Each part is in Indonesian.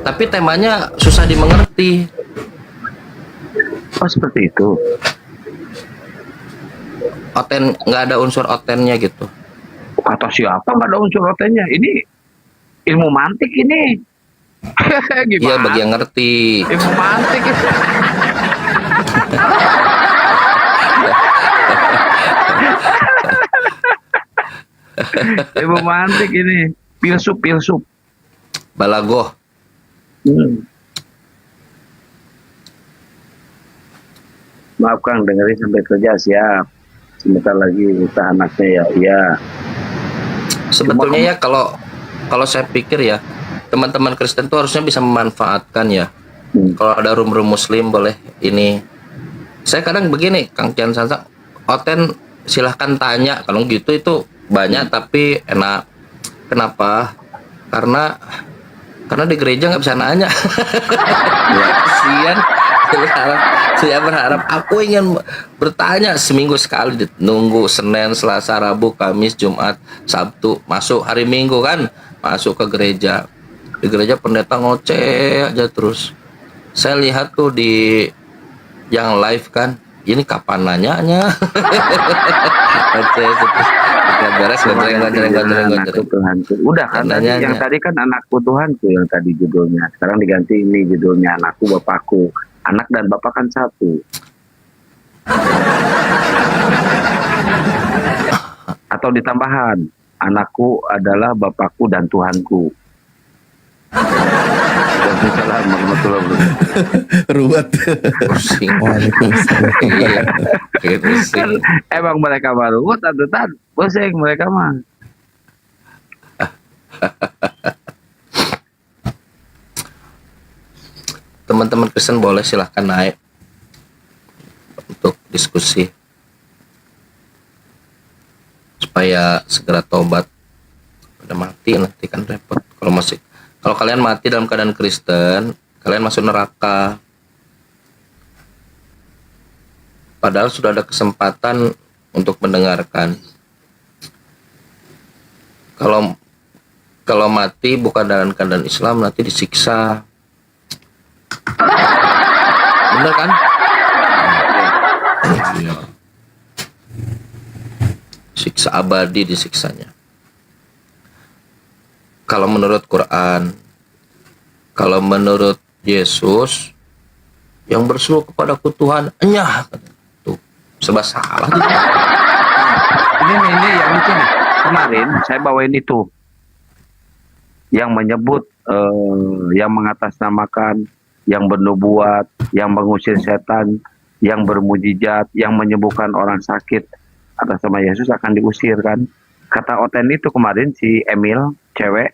Tapi temanya susah dimengerti. Oh seperti itu. Oten, nggak ada unsur otennya gitu. Kata siapa nggak ada unsur otennya? Ini ilmu mantik ini. Iya, bagi Gimana? yang ngerti. Ilmu mantik. Ilmu mantik ini. Filsuf, filsuf. Balagoh. Hmm. Maaf Kang, dengerin sampai kerja siap. Sebentar lagi usaha anaknya ya. Iya. Sebetulnya ya kalau saya pikir ya, teman-teman Kristen tuh harusnya bisa memanfaatkan ya. Kalau ada room-room muslim boleh ini. Saya kadang begini, Kang Kian Santang, Oten silahkan tanya. Kalau gitu itu banyak tapi enak. Kenapa? Karena di gereja nggak bisa nanya. Kasian. Saya berharap aku ingin bertanya seminggu sekali, nunggu Senin, Selasa, Rabu, Kamis, Jumat, Sabtu, masuk hari Minggu kan, masuk ke gereja. Di gereja pendeta ngoceh aja terus. Saya lihat tuh di yang live kan, ini kapan nanyanya? Ngoceh terus. Udah beres Anakku Tuhanku. Udah kan tadi, yang tadi kan anakku Tuhanku yang tadi judulnya. Sekarang diganti ini judulnya anakku Bapakku. Anak dan bapak kan satu. Atau ditambahan, anakku adalah bapakku dan Tuhanku. Waalaikumsalam warahmatullahi wabarakatuh. Ruwet. pusing. Waalaikumsalam. Iya, kayak pusing. Kan emang mereka baru tan pusing mereka mah. Teman-teman Kristen boleh silahkan naik untuk diskusi supaya segera tobat. Udah mati nanti kan repot. Kalau kalian mati dalam keadaan Kristen, kalian masuk neraka. Padahal sudah ada kesempatan untuk mendengarkan. Kalau mati bukan dalam keadaan Islam, nanti disiksa. Bener kan? Iya. Siksa abadi disiksanya. Kalau menurut Quran, kalau menurut Yesus, yang berseru kepadaku Tuhan, enyah. Tuh, serba salah. Ini yang lucu nih. Kemarin saya bawain itu yang menyebut, yang mengatasnamakan, yang bernubuat, yang mengusir setan, yang bermujizat, yang menyembuhkan orang sakit atas nama Yesus akan diusir kan. Kata Oten itu kemarin si Emil, cewek,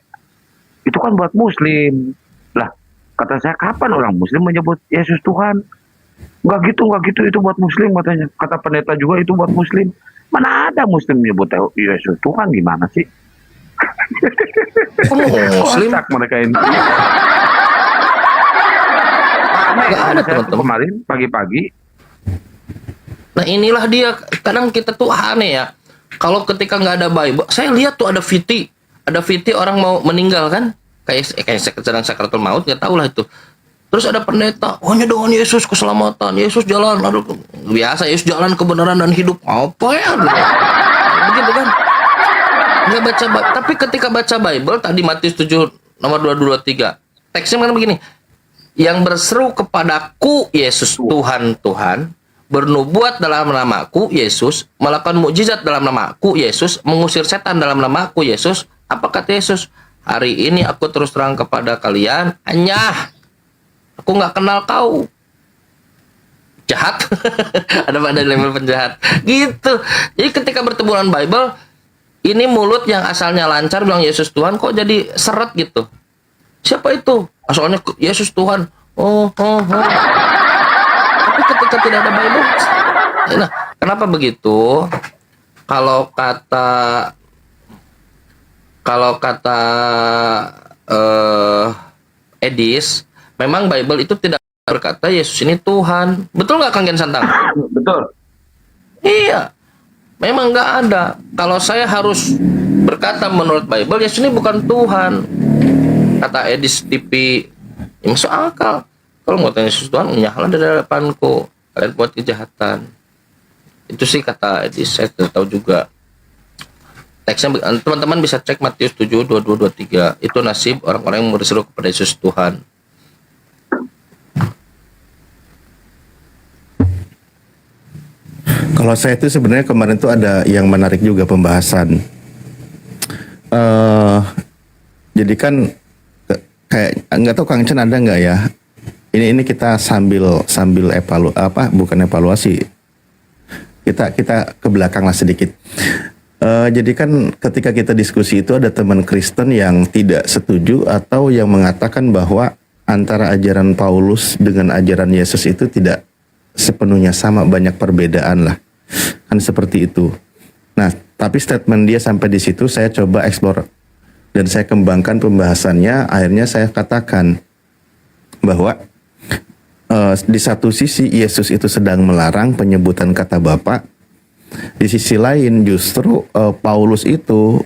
itu kan buat Muslim. Lah, kata saya kapan orang Muslim menyebut Yesus Tuhan? Enggak gitu, itu buat Muslim katanya. Kata pendeta juga itu buat Muslim. Mana ada Muslim menyebut Yesus Tuhan, gimana sih? Muslim Kocak mereka ini. nggak ada teman-teman. Kemarin pagi-pagi. Nah inilah dia, kadang kita tuh aneh ya. Kalau ketika nggak ada Bible, saya lihat tuh ada VT orang mau meninggal kan, kayak sedang sakratul maut, nggak tahu lah itu. Terus ada pendeta, hanya dengan Yesus keselamatan, Yesus jalan, aduh biasa Yesus jalan kebenaran dan hidup, apa ya? Begitu kan? Nggak baca, tapi ketika baca Bible tadi Matius 7 nomor 223, teksnya kan begini, yang berseru kepadaku Yesus Tuhan Tuhan, bernubuat dalam namaku Yesus, melakukan mukjizat dalam namaku Yesus, mengusir setan dalam namaku Yesus. Apa kata Yesus? Hari ini aku terus terang kepada kalian, hanya aku nggak kenal kau, jahat. Ada pada level penjahat gitu. Jadi ketika bertemu dengan Bible, ini mulut yang asalnya lancar bilang Yesus Tuhan kok jadi seret gitu. Siapa itu? Asalnya Yesus Tuhan. Tapi ketika tidak ada Bible, nah, kenapa begitu? Kalau kata Edis, memang Bible itu tidak berkata Yesus ini Tuhan. Betul nggak Kang Gen Santang? Betul. Iya. Memang nggak ada. Kalau saya harus berkata menurut Bible, Yesus ini bukan Tuhan. kata Edis Dipi, ya masuk akal. Kalau mau tanya Yesus Tuhan, nyala dari hadapanku, kalian buat kejahatan. Itu sih kata Edis, saya tidak tahu juga. Teksnya teman-teman bisa cek Matius 7 22 23. Itu nasib orang-orang yang berseru kepada Yesus Tuhan. Kalau saya itu sebenarnya kemarin tuh ada yang menarik juga pembahasan. Jadi kan kayak nggak tahu Kang Chen ada nggak ya? Ini kita sambil bukan evaluasi. Kita ke belakang lah sedikit. Jadi kan ketika kita diskusi itu ada teman Kristen yang tidak setuju atau yang mengatakan bahwa antara ajaran Paulus dengan ajaran Yesus itu tidak sepenuhnya sama, banyak perbedaan lah. Kan seperti itu. Nah, tapi statement dia sampai di situ saya coba explore dan saya kembangkan pembahasannya. Akhirnya saya katakan bahwa di satu sisi Yesus itu sedang melarang penyebutan kata Bapa. Di sisi lain justru Paulus itu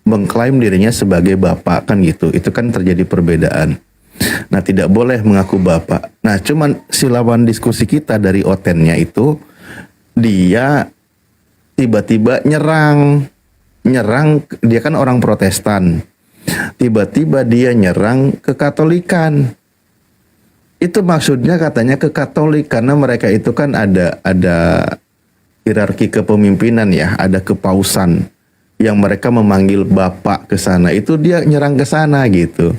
mengklaim dirinya sebagai Bapa, kan gitu. Itu kan terjadi perbedaan. Nah, tidak boleh mengaku Bapa. Nah, cuman si lawan diskusi kita dari Otennya itu dia tiba-tiba nyerang, dia kan orang Protestan. Tiba-tiba dia nyerang kekatolikan. Itu maksudnya katanya ke Katolik karena mereka itu kan ada hierarki kepemimpinan ya, ada kepausan yang mereka memanggil bapak ke sana. Itu dia nyerang ke sana gitu.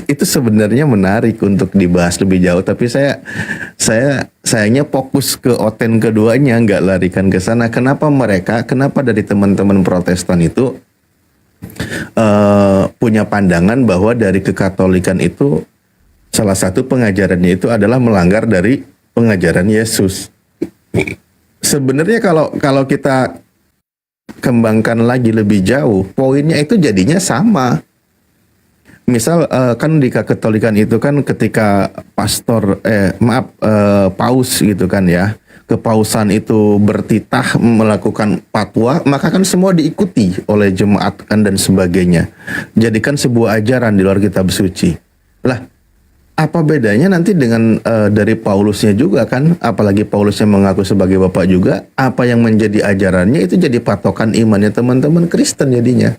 Itu sebenarnya menarik untuk dibahas lebih jauh, tapi sayangnya fokus ke Oten keduanya, nggak larikan ke sana. Kenapa dari teman-teman Protestan itu punya pandangan bahwa dari kekatolikan itu salah satu pengajarannya itu adalah melanggar dari pengajaran Yesus. Sebenarnya kalau kita kembangkan lagi lebih jauh, poinnya itu jadinya sama. Misal kan di Katolikan itu kan ketika paus gitu kan ya, kepausan itu bertitah melakukan fatwa, maka kan semua diikuti oleh jemaat kan dan sebagainya. Jadikan sebuah ajaran di luar kitab suci. Lah, apa bedanya nanti dengan dari Paulusnya juga kan? Apalagi Paulusnya mengaku sebagai bapak juga. Apa yang menjadi ajarannya itu jadi patokan imannya teman-teman Kristen jadinya.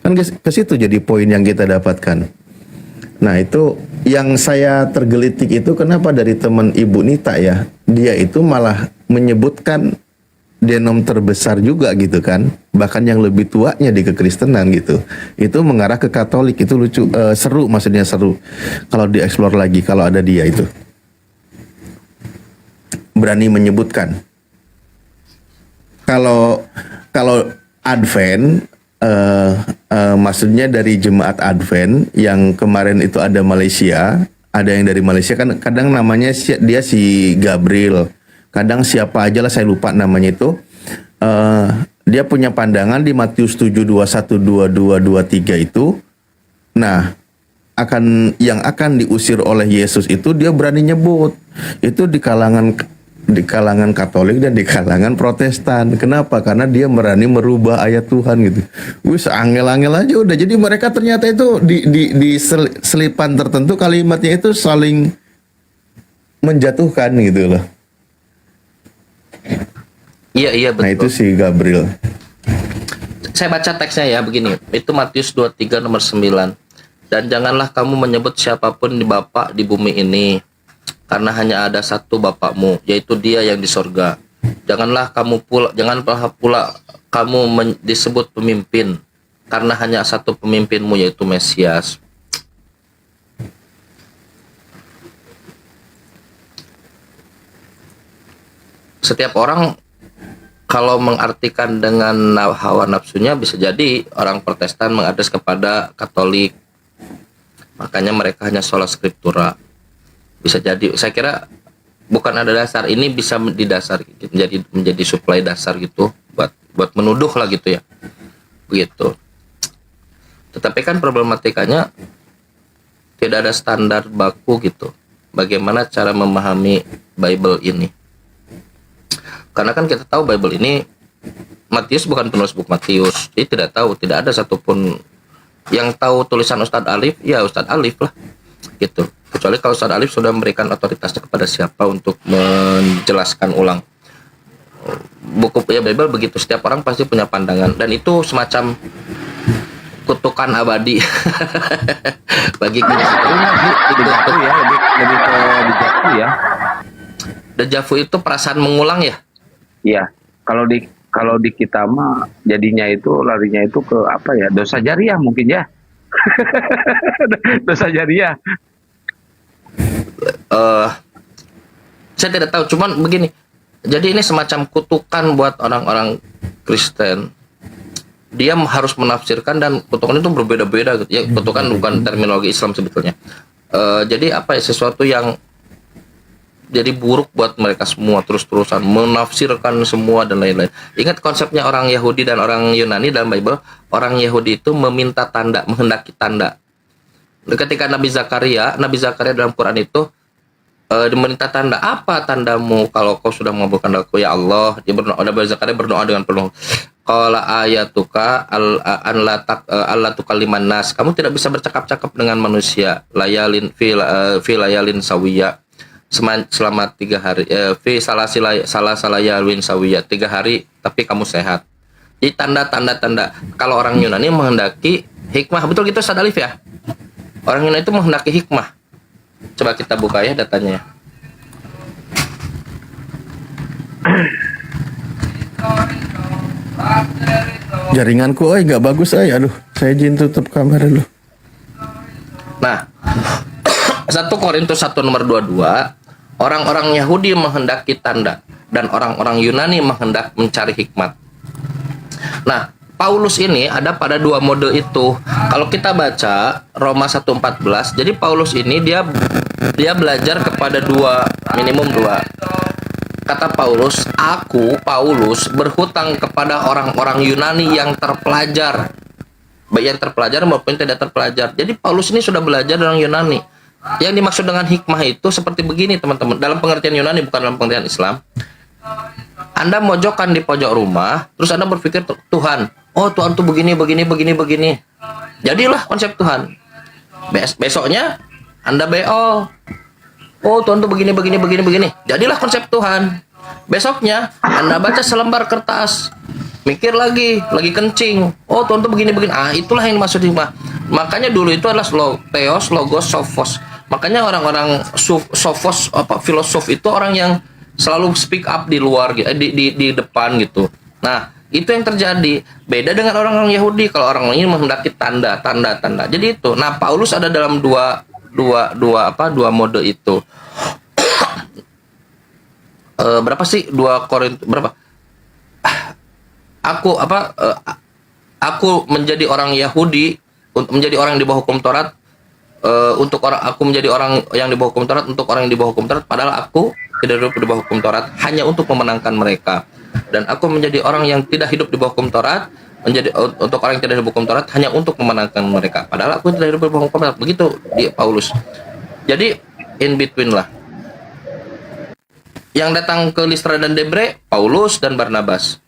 Kan ke situ jadi poin yang kita dapatkan. Nah, itu yang saya tergelitik itu kenapa dari teman Ibu Nita ya. Dia itu malah menyebutkan denom terbesar juga gitu kan. Bahkan yang lebih tuanya di kekristenan gitu. Itu mengarah ke Katolik. Itu lucu, seru, maksudnya seru. Kalau dieksplor lagi, kalau ada dia itu. Berani menyebutkan. Kalau Advent, maksudnya dari jemaat Advent yang kemarin itu ada Malaysia, ada yang dari Malaysia kan kadang namanya dia si Gabriel, kadang siapa aja lah saya lupa namanya itu. Dia punya pandangan di Matius 7:21, 22, 23 itu. Nah, yang akan diusir oleh Yesus itu dia berani nyebut. Itu di kalangan Katolik dan di kalangan Protestan. Kenapa? Karena dia berani merubah ayat Tuhan gitu. Wis angel-angel aja udah. Jadi mereka ternyata itu di selipan tertentu kalimatnya itu saling menjatuhkan gitu loh. Iya betul. Nah, itu si Gabriel. Saya baca teksnya ya begini. Itu Matius 23 nomor 9. Dan janganlah kamu menyebut siapapun di Bapa di bumi ini, karena hanya ada satu Bapakmu, yaitu Dia yang di sorga. Jangan pula kamu disebut pemimpin, karena hanya satu pemimpinmu, yaitu Mesias. Setiap orang kalau mengartikan dengan hawa nafsunya, bisa jadi orang Protestan mengadres kepada Katolik, makanya mereka hanya sola scriptura. Bisa jadi, saya kira bukan ada dasar, ini bisa didasar menjadi suplai dasar gitu buat menuduh lah gitu ya, begitu. Tetapi kan problematikanya tidak ada standar baku gitu, bagaimana cara memahami Bible ini. Karena kan kita tahu Bible ini, Matius bukan penulis buku Matius, jadi tidak ada satupun Yang tahu tulisan Ustadz Alif, ya Ustadz Alif lah, gitu. Kecuali kalau Ustadz Alif sudah memberikan otoritasnya kepada siapa untuk menjelaskan ulang. Buku ya Bible begitu, setiap orang pasti punya pandangan, dan itu semacam kutukan abadi bagi kita. Dejavu ya, lebih ke dejavu ya. Dejavu itu perasaan mengulang ya. Iya. Kalau di kita mah jadinya itu larinya itu ke apa ya? Dosa jariah mungkin ya. Dosa jariah. Saya tidak tahu, cuman begini. Jadi ini semacam kutukan buat orang-orang Kristen. Dia harus menafsirkan, dan kutukan itu berbeda-beda gitu. Ya, kutukan bukan terminologi Islam sebetulnya. Jadi apa ya, sesuatu yang jadi buruk buat mereka semua, terus-terusan menafsirkan semua dan lain-lain. Ingat konsepnya orang Yahudi dan orang Yunani dalam Bible. Orang Yahudi itu meminta tanda, menghendaki tanda. Ketika Nabi Zakaria dalam Quran itu meminta tanda. Apa tandamu kalau kau sudah mengabulkan doaku ya Allah? Dia berdoa, Nabi Zakaria berdoa dengan penuh. Qala ayatuka alla tukalliman nas. Kamu tidak bisa bercakap-cakap dengan manusia. Layalin fi layalin sawiya. Selama 3 hari fi salayalin sawiya, 3 hari tapi kamu sehat. Jadi tanda. Kalau orang Yunani menghendaki hikmah, betul gitu Ustaz Alif ya? Orang Yunani itu menghendaki hikmah. Coba kita buka ya datanya. Jaringanku nggak bagus aduh, saya izin tutup kamera dulu. Nah, 1 Korintus 1 nomor 22, orang-orang Yahudi menghendaki tanda dan orang-orang Yunani menghendak mencari hikmat. Nah, Paulus ini ada pada 2 mode itu. Kalau kita baca Roma 1:14, jadi Paulus ini dia belajar kepada minimum 2. Kata Paulus, aku Paulus berhutang kepada orang-orang Yunani yang terpelajar. Baik yang terpelajar maupun tidak terpelajar. Jadi Paulus ini sudah belajar dari orang Yunani. Yang dimaksud dengan hikmah itu seperti begini teman-teman. Dalam pengertian Yunani, bukan dalam pengertian Islam. Anda mojokan di pojok rumah, terus Anda berpikir, Tuhan, oh Tuhan tuh begini. Jadilah konsep Tuhan. Besoknya Anda BO. Oh Tuhan tuh begini. Jadilah konsep Tuhan. Besoknya Anda baca selembar kertas, mikir lagi kencing. Oh Tuhan tuh begini. Itulah yang dimaksud hikmah. Makanya dulu itu adalah theos, logos, sophos. Makanya orang-orang sophos, filosof itu orang yang selalu speak up di luar, di depan gitu. Nah, itu yang terjadi. Beda dengan orang-orang Yahudi. Kalau orang ini menghendaki tanda. Jadi itu. Nah, Paulus ada dalam dua mode itu. Berapa sih 2 Korintus berapa? Aku menjadi orang Yahudi, menjadi orang yang di bawah hukum Taurat, aku menjadi orang yang di bawah hukum Taurat untuk orang yang di bawah hukum Taurat, padahal aku tidak hidup di bawah hukum Taurat hanya untuk memenangkan mereka. Dan aku menjadi orang yang tidak hidup di bawah hukum Taurat, untuk orang yang tidak hidup di bawah hukum Taurat hanya untuk memenangkan mereka, padahal aku tidak hidup di bawah hukum Taurat. Begitu di Paulus. Jadi in between lah. Yang datang ke Listra dan Debre, Paulus dan Barnabas.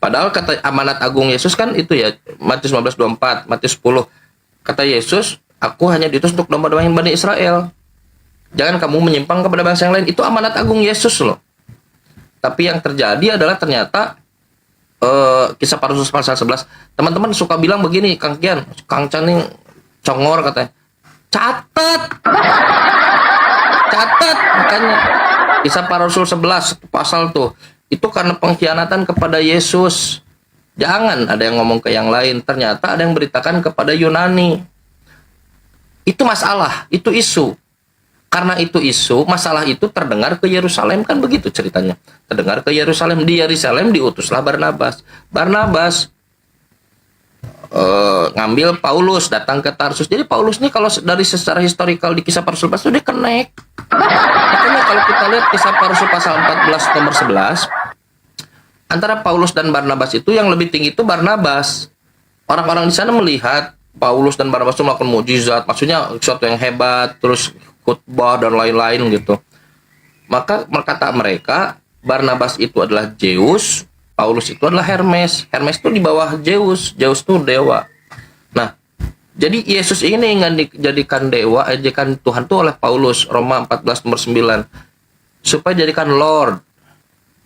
Padahal kata amanat agung Yesus kan itu ya, Matius 15:24, Matius 10. Kata Yesus, aku hanya diutus untuk domba-domba yang Bani Israel. Jangan kamu menyimpang kepada bangsa yang lain. Itu amanat agung Yesus loh. Tapi yang terjadi adalah ternyata Kisah Para Rasul pasal 11. Teman-teman suka bilang begini, Kang Kian, Kang Chan nih congor katanya. Catat makanya Kisah Para Rasul 11 pasal tuh. Itu karena pengkhianatan kepada Yesus. Jangan ada yang ngomong ke yang lain. Ternyata ada yang beritakan kepada Yunani. Itu masalah, itu isu. Karena itu isu, masalah itu terdengar ke Yerusalem, kan begitu ceritanya. Terdengar ke Yerusalem, di Yerusalem diutuslah Barnabas. Barnabas ngambil Paulus, datang ke Tarsus. Jadi Paulus ini kalau dari secara historikal di Kisah Para Rasul itu dia connect. Makanya kalau kita lihat Kisah Para Rasul pasal 14 nomor 11, antara Paulus dan Barnabas itu yang lebih tinggi itu Barnabas. Orang-orang di sana melihat Paulus dan Barnabas itu melakukan mukjizat, maksudnya sesuatu yang hebat, terus khotbah dan lain-lain gitu. Maka berkata mereka, Barnabas itu adalah Zeus, Paulus itu adalah Hermes. Hermes itu di bawah Zeus. Zeus itu dewa. Nah, Jadi Yesus ini yang dijadikan dewa, dijadikan Tuhan tuh oleh Paulus, Roma 14 nomor 9. Supaya jadikan Lord.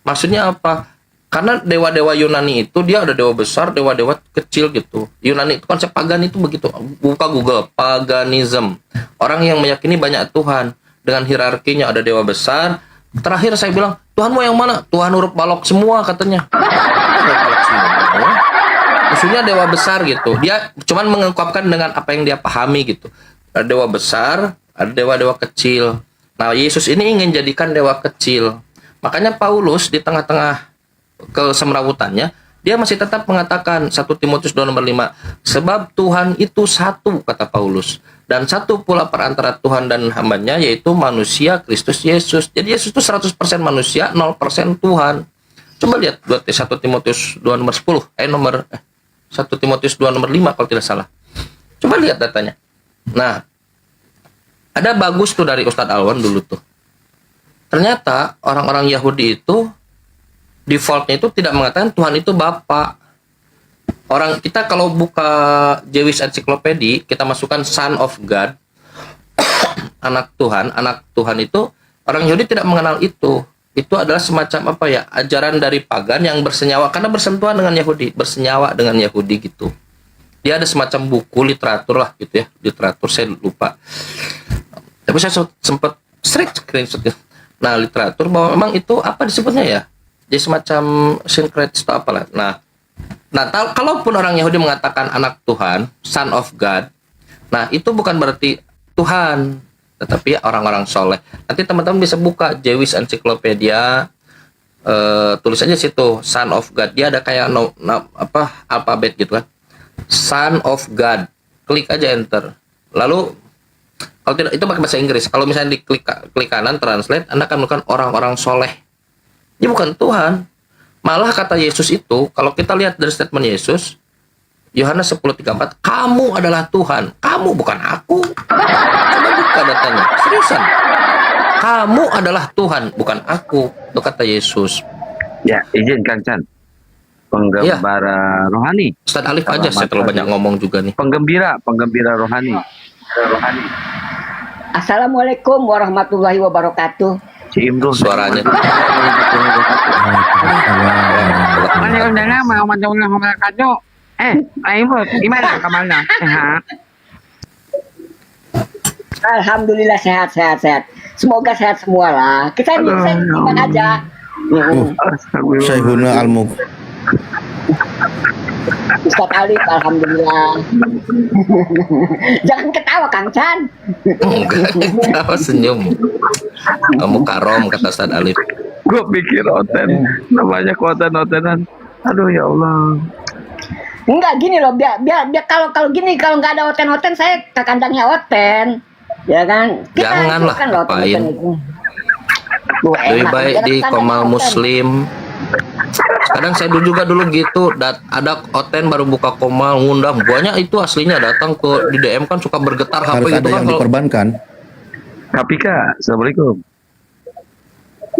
Maksudnya apa? Karena dewa-dewa Yunani itu dia ada dewa besar, dewa-dewa kecil gitu. Yunani itu konsep pagan itu begitu. Buka Google, paganism. Orang yang meyakini banyak Tuhan dengan hierarkinya, ada dewa besar. Terakhir saya bilang, Tuhanmu yang mana? Tuhan huruf balok semua katanya. Huruf balok semua. Maksudnya dewa besar gitu. Dia cuman mengungkapkan dengan apa yang dia pahami gitu. Ada dewa besar, ada dewa-dewa kecil. Nah, Yesus ini ingin jadikan dewa kecil. Makanya Paulus di tengah-tengah kesemrawutannya, dia masih tetap mengatakan 1 Timotius 2 nomor 5, sebab Tuhan itu satu, kata Paulus, dan satu pula perantara Tuhan dan hambanya, yaitu manusia Kristus Yesus. Jadi Yesus itu 100% manusia, 0% Tuhan. Coba lihat 1 Timotius 2 nomor 10, 1 Timotius 2 nomor 5 kalau tidak salah. Coba lihat datanya. Nah, ada bagus tuh dari Ustadz Alwan dulu tuh. Ternyata orang-orang Yahudi itu defaultnya itu tidak mengatakan Tuhan itu Bapa. Orang kita kalau buka Jewish Encyclopedia, kita masukkan Son of God, anak Tuhan itu orang Yahudi tidak mengenal itu. Itu adalah semacam apa ya? Ajaran dari pagan yang bersenyawa karena bersentuhan dengan Yahudi, bersenyawa dengan Yahudi gitu. Dia ada semacam buku literatur lah gitu ya, literatur saya lupa. Tapi saya sempat screenshot gitu. Nah, literatur bahwa memang itu apa disebutnya ya? Jadi semacam syncretis atau apalah. Nah, kalaupun orang Yahudi mengatakan anak Tuhan, Son of God, nah itu bukan berarti Tuhan, tetapi orang-orang soleh. Nanti teman-teman bisa buka Jewish Encyclopedia, tulis aja situ Son of God. Dia ada kayak alfabet gitu kan. Son of God. Klik aja enter. Lalu kalau tidak itu pakai bahasa Inggris. Kalau misalnya diklik kanan translate, Anda akan menemukan orang-orang soleh. Dia bukan Tuhan. Malah kata Yesus itu, kalau kita lihat dari statement Yesus, Yohanes 10:34, kamu adalah Tuhan. Kamu bukan aku. Coba buka datanya. Seriusan. Kamu adalah Tuhan, bukan aku. Itu kata Yesus. Ya, izin Kang Chan. Penggembara rohani. Ustaz Alif aja, saya terlalu banyak ngomong juga nih. Penggembira rohani. Assalamualaikum warahmatullahi wabarakatuh. Si Imrul Suaranya. Waalaikumsalam warahmatullahi wabarakatuh. Imrul, gimana kabarnya? Sehat? Alhamdulillah sehat. Semoga sehat semua lah. Kita bisa gimana aja. Syaihuna Almuk. Ustaz Alif, alhamdulillah. Jangan ketawa Kang Chan. Enggak, kenapa senyum? Kamu karom, kata Ustaz Alif. Gue pikir oten, namanya oten-otenan. Aduh ya Allah. Enggak gini loh, biar kalau gini, kalau nggak ada oten-oten saya ke kandangnya oten. Ya kan? Janganlah, ngapain. Lebih baik di Komal Muslim. Kadang saya juga dulu gitu, ada oten baru buka Komal ngundang banyak itu aslinya datang ke di DM kan suka bergetar HP Harus gitu ada kan yang kalau dikorbankan. Kapika, assalamualaikum.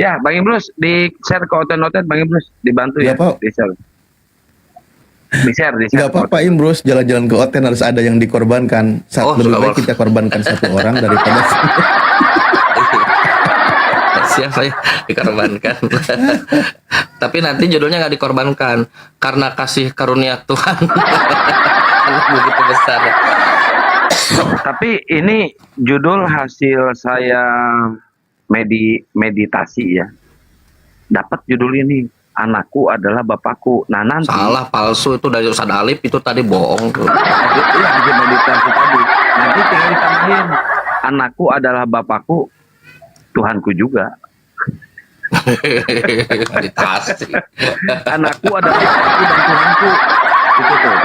Ya, Bang Imrus di share ke oten-oten, Bang Imrus dibantu Ya, ya, Pak. di share. Di share. Nggak apa-apa Imrus, jalan-jalan ke Oten harus ada yang dikorbankan. Lebih baik kita korbankan satu orang daripada siap saya dikorbankan. Tapi nanti judulnya nggak dikorbankan karena kasih karunia Tuhan. Karena begitu besar. Tapi ini judul hasil saya meditasi ya. Dapat judul ini, anakku adalah bapakku. Nah nanti Salah, palsu itu dari Ustaz Alif itu tadi bohong tuh. itu yang hasil meditasi tadi. Nanti tinggal ditambahin, anakku adalah bapakku, Tuhanku juga. Meditasi. Anakku adalah bapakku dan Tuhanku. Itu tuh.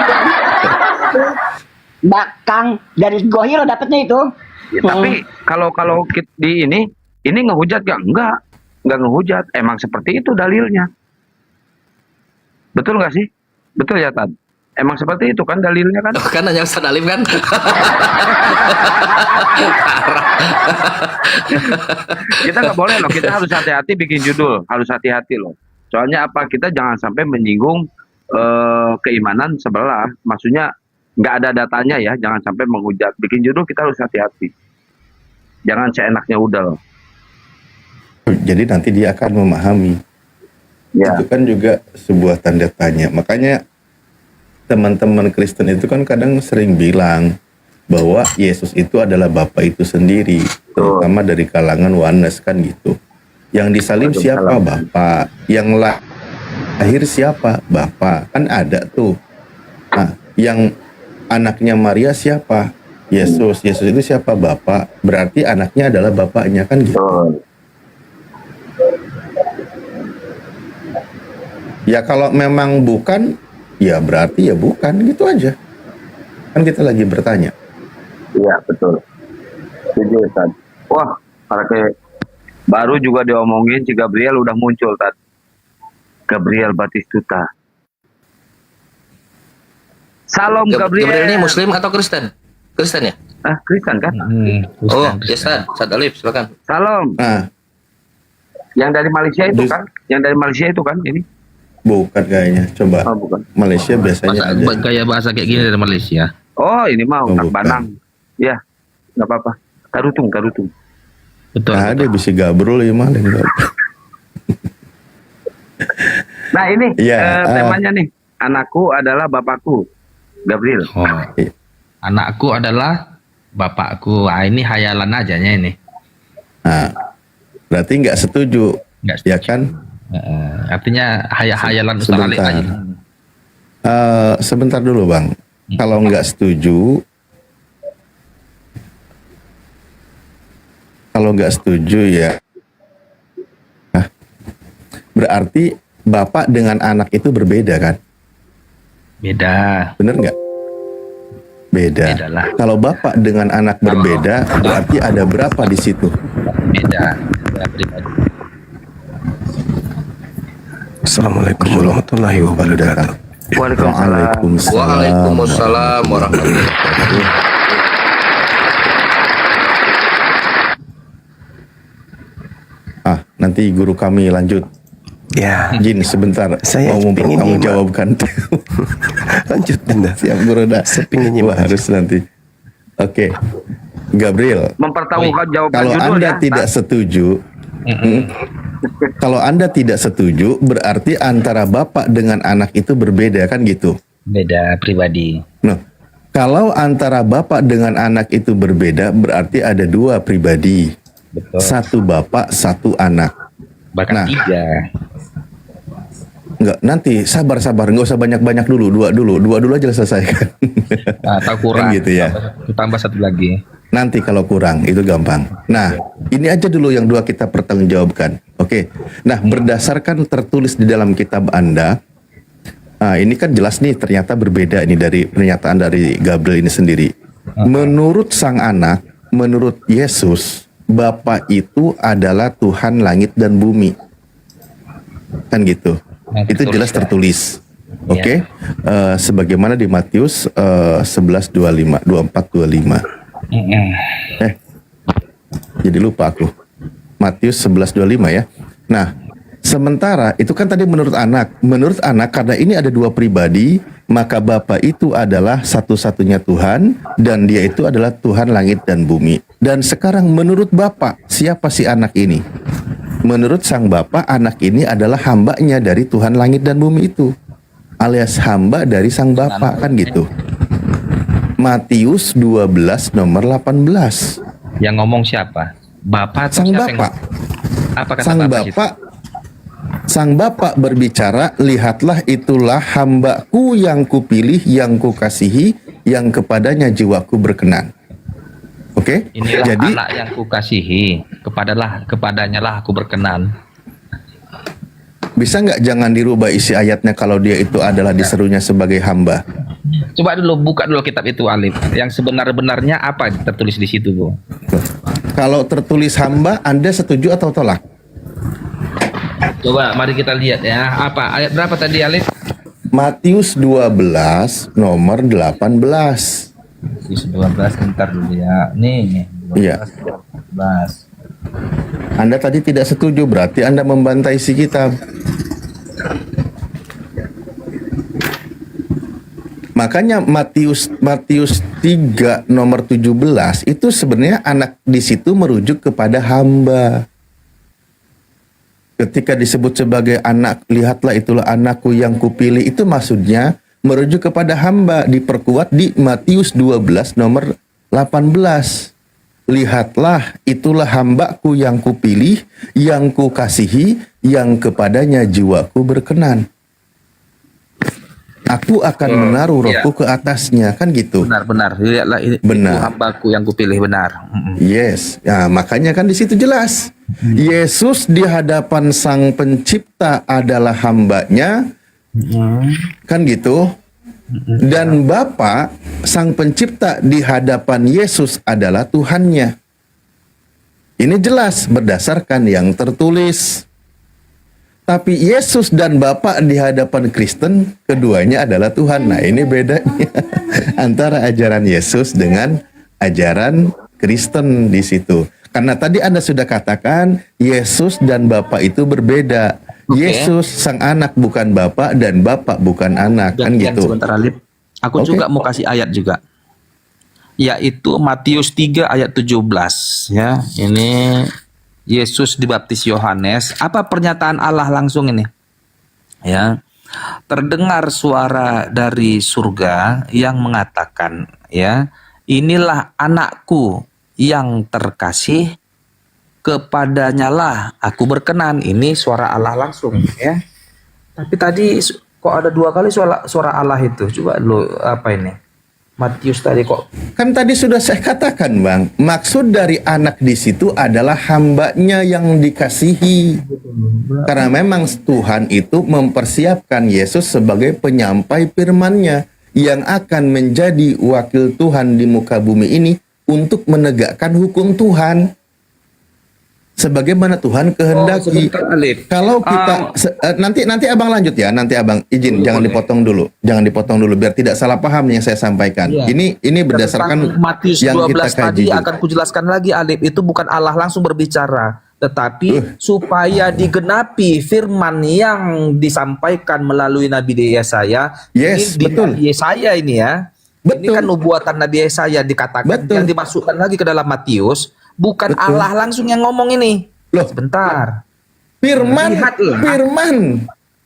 Kang dari Gohiro dapatnya itu. Ya, tapi kalau di ini ngehujat gak? Enggak ngehujat. Emang seperti itu dalilnya. Betul nggak sih? Betul ya Tad? Emang seperti itu kan dalilnya kan? Oh, kan hanya Ustaz Alif kan? Kita nggak boleh loh. Kita harus hati-hati bikin judul. Harus hati-hati loh. Soalnya apa? Kita jangan sampai menyinggung keimanan sebelah. Maksudnya nggak ada datanya ya, jangan sampai menghujat. Bikin judul kita harus hati-hati. Jangan seenaknya udah loh. Jadi nanti dia akan memahami. Ya, Itu kan juga sebuah tanda tanya. Makanya teman-teman Kristen itu kan kadang sering bilang bahwa Yesus itu adalah Bapa itu sendiri, terutama dari kalangan Oneness kan gitu. Yang disalib siapa? Bapa. Yang lahir siapa? Bapa. Kan ada tuh. Nah, yang anaknya Maria siapa? Yesus. Yesus itu siapa? Bapa. Berarti anaknya adalah bapaknya kan gitu. betul. Ya kalau memang bukan, ya berarti ya bukan, gitu aja. Kan kita lagi bertanya. Iya, betul. Setuju, Tad. Wah, kayak baru juga diomongin si Gabriel udah muncul, Tad. Gabriel Batistuta. Salam Gabriel. Gabriel ini Muslim atau Kristen? Kristen ya? Ah, Kristen kan? Oh, ya Ustaz. Ustaz Alif, silakan. Salam. Nah, Yang dari Malaysia itu Just- kan? Yang dari Malaysia itu kan ini? bukan kayaknya. Coba. Oh, bukan. Malaysia biasanya ada. Gaya bahasa kayak gini dari Malaysia. Oh, ini mah Oh, Kak bukan. Banang. Ya, nggak apa-apa. Tarutung. Betul. Nah, ada bisa gabrol ya malah. Nah, ini Iya, temanya nih. Anakku adalah bapakku. Gabriel. Oh. Iya. Anakku adalah bapakku. Ah, ini hayalan ajanya ini. Nah, berarti nggak setuju, Nggak ya setuju. kan? Artinya hayalan Ustaz Alif Sebentar. aja. Sebentar dulu bang. Kalau nggak setuju, ya, nah, berarti bapak dengan anak itu berbeda kan? Beda. Bener nggak? Beda. Beda lah. Kalau bapak dengan anak berbeda, berarti ada berapa di situ? Beda. Beda pribadi. Assalamualaikum warahmatullahi wabarakatuh. Waalaikumsalam. Waalaikumsalam warahmatullahi wabarakatuh. Nanti guru kami lanjut. Ya, Jin sebentar, Saya mau pengen kamu nyimak. jawabkan. lanjut Dinda. Siap guru dah. Saya pengen nyimak Wah, harus nanti. Oke, Gabriel. Mempertahankan jawaban Kalau judul Anda ya. tidak setuju, kalau Anda tidak setuju, berarti antara bapak dengan anak itu berbeda kan gitu. Beda pribadi. Nah, kalau antara bapak dengan anak itu berbeda, berarti ada dua pribadi. Betul. Satu bapak, satu anak. Bahkan Nah. 3. Enggak, nanti sabar, nggak usah banyak dulu, dua dulu aja selesaikan. Atau kurang. Kan gitu ya. Tambah satu lagi. Nanti kalau kurang itu gampang. Nah, ini aja dulu yang dua kita pertanggungjawabkan. Oke. Nah, berdasarkan tertulis di dalam kitab Anda, ini kan jelas nih ternyata berbeda ini dari pernyataan dari Gabriel ini sendiri. Menurut sang anak, menurut Yesus, Bapa itu adalah Tuhan langit dan bumi. Kan gitu. Nah, Itu jelas tertulis. Oke. Sebagaimana di Matius 11:24 25. Jadi lupa aku. Matius 11:25 ya. Nah, sementara itu kan tadi menurut anak. Menurut anak karena ini ada dua pribadi, maka Bapa itu adalah satu-satunya Tuhan dan dia itu adalah Tuhan langit dan bumi. Dan sekarang menurut Bapa, siapa si anak ini? Menurut sang Bapa, anak ini adalah hambanya dari Tuhan langit dan bumi itu. Alias hamba dari sang Bapa kan gitu. Matius 12 nomor 18. Yang ngomong siapa? Bapak atau Sang siapa yang Bapa. Apa kata Sang Bapak situ? Sang Bapa berbicara, lihatlah itulah hambaku yang kupilih, yang kukasihi, yang kepadanya jiwaku berkenan. Oke? Inilah Jadi anak yang kukasihi, kepadanya lah aku berkenan. bisa nggak jangan dirubah isi ayatnya kalau dia itu adalah diserunya sebagai hamba? Coba dulu buka dulu kitab itu Alif. Yang sebenar-benarnya apa tertulis di situ, Bu? Kalau tertulis hamba, Anda setuju atau tolak? Coba mari kita lihat ya. Apa ayat berapa tadi Alif? Matius 12 nomor 18. 12 bentar dulu ya. Nih, 12, Iya. 12. Anda tadi tidak setuju, berarti Anda membantai si kitab. makanya Matius Matius 3 nomor 17 itu sebenarnya anak di situ merujuk kepada hamba. Ketika disebut sebagai anak, lihatlah itulah anakku yang kupilih, itu maksudnya merujuk kepada hamba, diperkuat di Matius 12 nomor 18. Lihatlah itulah hambaku yang kupilih, yang kukasihi, yang kepadanya jiwaku berkenan. Aku akan menaruh rohku ke atasnya, kan gitu. Benar-benar. Lihatlah ini Benar. itu hambaku yang kupilih, benar. Yes, ya, makanya kan di situ jelas. Yesus di hadapan Sang Pencipta adalah hambanya, kan gitu. Dan Bapa Sang Pencipta di hadapan Yesus adalah Tuhannya. Ini jelas berdasarkan yang tertulis. Tapi Yesus dan Bapa di hadapan Kristen, keduanya adalah Tuhan. Nah, ini bedanya antara ajaran Yesus dengan ajaran Kristen di situ. Karena tadi Anda sudah katakan Yesus dan Bapa itu berbeda. Yesus sang anak bukan Bapa dan Bapa bukan anak, kan Dan gitu. sebentar Alif. Aku Oke. juga mau kasih ayat juga. Yaitu Matius 3 ayat 17 ya. Ini Yesus dibaptis Yohanes. Apa pernyataan Allah langsung ini? Ya. Terdengar suara dari surga yang mengatakan, ya, inilah anakku yang terkasih, kepadanyalah aku berkenan. Ini suara Allah langsung, ya. Tapi tadi kok ada 2 kali suara Allah itu? Coba lu apa ini? Matius tadi kok Kan tadi sudah saya katakan, Bang, maksud dari anak di situ adalah hambanya yang dikasihi. Karena memang Tuhan itu mempersiapkan Yesus sebagai penyampai firman-Nya yang akan menjadi wakil Tuhan di muka bumi ini untuk menegakkan hukum Tuhan. Sebagaimana Tuhan kehendaki. sebentar, Alif. Kalau kita nanti Abang lanjut ya, nanti Abang izin jangan dipotong dulu. Jangan dipotong dulu biar tidak salah paham yang saya sampaikan. Iya. Ini berdasarkan Tentang Matius yang 12 kita tadi kaji. akan kujelaskan lagi, Alif. Itu bukan Allah langsung berbicara, tetapi supaya digenapi firman yang disampaikan melalui Nabi Yesaya. Yes, Ini di betul. Nabi Yesaya ini ya. Ini Betul. kan nubuatan Nabi Yesaya dikatakan Betul. yang dimasukkan lagi ke dalam Matius. Bukan Betul. Allah langsung yang ngomong ini. Loh. Sebentar. Firman, Lihatlah. firman.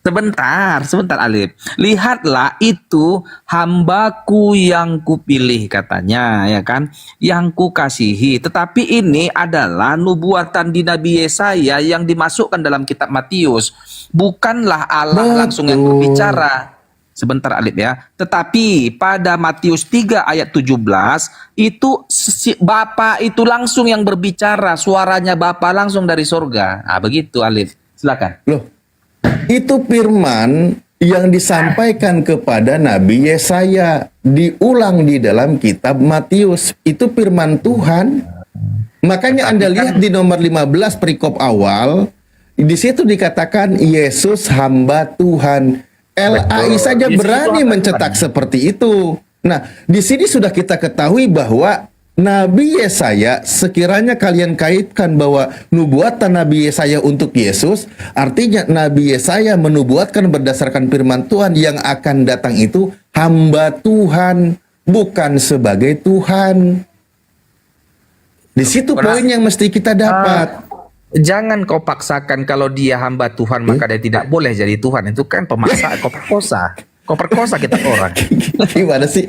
Sebentar Alif. Lihatlah itu hambaku yang kupilih katanya, ya kan? Yang kukasihi. Tetapi ini adalah nubuatan di Nabi Yesaya yang dimasukkan dalam kitab Matius. Bukanlah Allah langsung yang Betul. berbicara. Sebentar Alif ya. Tetapi pada Matius 3 ayat 17 itu Bapa itu langsung yang berbicara, suaranya Bapa langsung dari surga. Ah begitu Alif. Silakan. Loh, itu firman yang disampaikan kepada Nabi Yesaya diulang di dalam kitab Matius. Itu firman Tuhan. Makanya Anda lihat di nomor 15 perikop awal, di situ dikatakan Yesus hamba Tuhan. LAI saja Di situ berani ada mencetak seperti itu. Nah, di sini sudah kita ketahui bahwa Nabi Yesaya, sekiranya kalian kaitkan bahwa nubuatan Nabi Yesaya untuk Yesus, artinya Nabi Yesaya menubuatkan berdasarkan firman Tuhan yang akan datang itu hamba Tuhan, bukan sebagai Tuhan. Di situ poin yang mesti kita dapat. Jangan kau paksakan kalau dia hamba Tuhan maka dia tidak boleh jadi Tuhan. Itu kan pemaksa, kau perkosa. Kau perkosa kita orang. Gimana sih?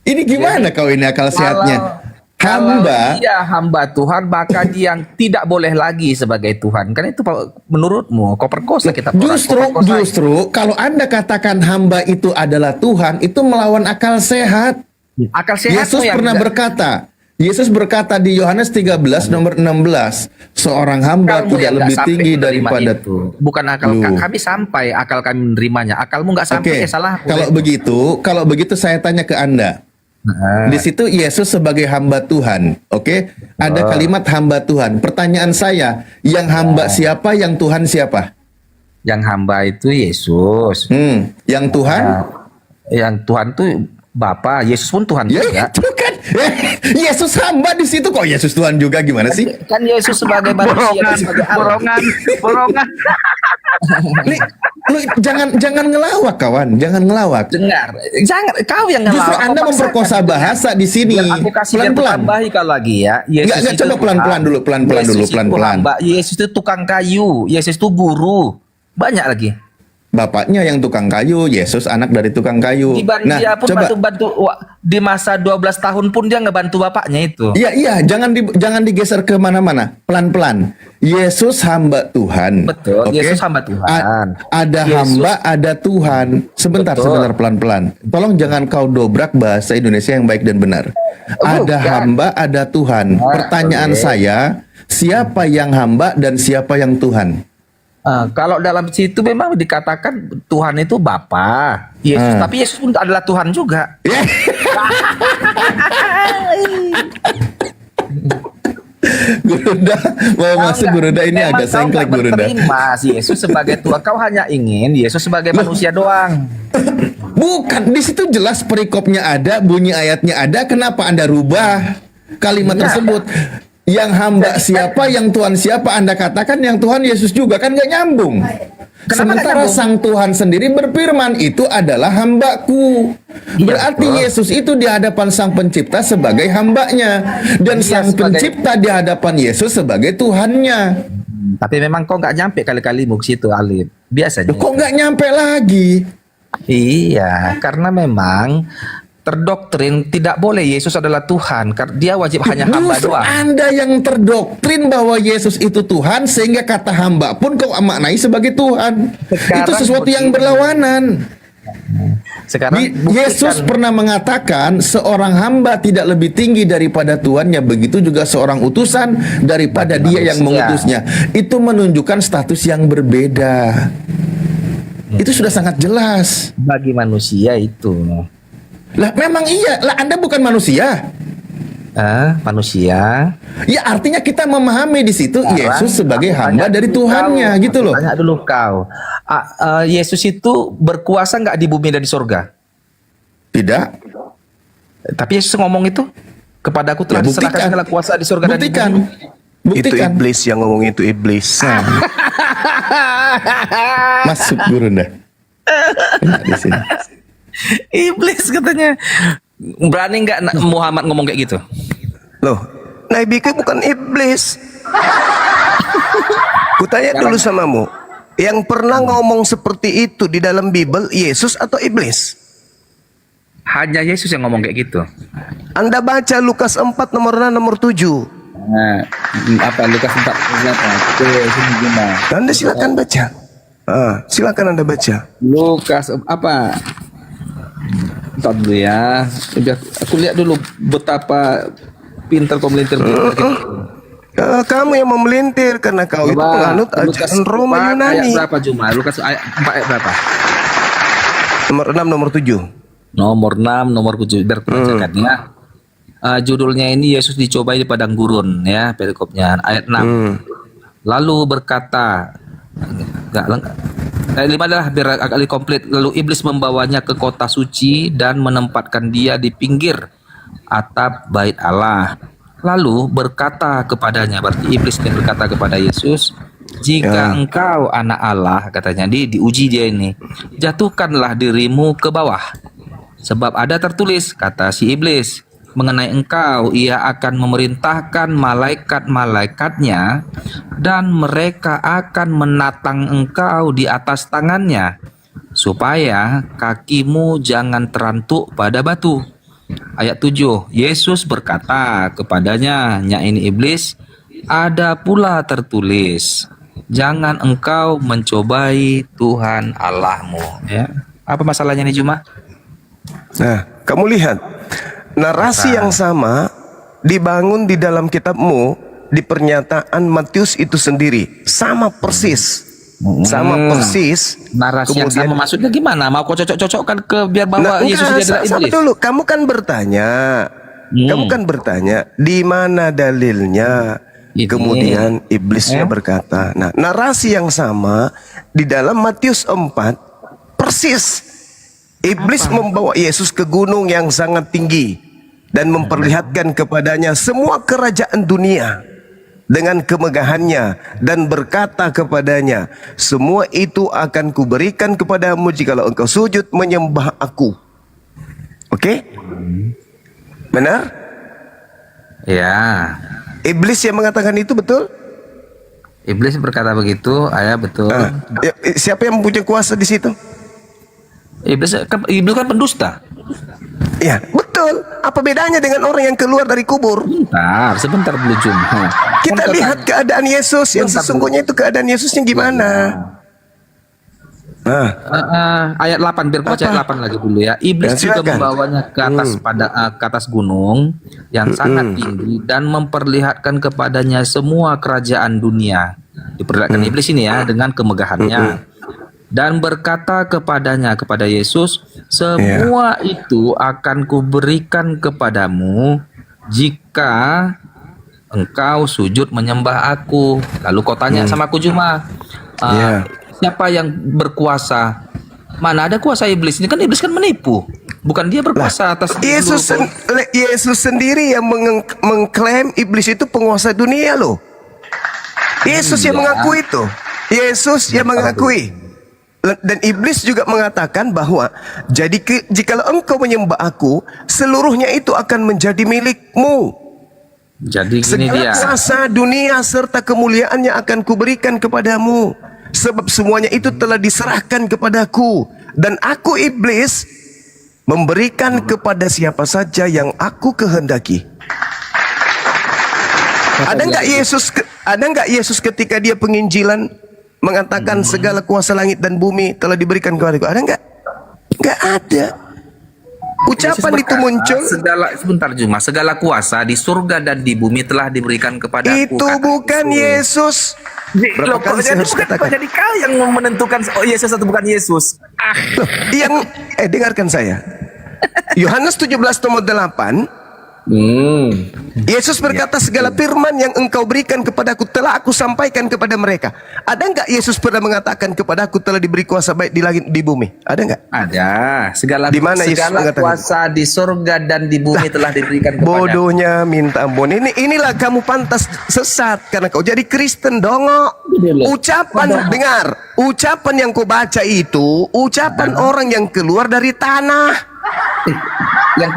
Ini gimana kau ini akal sehatnya? Kalau Hamba, dia hamba Tuhan maka dia yang tidak boleh lagi sebagai Tuhan. Kan itu menurutmu kau perkosa kita orang. justru kalau Anda katakan hamba itu adalah Tuhan, itu melawan akal sehat. akal sehatmu Yesus yang pernah tidak- berkata, Yesus berkata di Yohanes 13 nomor 16, seorang hamba Akalmu tidak yang lebih nggak sampai tinggi menerima daripada itu. Bukan akal Loh. kami sampai, akal kami menerimanya. Akalmu nggak Oke, sampai, salah. kalau begitu saya tanya ke Anda. Di situ Yesus sebagai hamba Tuhan, oke? Ada kalimat hamba Tuhan. Pertanyaan saya, yang hamba siapa, yang Tuhan siapa? Yang hamba itu Yesus. Yang Tuhan? Yang Tuhan tuh Bapa, Yesus pun Tuhan Ya juga. itu kan. Yesus hamba di situ kok Yesus Tuhan juga gimana sih? Kan Yesus sebagai manusia dan sebagai Allah. borongan. Lu jangan ngelawak kawan, jangan ngelawak. Dengar, jangan kau yang ngelawak. Justru Anda kau memperkosa paksakan. bahasa di sini. Biar aku kasih biar Pelan-pelan. tambahi kau lagi ya. Yesus Nggak, itu coba pelan-pelan Tuhan. dulu, pelan-pelan dulu, Yesus itu pelan-pelan. hamba. Yesus itu tukang kayu, Yesus itu guru. Banyak lagi. Bapaknya yang tukang kayu, Yesus anak dari tukang kayu. Dia pun coba. bantu di masa 12 tahun pun dia ngebantu bapaknya itu. Iya, jangan digeser ke mana-mana. Pelan-pelan. Yesus hamba Tuhan. Betul, Oke? Yesus hamba Tuhan. Ada Yesus- hamba, ada Tuhan. Sebentar, Betul. sebentar, pelan-pelan. Tolong jangan kau dobrak bahasa Indonesia yang baik dan benar. Ada Bukan. hamba, ada Tuhan. Pertanyaan oke. saya, siapa yang hamba dan siapa yang Tuhan? Kalau dalam situ memang dikatakan Tuhan itu Bapa, Yesus, tapi Yesus pun adalah Tuhan juga. Guruda, mau masuk Guruda ini agak sengklek Guruda. Terima Yesus sebagai Tuhan. Kau hanya ingin Yesus sebagai manusia doang. Bukan, di situ jelas perikopnya ada, bunyi ayatnya ada. Kenapa Anda rubah kalimat tersebut? Yang hamba siapa, yang Tuhan siapa? Anda katakan yang Tuhan Yesus juga, kan nggak nyambung. Sementara nyambung? Sang Tuhan sendiri berfirman, itu adalah hambaku. Berarti betul. Yesus itu di hadapan Sang Pencipta sebagai hambanya, dan Iya, Sang sebagai- Pencipta di hadapan Yesus sebagai Tuhannya. Tapi memang kau nggak nyampe kali-kali ke situ, Alif. Biasanya. Kok nggak nyampe lagi? Iya, karena memang terdoktrin tidak boleh Yesus adalah Tuhan. Karena dia wajib hanya hamba Justru doang. Anda yang terdoktrin bahwa Yesus itu Tuhan, sehingga kata hamba pun kau maknai sebagai Tuhan. Sekarang Itu sesuatu yang begini. berlawanan. Sekarang buktikan. Yesus pernah mengatakan seorang hamba tidak lebih tinggi daripada Tuannya, begitu juga seorang utusan daripada Bagi dia yang manusia. mengutusnya. Itu menunjukkan status yang berbeda. Itu sudah sangat jelas. bagi manusia itu. Lah memang iya, lah Anda bukan manusia. Manusia. Ya artinya kita memahami di situ Sekarang Yesus sebagai aku hamba tanya dari dulu Tuhannya kau. gitu Aku loh. Tanya dulu kau. Yesus itu berkuasa nggak di bumi dan di sorga? Tidak. Tapi Yesus ngomong itu, kepadaku telah Ya, diserahkan buktikan. segala kuasa di sorga dan di Buktikan. bumi. Itu Buktikan. iblis yang ngomong itu iblis. Masuk Gurunda. Kena di sini. Iblis katanya. Berani nggak Muhammad ngomong kayak gitu? Loh, Nabi itu bukan iblis. Kutanya dulu samamu, yang pernah ngomong seperti itu di dalam Bible, Yesus atau iblis? Hanya Yesus yang ngomong kayak gitu. Anda baca Lukas 4 nomor 6 nomor 7. Nah, apa Lukas 4 berapa? Sini gimana? Anda silakan baca. Silakan Anda baca. Lukas apa? Entar dulu ya. Udah, aku lihat dulu betapa pintar pemelintir gitu. Kamu yang memelintir karena kau itu penganut ajaran Roma Ayat Yunani. berapa Juma? Lukas ayat 4 ayat berapa? Nomor 6 nomor 7. Nomor 6, nomor 7 biar bacakan ya. Judulnya ini Yesus dicobai di padang gurun ya, perikopnya ayat 6. Lalu berkata, enggak lengkap. Ayat 5 adalah biar agak lebih komplit. Lalu iblis membawanya ke kota suci dan menempatkan dia di pinggir atap bait Allah. Lalu berkata kepadanya, berarti iblis yang berkata kepada Yesus, jika engkau anak Allah, katanya, diuji dia ini, jatuhkanlah dirimu ke bawah. Sebab ada tertulis, kata si iblis, mengenai engkau, ia akan memerintahkan malaikat-malaikatnya dan mereka akan menatang engkau di atas tangannya, supaya kakimu jangan terantuk pada batu. Ayat 7, Yesus berkata kepadanya, ini iblis, ada pula tertulis, jangan engkau mencobai Tuhan Allahmu. Ya. Apa masalahnya nih Juma? Nah, kamu lihat narasi yang sama dibangun di dalam kitabmu di pernyataan Matius itu sendiri, sama persis. Sama persis. Narasi yang sama maksudnya gimana? Mau kau cocok-cocokkan ke biar bahwa Yesus enggak, jadi adalah sabar iblis? dulu. Kamu kan bertanya, di mana dalilnya? Ini. Kemudian iblisnya berkata. Nah, narasi yang sama di dalam Matius 4 persis. Iblis membawa Yesus ke gunung yang sangat tinggi. dan memperlihatkan kepadanya semua kerajaan dunia dengan kemegahannya dan berkata kepadanya, semua itu akan kuberikan kepadamu jikalau engkau sujud menyembah aku. Oke? Benar? Ya. Iblis yang mengatakan itu betul? Iblis berkata begitu, ayah betul. Siapa yang punya kuasa di situ? Iblis kan pendusta. Ya, betul. Apa bedanya dengan orang yang keluar dari kubur? Sebentar dulu Jum. Kita lihat keadaan Yesus yang sesungguhnya itu keadaan Yesusnya gimana? Ayat 8 biar baca ayat 8 lagi dulu ya. Iblis Ya, juga silakan. membawanya ke atas ke atas gunung yang sangat tinggi dan memperlihatkan kepadanya semua kerajaan dunia. Diperlihatkan iblis ini ya dengan kemegahannya. Dan berkata kepadanya, kepada Yesus, semua itu akan kuberikan kepadamu jika engkau sujud menyembah aku. Lalu kau tanya sama aku Juma, siapa yang berkuasa? Mana ada kuasa iblis? Ini kan iblis kan menipu. Bukan dia berkuasa atas Yesus sendiri yang mengklaim iblis itu penguasa dunia loh. Yesus yang mengakui itu. Yesus yang mengakui. Dan iblis juga mengatakan bahwa jikalau engkau menyembah aku, seluruhnya itu akan menjadi milikmu. Jadi gini Segala dia. kuasa dunia serta kemuliaannya akan kuberikan kepadamu. Sebab semuanya itu telah diserahkan kepadaku. Dan aku iblis memberikan kepada siapa saja yang aku kehendaki. Ada nggak Yesus ketika dia penginjilan mengatakan segala kuasa langit dan bumi telah diberikan kepadaku? Ada nggak? Nggak ada. Ucapan itu muncul. Sebentar Juma, segala kuasa di surga dan di bumi telah diberikan kepadaku. Itu bukan Yesus. Berapa kali saya harus katakan? Jadi kau yang menentukan Yesus atau bukan Yesus? Loh, dengarkan saya. Yohanes 17:8. Yesus berkata, segala firman yang engkau berikan kepadaku telah aku sampaikan kepada mereka. Ada nggak Yesus pernah mengatakan kepadaku telah diberi kuasa baik di langit di bumi? Ada nggak? Ada. Di mana Yesus segala mengatakan? kuasa di surga dan di bumi telah diberikan kepada. Bodohnya minta ampun. Inilah kamu pantas sesat karena kau jadi Kristen dongo. Ucapan yang kau baca itu ucapan orang yang keluar dari tanah. Yang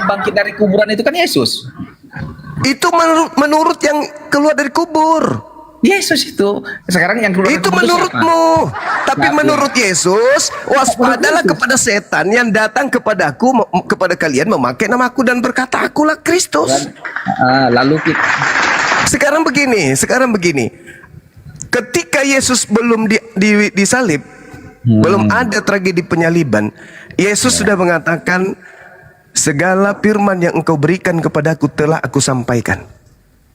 bangkit dari kuburan itu kan Yesus. Itu menurut yang keluar dari kubur. Yesus itu. Sekarang yang keluar Itu dari kubur menurutmu. Tapi Nah, menurut Yesus, waspadalah kepada setan yang datang kepadaku, kepada kalian memakai namaku dan berkata, akulah Kristus. Lalu kita Sekarang begini. Ketika Yesus belum disalib, belum ada tragedi penyaliban, Yesus sudah mengatakan, segala firman yang engkau berikan kepadaku telah aku sampaikan.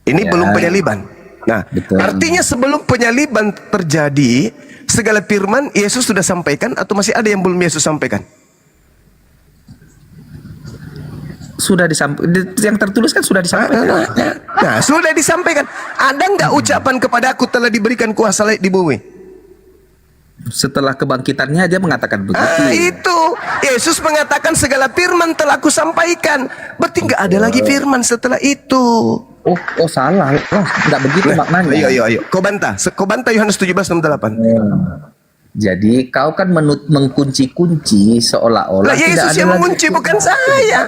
Ini belum penyaliban. Nah, artinya sebelum penyaliban terjadi, segala firman Yesus sudah sampaikan atau masih ada yang belum Yesus sampaikan? sudah disampaikan, yang tertulis kan sudah disampaikan. Nah, sudah disampaikan. Ada nggak ucapan kepadaku telah diberikan kuasa lain di bumi? Setelah kebangkitannya dia mengatakan begitu. Itu Yesus mengatakan segala firman telah aku sampaikan. Berarti nggak ada lagi firman setelah itu. Oh salah. Wah, nggak begitu maknanya. Ayo. Kau bantah Yohanes 17:8. Jadi kau kan mengkunci-kunci seolah-olah Yesus tidak ada yang lagi. mengunci bukan saya.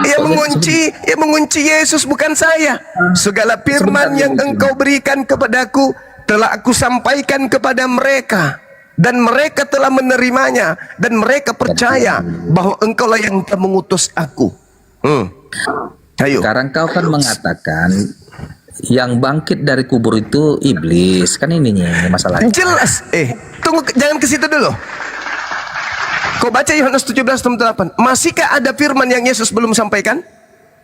Yang mengunci Yesus bukan saya. Segala firman yang engkau berikan kepadaku telah aku sampaikan kepada mereka. Dan mereka telah menerimanya. Dan mereka percaya bahwa engkaulah yang telah mengutus aku. Ayo. Sekarang kau kan mengatakan yang bangkit dari kubur itu iblis. Kan ininya masalahnya. Jelas. Tunggu, jangan ke situ dulu. Kau baca Yohanes 17:8. Masihkah ada firman yang Yesus belum sampaikan?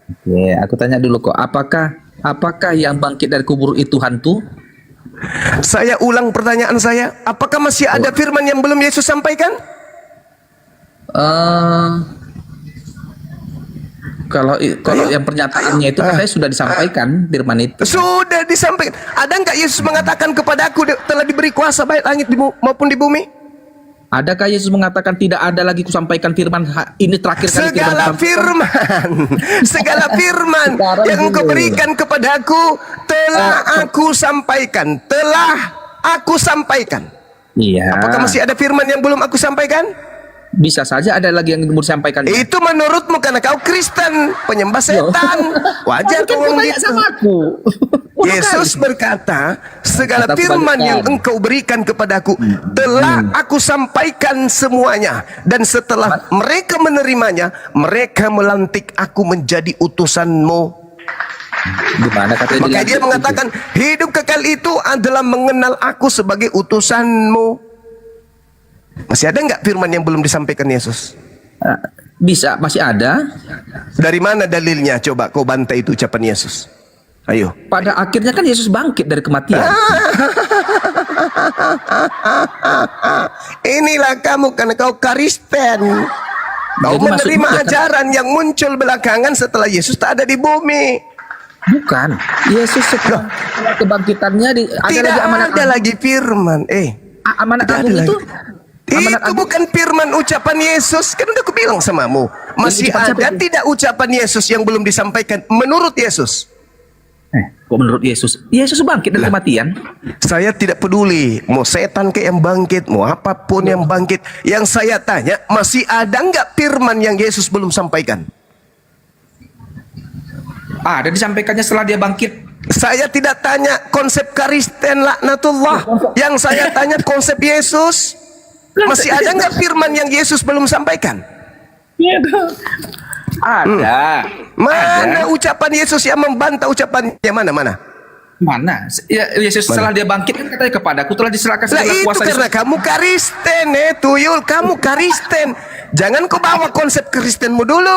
Oke, aku tanya dulu kok. Apakah yang bangkit dari kubur itu hantu? Saya ulang pertanyaan saya. Apakah masih ada firman yang belum Yesus sampaikan? Kalau yang pernyataannya itu katanya sudah disampaikan firman itu. Sudah disampaikan. Ada nggak Yesus mengatakan kepada aku telah diberi kuasa baik langit maupun di bumi? Adakah Yesus mengatakan tidak ada lagi kusampaikan firman ini terakhir kali Segala firman Sekarang yang engkau gini. berikan kepadaku telah aku sampaikan. Iya. Apakah masih ada firman yang belum aku sampaikan? Bisa saja ada lagi yang mau disampaikan. Itu menurutmu karena kau Kristen, penyembah setan. Wajar Kan kau kau ngomong tanya gitu. sama aku. Yesus berkata, segala Kata firman kebajikan. yang engkau berikan kepadaku telah aku sampaikan semuanya. Dan setelah mereka menerimanya, mereka melantik aku menjadi utusanmu. Gimana katanya? Maka dia mengatakan, hidup kekal itu adalah mengenal aku sebagai utusanmu. Masih ada nggak firman yang belum disampaikan Yesus? Bisa, masih ada. Dari mana dalilnya? Coba kau bantai itu ucapan Yesus. Ayo. Pada akhirnya kan Yesus bangkit dari kematian. Inilah kamu karena kau Kristen. Kau Jadi menerima maksudnya kan- ajaran yang muncul belakangan setelah Yesus tak ada di bumi. Bukan. Yesus setelah kebangkitannya ada Tidak lagi amanat ada lagi firman. amanat tidak agung ada itu. lagi. Amanat Itu agung. bukan firman ucapan Yesus. Kan udah aku bilang samamu. Masih ucapan siapa ada itu? tidak ucapan Yesus yang belum disampaikan menurut Yesus? Kok menurut Yesus? Yesus bangkit dari kematian. Saya tidak peduli mau setan ke yang bangkit, mau apapun yang bangkit. Yang saya tanya, masih ada nggak firman yang Yesus belum sampaikan? Ada disampaikannya setelah dia bangkit. Saya tidak tanya konsep Kristen laknatullah. Yang saya tanya konsep Yesus. Masih ada nggak firman yang Yesus belum sampaikan? Ada. Mana ucapan Yesus yang membantah ucapannya? Mana? Mana? Ya, Yesus setelah dia bangkit kan katanya kepadaku telah diserahkan Lah segala itu kuasa. karena kamu Kristen Tuyul, kamu Kristen. Jangan kau bawa konsep Kristenmu dulu.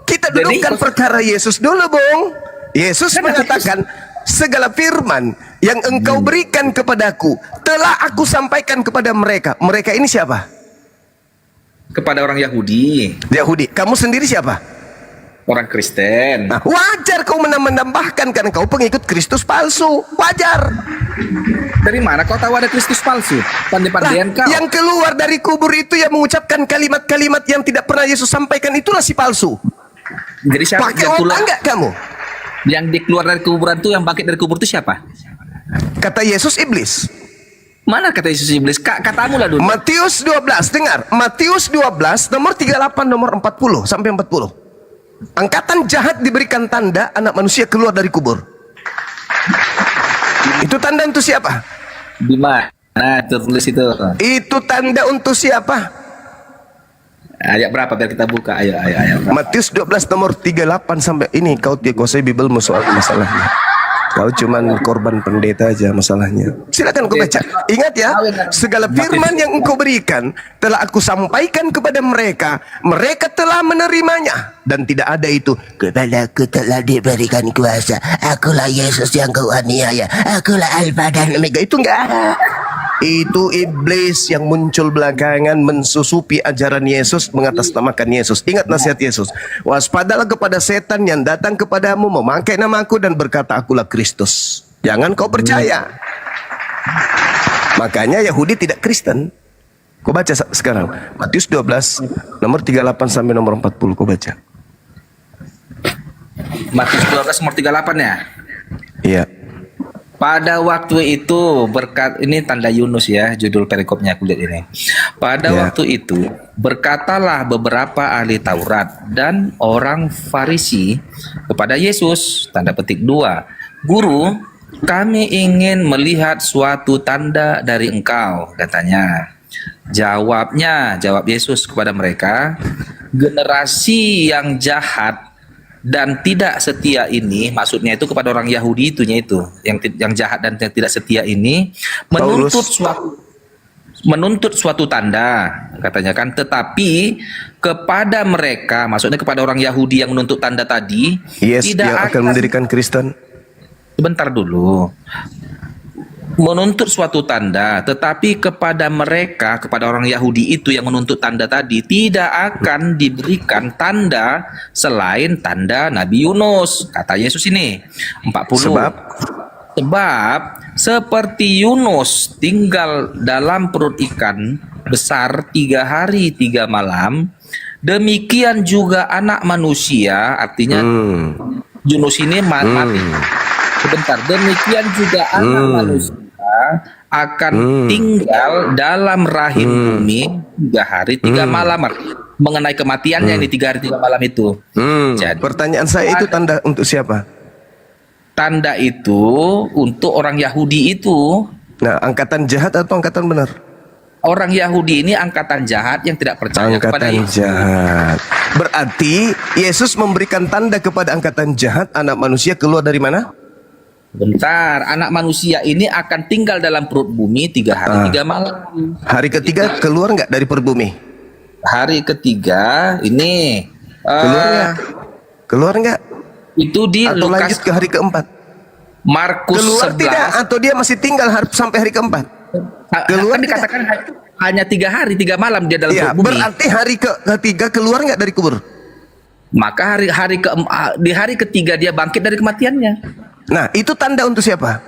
Kita Jadi- dudukkan perkara Yesus dulu, Bung. Yesus mengatakan segala firman yang engkau berikan kepadaku telah aku sampaikan kepada mereka. Mereka ini siapa? Kepada orang Yahudi, Yahudi. Kamu sendiri siapa? orang Kristen. Nah, wajar kau menambahkan karena kau pengikut Kristus palsu. Wajar. Dari mana kau tahu ada Kristus palsu? Pandai-pandaian kau. Yang keluar dari kubur itu yang mengucapkan kalimat-kalimat yang tidak pernah Yesus sampaikan itulah si palsu. Jadi siapa Pakai yang otak keluar? enggak kamu? Yang dikeluar dari kuburan itu, yang bangkit dari kubur itu siapa? Kata Yesus iblis. Mana kata Yesus iblis? Katamu lah dulu. Matius 12, dengar. Matius 12 nomor 38 nomor 40 sampai 40. Angkatan jahat diberikan tanda anak manusia keluar dari kubur. Itu tanda untuk siapa? Di mana tertulis itu? Itu tanda untuk siapa? Ayat berapa biar kita buka? Ayo. Berapa? Matius 12 nomor 38 sampai ini kau tidak kuasai Bibelmu soal masalahnya. Kau cuman korban pendeta aja masalahnya. Silakan kau baca. Ingat ya, segala firman yang engkau berikan telah aku sampaikan kepada mereka. Mereka telah menerimanya. Dan tidak ada itu. Kepadaku telah diberikan kuasa. Akulah Yesus yang kau aniaya. Akulah Alfa dan Omega. Itu enggak ada. Itu iblis yang muncul belakangan mensusupi ajaran Yesus, mengatasnamakan Yesus. Ingat nasihat Yesus. Waspadalah kepada setan yang datang kepadamu memakai namaku dan berkata akulah Kristus. Jangan kau percaya. Makanya Yahudi tidak Kristen. Kau baca sekarang Matius 12 nomor 38 sampai nomor 40 kau baca. Matius 12 nomor 38 ya. Iya. Pada waktu itu ini tanda Yunus ya, judul perikopnya aku lihat ini. Pada Ya. waktu itu berkatalah beberapa ahli Taurat dan orang Farisi kepada Yesus, tanda petik 2, Guru, kami ingin melihat suatu tanda dari engkau, katanya. Jawab Yesus kepada mereka, generasi yang jahat dan tidak setia ini, maksudnya itu kepada orang Yahudi itunya itu, yang jahat dan yang tidak setia ini menuntut suatu tanda, katanya kan, tetapi kepada mereka, maksudnya kepada orang Yahudi yang menuntut tanda tadi, Yes, tidak yang akan mendirikan Kristen. Sebentar dulu. Menuntut suatu tanda, tetapi kepada mereka, kepada orang Yahudi itu yang menuntut tanda tadi, tidak akan diberikan tanda selain tanda Nabi Yunus. Kata Yesus ini 40. Sebab seperti Yunus tinggal dalam perut ikan besar 3 hari 3 malam, demikian juga anak manusia, artinya Yunus ini mati. Sebentar, demikian juga anak manusia akan tinggal dalam rahim bumi 3 hari 3 malam. Mengenai kematiannya ini 3 hari 3 malam itu. Jadi Pertanyaan saya itu tanda untuk siapa? tanda itu untuk orang Yahudi itu. Nah, angkatan jahat atau angkatan benar? Orang Yahudi ini angkatan jahat yang tidak percaya kepada Angkatan Yesus. jahat. Berarti Yesus memberikan tanda kepada angkatan jahat, anak manusia keluar dari mana? Bentar, anak manusia ini akan tinggal dalam perut bumi 3 hari 3 malam. Hari ketiga keluar nggak dari perut bumi? Hari ketiga ini Keluar nggak? Keluar nggak? itu di Atau Lukas, lanjut ke hari keempat? Markus Keluar 11. tidak? Atau dia masih tinggal sampai hari keempat? Keluar Kan dikatakan hanya 3 hari 3 malam dia dalam Iya, perut bumi. berarti hari ketiga keluar nggak dari kubur? Maka di hari ketiga dia bangkit dari kematiannya. Nah, itu tanda untuk siapa?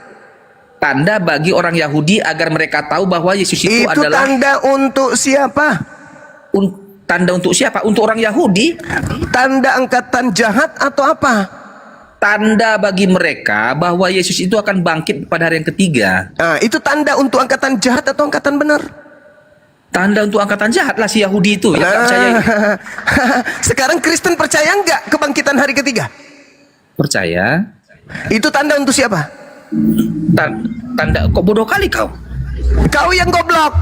Tanda bagi orang Yahudi agar mereka tahu bahwa Yesus itu Itu adalah tanda untuk siapa? tanda untuk siapa? Untuk orang Yahudi. Tanda angkatan jahat atau apa? Tanda bagi mereka bahwa Yesus itu akan bangkit pada hari yang ketiga. Nah, itu tanda untuk angkatan jahat atau angkatan benar? Tanda untuk angkatan jahat lah si Yahudi itu yang nggak percaya ini. Sekarang Kristen percaya nggak kebangkitan hari ketiga? Percaya. Itu tanda untuk siapa? Tanda kok bodoh kali kau. Kau yang goblok.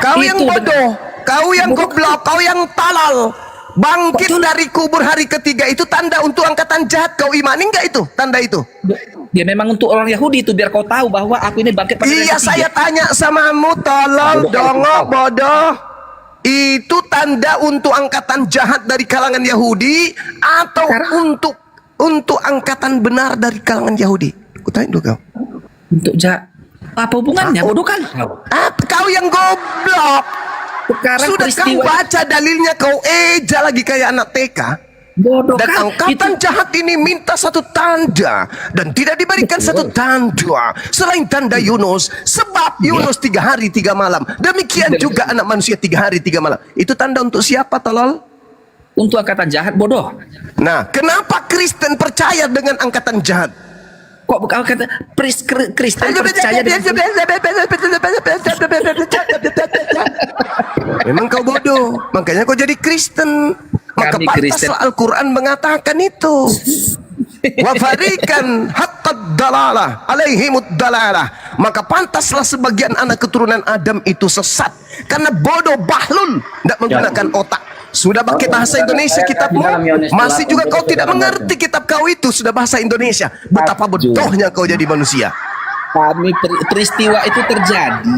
Kau yang Itu bodoh. Kau yang goblok. Kau yang talal. Bangkit dari kubur hari ketiga itu tanda untuk angkatan jahat. Kau imani nggak itu? Tanda itu? Dia memang untuk orang Yahudi itu biar kau tahu bahwa aku ini bangkit pada hari Iya, yang ketiga. saya tanya samamu, tolol, dongok, bodoh. Itu tanda untuk angkatan jahat dari kalangan Yahudi atau untuk angkatan benar dari kalangan Yahudi? Aku tanya dulu kau. Untuk apa hubungannya? Bodoh kali kau. Kau yang goblok. Sekarang Sudah kau peristiwa baca dalilnya, kau eja lagi kayak anak TK. bodoh Dan kan angkatan jahat ini minta satu tanda dan tidak diberikan satu tanda selain tanda Yunus, sebab Yunus 3 hari 3 malam. Demikian juga anak manusia 3 hari 3 malam. Itu tanda untuk siapa, tolol? untuk angkatan jahat bodoh. Nah, kenapa Kristen percaya dengan angkatan jahat? Kok kau kata Kristen percaya dengan Memang kau bodoh, makanya kau jadi Kristen. Maka Kami pantas Kristen. Al-Quran mengatakan itu. Wa farikan haqqad dalalah alaihimud dalalah. Maka pantaslah sebagian anak keturunan Adam itu sesat karena bodoh bahlul, tidak menggunakan otak. Sudah pakai bahasa Indonesia kitabmu, masih juga kau tidak mengerti kitab kau itu sudah bahasa Indonesia. Betapa bodohnya kau jadi manusia. kami peristiwa itu terjadi.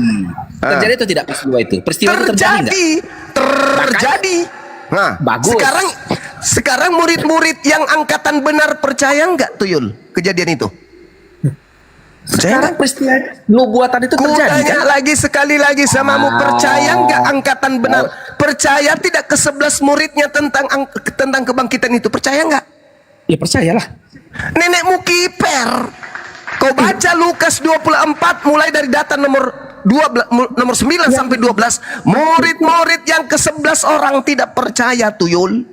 Terjadi atau tidak peristiwa itu? Peristiwa itu terjadi enggak? Terjadi. Nah, Bagus. sekarang murid-murid yang angkatan benar percaya nggak, Tuyul, kejadian itu? Percaya Sekarang nggak? peristiwa nubuatan itu Ku terjadi tanya kan? lagi sekali lagi samamu, percaya nggak angkatan benar? Percaya tidak ke-11 muridnya tentang kebangkitan itu? Percaya nggak? Ya percayalah. Nenekmu kiper. Kau baca Lukas 24 mulai dari data nomor 9 sampai 12. Murid-murid yang ke-11 orang tidak percaya, Tuyul.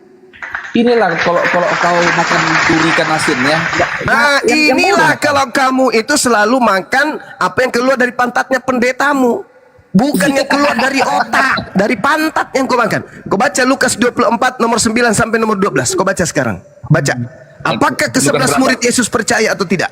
Inilah kalau kau makan duri ikan asin ya. Nah, Yang inilah bodoh. kalau kamu itu selalu makan apa yang keluar dari pantatnya pendetamu. Bukan yang keluar dari otak, dari pantat yang kau makan. Kau baca Lukas 24 nomor 9 sampai nomor 12. Kau baca sekarang. Baca. Apakah ke-11 murid Yesus percaya atau tidak?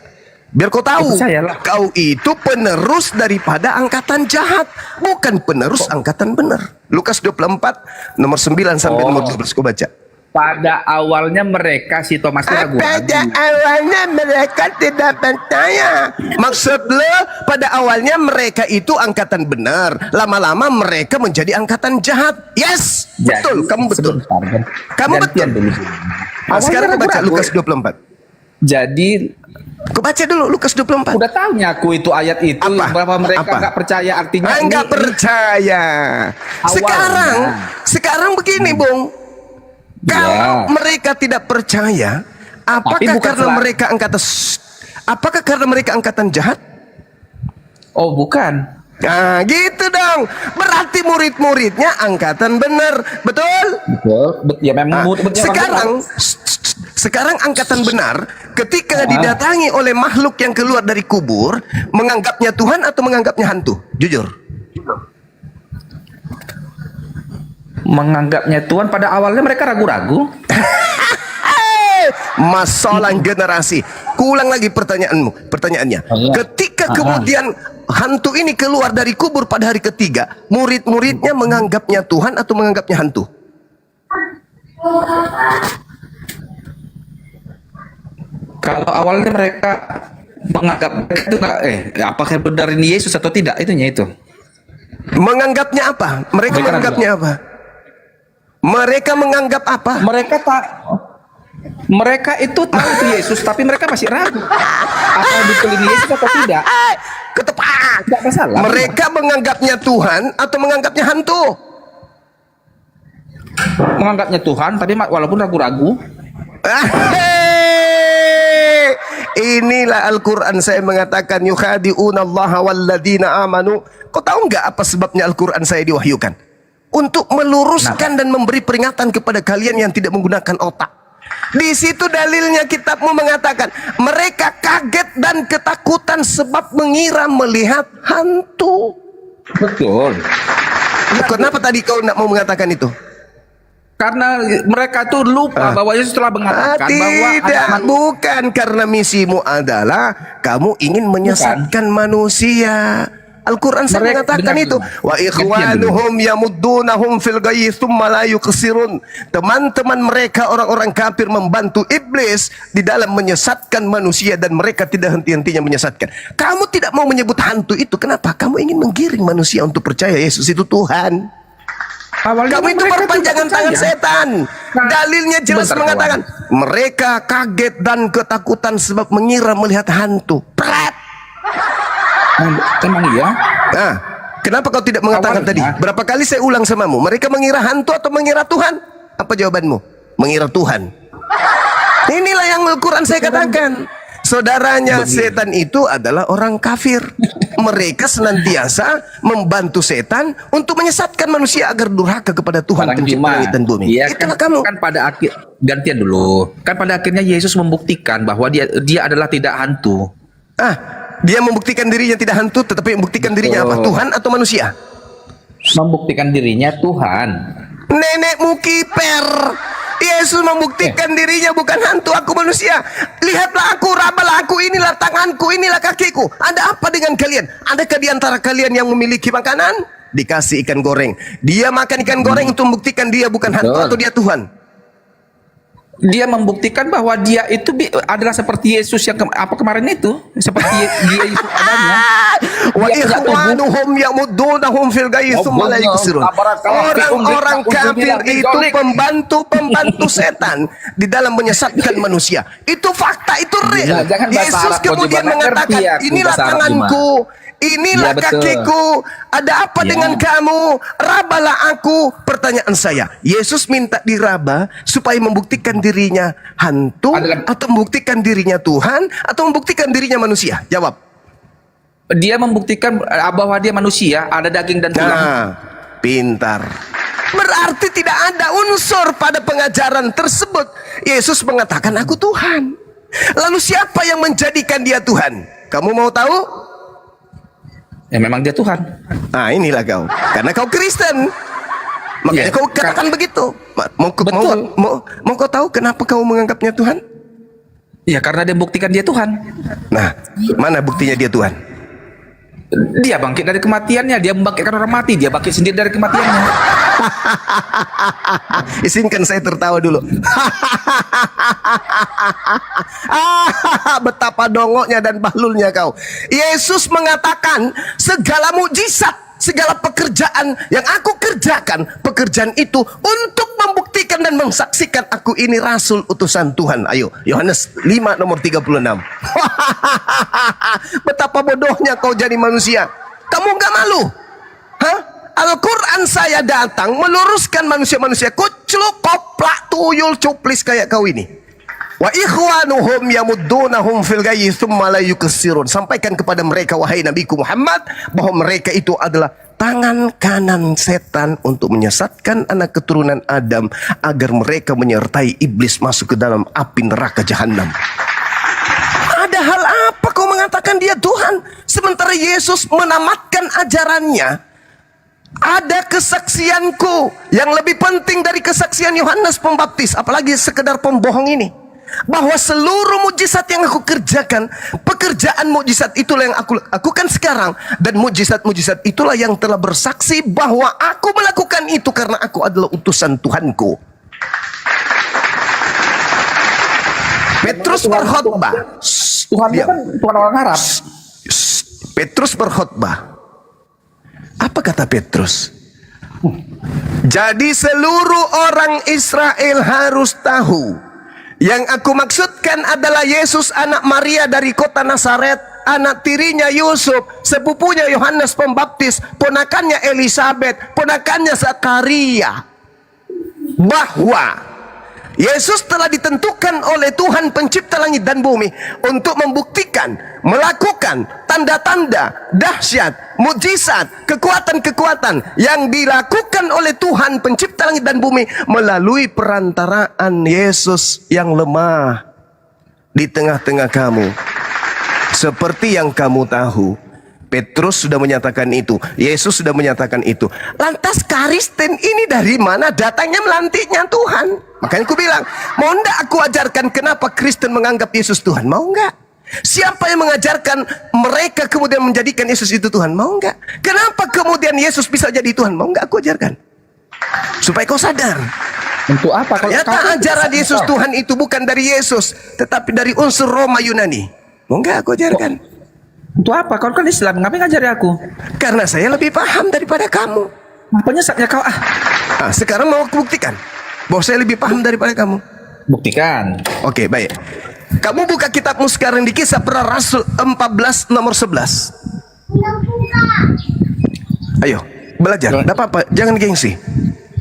Biar kau tahu, Ya, percayalah. kau itu penerus daripada angkatan jahat, bukan penerus angkatan benar. Lukas 24 nomor 9 sampai nomor 12. Kau baca. Pada awalnya mereka si Thomas itu ragu. Pada awalnya mereka tidak percaya. Maksud lo, pada awalnya mereka itu angkatan benar. Lama-lama mereka menjadi angkatan jahat. Yes, betul, kamu betul. Kamu betul. Nah, sekarang kau baca Lukas 24. Jadi Kau baca dulu Lukas 24. udah tahunya aku itu ayat itu Apa? bahwa mereka Apa? nggak percaya artinya Enggak ini- percaya. Sekarang begini, Bung. Kalau Ya. mereka tidak percaya, apakah bukan karena salah. mereka angkatan jahat? Oh bukan. Nah, gitu dong. Berarti murid-muridnya angkatan benar, betul? Betul. Ya memang Nah, murid-muridnya sekarang angkatan benar ketika didatangi oleh makhluk yang keluar dari kubur, menganggapnya Tuhan atau menganggapnya hantu? Jujur. menganggapnya Tuhan. Pada awalnya mereka ragu-ragu. Masalah generasi. Kuulang lagi pertanyaannya. iya. Ketika kemudian hantu ini keluar dari kubur pada hari ketiga, murid-muridnya menganggapnya Tuhan atau menganggapnya hantu? Kalau awalnya mereka menganggap itu apakah benar ini Yesus atau tidak, itunya itu. Menganggapnya apa? Mereka menganggapnya apa? Mereka menganggap apa? Mereka itu tahu itu Yesus, tapi mereka masih ragu. Apa betul ini Yesus atau tidak? Ketepak. Tidak masalah. Mereka menganggapnya Tuhan atau menganggapnya hantu? Menganggapnya Tuhan, tapi walaupun ragu-ragu. Inilah Al-Quran, saya mengatakan yukhadi'una Allah walladina amanu. Kau tahu nggak apa sebabnya Al-Quran saya diwahyukan? Untuk meluruskan dan memberi peringatan kepada kalian yang tidak menggunakan otak. Di situ dalilnya kitabmu mengatakan mereka kaget dan ketakutan sebab mengira melihat hantu. Betul. Kenapa tadi kau nak mau mengatakan itu? Karena mereka tuh lupa bahwa Yesus telah mengatakan bahwa tidak, bukan karena misimu adalah kamu ingin menyesatkan manusia. Al-Quran saya mengatakan itu. Wa ikhwanuhum yamuddunahum fil ghayyi tsumma la yuqsirun. Teman-teman mereka orang-orang kafir membantu iblis di dalam menyesatkan manusia dan mereka tidak henti-hentinya menyesatkan. Kamu tidak mau menyebut hantu itu. Kenapa? Kamu ingin menggiring manusia untuk percaya Yesus itu Tuhan. awalnya Kamu itu perpanjangan tangan setan. Dalilnya jelas mengatakan mereka kaget dan ketakutan sebab mengira melihat hantu. Pret. Emang iya? Nah, kenapa kau tidak mengatakan tadi? Berapa kali saya ulang samamu? Mereka mengira hantu atau mengira Tuhan? Apa jawabanmu? Mengira Tuhan. Inilah yang Al-Quran saya katakan. Saudaranya setan itu adalah orang kafir. Mereka senantiasa membantu setan untuk menyesatkan manusia agar durhaka kepada Tuhan pencipta langit dan bumi. Iya, Itulah kamu. Kan pada akhir gantian dulu. Kan pada akhirnya Yesus membuktikan bahwa dia adalah tidak hantu. Dia membuktikan dirinya tidak hantu, tetapi membuktikan dirinya apa? Tuhan atau manusia? Membuktikan dirinya Tuhan. Nenekmu kiper. Yesus membuktikan dirinya bukan hantu, aku manusia. Lihatlah aku, rabalah aku, inilah tanganku, inilah kakiku. Ada apa dengan kalian? Adakah di antara kalian yang memiliki makanan? Dikasih ikan goreng. Dia makan ikan goreng untuk membuktikan dia bukan hantu atau dia Tuhan? Dia membuktikan bahwa dia itu adalah seperti Yesus yang kemarin itu, seperti dia itu adanya. Wa ikhwanuhum yamuddunahum fil ghayyi tsumma la yuqsirun. Orang-orang kafir itu pembantu setan di dalam menyesatkan manusia. Itu fakta, itu real. Yesus kemudian mengatakan, inilah tanganku, inilah kakiku, ada apa dengan kamu? Rabalah aku. Pertanyaan saya, Yesus minta diraba supaya membuktikan dirinya hantu atau membuktikan dirinya Tuhan atau membuktikan dirinya manusia? Jawab. Dia membuktikan bahwa dia manusia, ada daging dan tulang. Nah, pintar. Berarti tidak ada unsur pada pengajaran tersebut. Yesus mengatakan aku Tuhan. Lalu siapa yang menjadikan dia Tuhan? Kamu mau tahu? Ya memang dia Tuhan. Nah, inilah kau. Karena kau Kristen. Makanya kau katakan begitu. Mau kau tahu kenapa kau menganggapnya Tuhan? Ya karena dia membuktikan dia Tuhan. Nah, mana buktinya dia Tuhan? Dia bangkit dari kematiannya, dia membangkitkan orang mati, dia bangkit sendiri dari kematiannya. Izinkan saya tertawa dulu. Betapa dongoknya dan bahlulnya kau. Yesus mengatakan segala mukjizat, segala pekerjaan yang aku kerjakan, pekerjaan itu untuk membuktikan dan mensaksikan aku ini rasul utusan Tuhan. Ayo, Yohanes 5 nomor 36. Betapa bodohnya kau jadi manusia. Kamu gak malu? Hah? Al-Quran saya datang meluruskan manusia-manusia kucluk, koplak, tuyul, cuplis kayak kau ini. Wa ikhwanuhum yamuddunahum fil ghayyi tsumma la yukassirun. Sampaikan kepada mereka wahai Nabiku Muhammad bahwa mereka itu adalah tangan kanan setan untuk menyesatkan anak keturunan Adam agar mereka menyertai iblis masuk ke dalam api neraka jahanam. Ada hal apa kau mengatakan dia Tuhan sementara Yesus menamatkan ajarannya? Ada kesaksianku yang lebih penting dari kesaksian Yohanes Pembaptis, apalagi sekedar pembohong ini. Bahwa seluruh mujizat yang aku kerjakan, pekerjaan mujizat itulah yang aku lakukan sekarang, dan mujizat-mujizat itulah yang telah bersaksi bahwa aku melakukan itu karena aku adalah utusan Tuhanku. Petrus berkhotbah. Tuhan itu Diam. kan Tuhan orang Arab. Petrus berkhotbah. Apa kata Petrus? Jadi seluruh orang Israel harus tahu. Yang aku maksudkan adalah Yesus anak Maria dari kota Nazaret, anak tirinya Yusuf, sepupunya Yohanes Pembaptis, ponakannya Elisabet, ponakannya Zakaria. Bahwa Yesus telah ditentukan oleh Tuhan pencipta langit dan bumi untuk membuktikan, melakukan tanda-tanda, dahsyat, mujizat, kekuatan-kekuatan yang dilakukan oleh Tuhan pencipta langit dan bumi melalui perantaraan Yesus yang lemah di tengah-tengah kamu. Seperti yang kamu tahu, Petrus sudah menyatakan itu, Yesus sudah menyatakan itu. Lantas Kristen ini dari mana datangnya melantiknya Tuhan? Makanya aku bilang, mau enggak aku ajarkan kenapa Kristen menganggap Yesus Tuhan? Mau enggak? Siapa yang mengajarkan mereka kemudian menjadikan Yesus itu Tuhan? Mau enggak? Kenapa kemudian Yesus bisa jadi Tuhan? Mau enggak aku ajarkan? Supaya kau sadar. Untuk apa? Kalau Ternyata ajaran Yesus Tuhan itu bukan dari Yesus, tetapi dari unsur Roma Yunani. Mau enggak aku ajarkan? Untuk apa? Kau kan Islam, ngapain ngajari aku? Karena saya lebih paham daripada kamu. Apa nyesatnya kau? Nah, sekarang mau aku buktikan bahwa saya lebih paham daripada kamu. Buktikan. Oke, baik. Kamu buka kitabmu sekarang di Kisah Para Rasul 14 nomor 11. Ayo, belajar. Tidak apa-apa, jangan gengsi.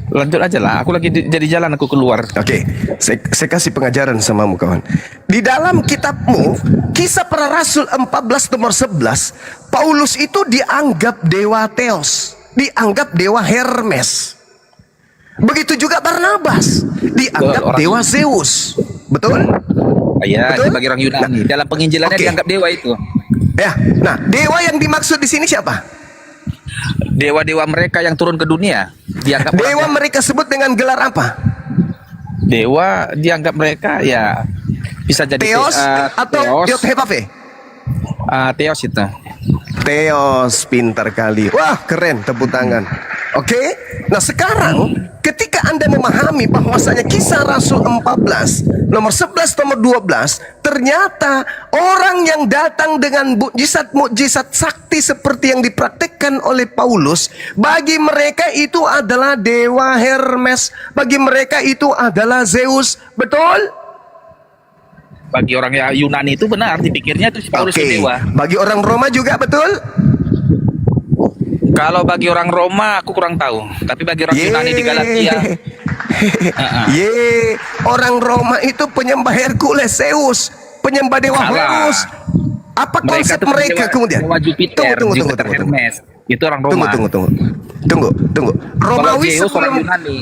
Lanjut aja lah. Aku lagi jadi jalan, aku keluar. Oke, saya kasih pengajaran samamu kawan. Di dalam kitabmu Kisah Para Rasul 14 nomor 11, Paulus itu dianggap dewa Theos, dianggap dewa Hermes. Begitu juga Barnabas dianggap dewa Zeus. Betul? Iya, Betul? bagi orang Yunani. Dalam penginjilannya Oke. dianggap dewa itu. Ya, nah dewa yang dimaksud di sini siapa? Dewa-dewa mereka yang turun ke dunia dianggap Dewa orang- mereka sebut dengan gelar apa? dewa dianggap mereka ya bisa jadi Theos atau Theos, Yod-Heh-Vav-Veh? Theos itu. Theos, pintar kali. Wah, keren, tepuk tangan. Oke. Nah, sekarang ketika Anda memahami bahwasanya Kisah Rasul 14 nomor 11 nomor 12, ternyata orang yang datang dengan mukjizat-mukjizat sakti seperti yang dipraktekkan oleh Paulus, bagi mereka itu adalah dewa Hermes, bagi mereka itu adalah Zeus. Betul? Bagi orang ya Yunani itu benar, dipikirnya itu si Paulus Oke. itu dewa. Bagi orang Roma juga betul? Kalau bagi orang Roma aku kurang tahu, tapi bagi orang Yunani di Galatia Ye, orang Roma itu penyembah Hercules, Zeus, penyembah dewa Salah. Horus. Apa konsep tuh mereka dewa- kemudian? dewa Jupiter, Tunggu. Jupiter Hermes. Itu orang Roma. Tunggu. Kalau Romawi Zeus orang sebelum Yunani.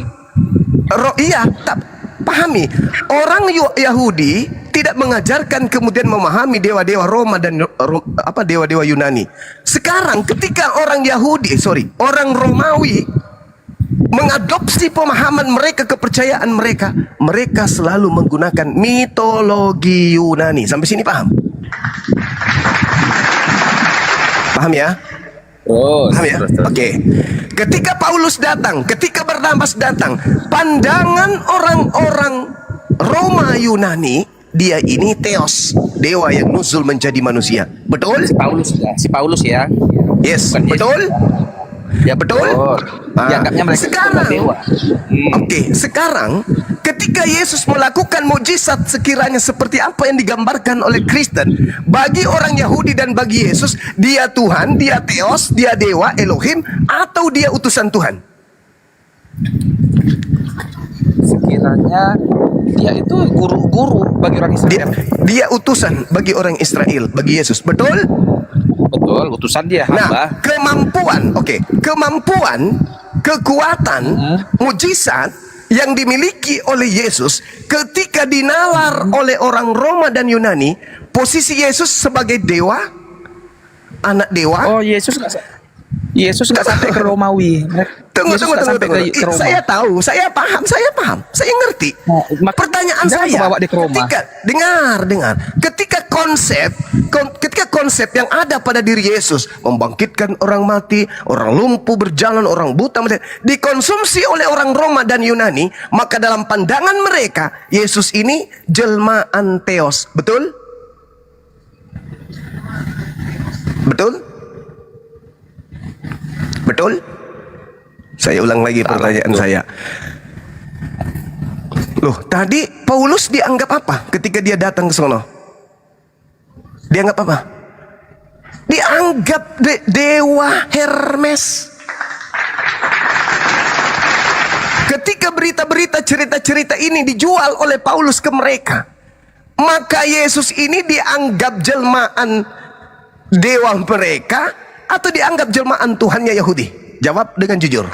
iya, tak pahami. Orang Yahudi tidak mengajarkan kemudian memahami dewa-dewa Roma dan dewa-dewa Yunani. Sekarang ketika orang orang Romawi mengadopsi pemahaman mereka, kepercayaan mereka, mereka selalu menggunakan mitologi Yunani. Sampai sini paham? Paham ya? Paham ya? Oke. Ketika Paulus datang, ketika Barnabas datang, pandangan orang-orang Roma Yunani, dia ini Theos, dewa yang nuzul menjadi manusia. Betul? Si Paulus ya. Yes, Bukan Yesus. betul? Ya Betul? Dianggapnya mereka Sekarang, dewa. Oke, sekarang ketika Yesus melakukan mukjizat sekiranya seperti apa yang digambarkan oleh Kristen, bagi orang Yahudi dan bagi Yesus, dia Tuhan, dia Theos, dia dewa Elohim, atau dia utusan Tuhan? Sekiranya Dia itu guru-guru bagi orang Dia, Israel. dia utusan bagi orang Israel, bagi Yesus. Betul? Betul, utusan dia hamba. Nah, kemampuan, kekuatan, mujizat yang dimiliki oleh Yesus ketika dinalar oleh orang Roma dan Yunani, posisi Yesus sebagai dewa, anak dewa. Oh, Yesus nggak sampai ke Romawi. Tunggu. Ke Roma. Saya tahu, saya paham, saya ngerti. Nah, Pertanyaan jangan saya, bawa dia ke Roma. dengar, ketika konsep yang ada pada diri Yesus membangkitkan orang mati, orang lumpuh berjalan, orang buta melihat, dikonsumsi oleh orang Roma dan Yunani, maka dalam pandangan mereka Yesus ini jelmaan Theos, betul? Betul? Betul? Saya ulang lagi pertanyaan saya. Loh, tadi Paulus dianggap apa ketika dia datang ke sono? Dianggap apa? Dianggap dewa Hermes. Ketika berita-berita cerita-cerita ini dijual oleh Paulus ke mereka, maka Yesus ini dianggap jelmaan dewa mereka atau dianggap jelmaan Tuhannya Yahudi? Jawab dengan jujur.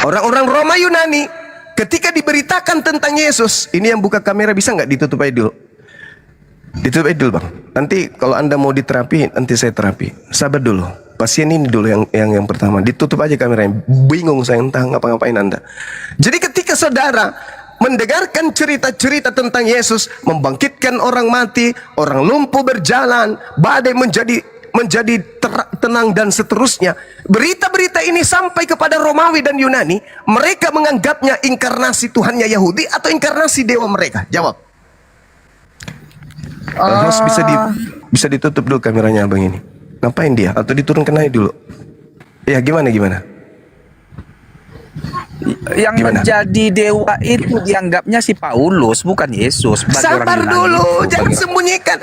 Orang-orang Roma Yunani ketika diberitakan tentang Yesus, ini yang buka kamera bisa nggak ditutup aja dulu? Ditutup aja dulu bang. Nanti kalau anda mau diterapi, nanti saya terapi. Sabar dulu. Pasien ini dulu yang pertama. Ditutup aja kameranya. Bingung saya entah ngapa-ngapain anda. Jadi ketika saudara mendengarkan cerita-cerita tentang Yesus membangkitkan orang mati, orang lumpuh berjalan, badai menjadi tenang dan seterusnya. Berita-berita ini sampai kepada Romawi dan Yunani, mereka menganggapnya inkarnasi Tuhannya Yahudi atau inkarnasi dewa mereka? Jawab. Mas bisa ditutup dulu kameranya abang ini. Ngapain dia? Atau diturunkan aja dulu. Ya gimana? Yang menjadi dewa itu dianggapnya si Paulus, bukan Yesus. Bagi orang Sabar Yunani dulu, itu, jangan sembunyikan.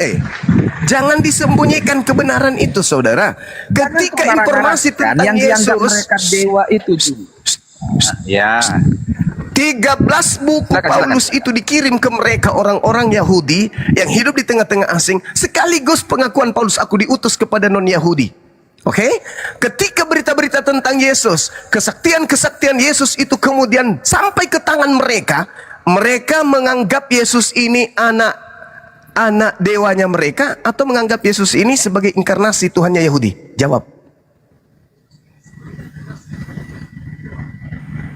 Jangan disembunyikan kebenaran itu, saudara. Ketika informasi tentang yang dianggap Yesus, mereka dewa itu dulu. Ya. 13 buku Silakan. Paulus itu dikirim ke mereka orang-orang Yahudi yang hidup di tengah-tengah asing, sekaligus pengakuan Paulus, aku diutus kepada non-Yahudi. Oke? Ketika berita-berita tentang Yesus, kesaktian-kesaktian Yesus itu kemudian sampai ke tangan mereka, mereka menganggap Yesus ini anak dewanya mereka atau menganggap Yesus ini sebagai inkarnasi Tuhannya Yahudi? Jawab.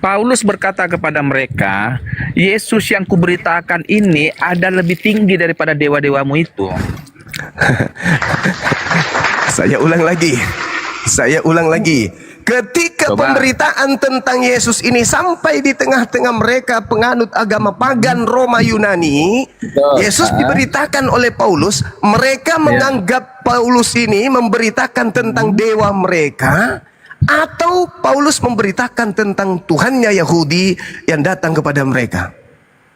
Paulus berkata kepada mereka, Yesus yang kuberitakan ini ada lebih tinggi daripada dewa-dewamu itu. Saya ulang lagi. Ketika Coba. pemberitaan tentang Yesus ini sampai di tengah-tengah mereka penganut agama pagan Roma Yunani, Yesus diberitakan oleh Paulus, mereka menganggap Paulus ini memberitakan tentang dewa mereka, atau Paulus memberitakan tentang Tuhannya Yahudi yang datang kepada mereka.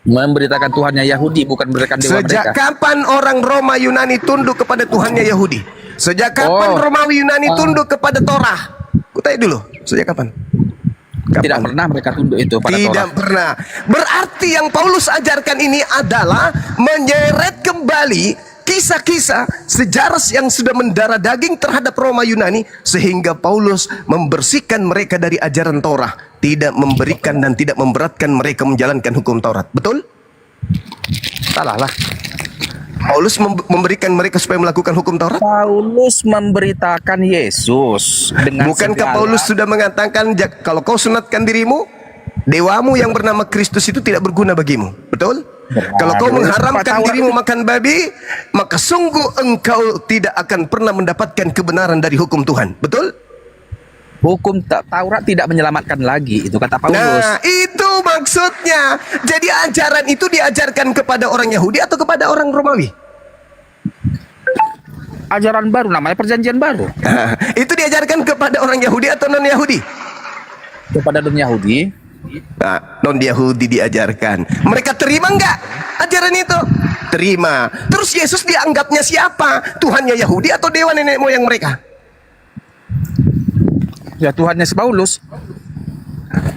Memberitakan Tuhannya Yahudi, bukan memberitakan dewa Sejak mereka. kapan orang Roma Yunani tunduk kepada Tuhannya Yahudi? Sejak kapan Romawi Yunani tunduk kepada Torah? Kutanya dulu, sejak kapan? Tidak pernah mereka tunduk itu pada Tidak Torah. pernah. Berarti yang Paulus ajarkan ini adalah menyeret kembali kisah-kisah sejarah yang sudah mendarah daging terhadap Roma Yunani, sehingga Paulus membersihkan mereka dari ajaran Torah, tidak memberikan dan tidak memberatkan mereka menjalankan hukum Taurat. Betul? Salah lah. Paulus memberikan mereka supaya melakukan hukum Taurat? Paulus memberitakan Yesus dengan Bukankah segala- Paulus sudah mengatakan, kalau kau sunatkan dirimu, dewamu yang bernama Kristus itu tidak berguna bagimu? Betul? Kalau kau mengharamkan dirimu makan babi, maka sungguh engkau tidak akan pernah mendapatkan kebenaran dari hukum Tuhan. Betul? Hukum Taurat tidak menyelamatkan lagi, itu kata Paulus. Nah, itu maksudnya. Jadi ajaran itu diajarkan kepada orang Yahudi atau kepada orang Romawi? Ajaran baru, namanya perjanjian baru. Itu diajarkan kepada orang Yahudi atau non-Yahudi? Kepada dunia Yahudi. Nah, non-Yahudi diajarkan. Mereka terima nggak ajaran itu? Terima. Terus Yesus dianggapnya siapa? Tuhannya Yahudi atau dewa nenek moyang mereka? Ya Tuhannya si Paulus.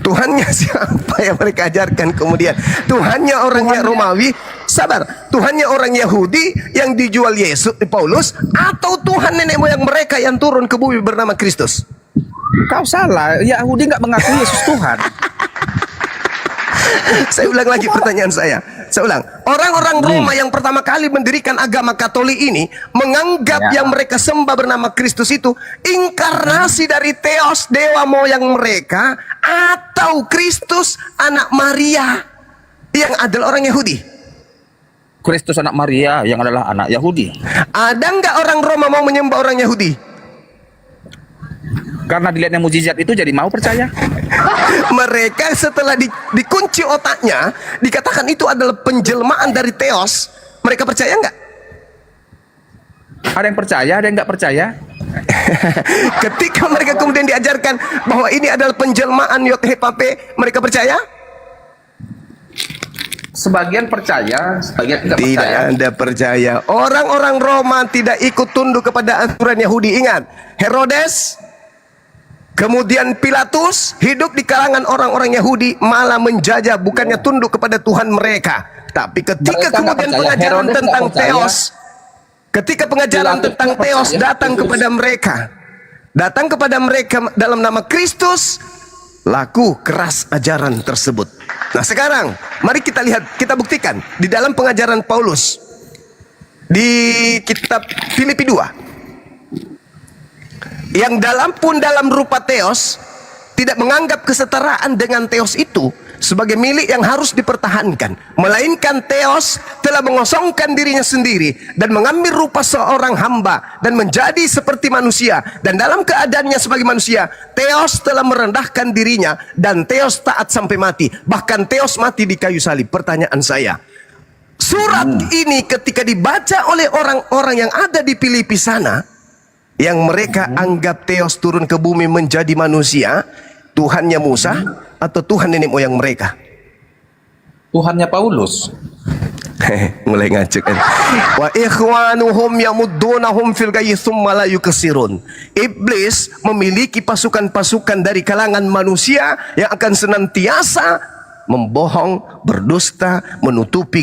Tuhannya siapa yang mereka ajarkan kemudian? Tuhannya orangnya Romawi, sabar. Tuhannya orang Yahudi yang dijual Yesus, Paulus, atau Tuhan nenek moyang mereka yang turun ke bumi bernama Kristus? Kau salah, Yahudi nggak mengakui Yesus Tuhan. Saya ulang lagi pertanyaan saya. Saya ulang. Orang-orang Roma yang pertama kali mendirikan agama Katolik ini menganggap yang mereka sembah bernama Kristus itu inkarnasi dari Theos, dewa moyang mereka, atau Kristus anak Maria yang adalah orang Yahudi. Kristus anak Maria yang adalah anak Yahudi. Ada nggak orang Roma mau menyembah orang Yahudi? Karena dilihatnya mujizat itu jadi mau percaya. Mereka setelah dikunci otaknya, dikatakan itu adalah penjelmaan dari Theos. Mereka percaya nggak? Ada yang percaya, ada yang nggak percaya. Ketika mereka kemudian diajarkan bahwa ini adalah penjelmaan Yod-Heh-Vav-He, mereka percaya? Sebagian percaya, sebagian nggak Tidak percaya. ada percaya. Orang-orang Roma tidak ikut tunduk kepada aturan Yahudi. Ingat, Herodes, kemudian Pilatus hidup di kalangan orang-orang Yahudi, malah menjajah, bukannya tunduk kepada Tuhan mereka. Tapi ketika Mereka nggak kemudian percaya. pengajaran Herodes nggak tentang percaya. Theos, ketika pengajaran Pilatus tentang nggak Theos percaya. datang kepada mereka, dalam nama Kristus, laku keras ajaran tersebut. Nah sekarang, mari kita lihat, kita buktikan di dalam pengajaran Paulus di kitab Filipi 2. Yang dalam rupa Theos tidak menganggap kesetaraan dengan Theos itu sebagai milik yang harus dipertahankan, melainkan Theos telah mengosongkan dirinya sendiri dan mengambil rupa seorang hamba dan menjadi seperti manusia, dan dalam keadaannya sebagai manusia Theos telah merendahkan dirinya dan Theos taat sampai mati, bahkan Theos mati di kayu salib. Pertanyaan saya, surat ini ketika dibaca oleh orang-orang yang ada di Filipi sana, yang mereka anggap Theos turun ke bumi menjadi manusia, Tuhannya Musa atau Tuhan nenek moyang mereka? Tuhannya Paulus. Mulai ngaco kan. Wa ikhwanuhum yamuddunahum fil ghayyi tsumma la yukasirun. Iblis memiliki pasukan-pasukan dari kalangan manusia yang akan senantiasa membohong, berdusta, menutupi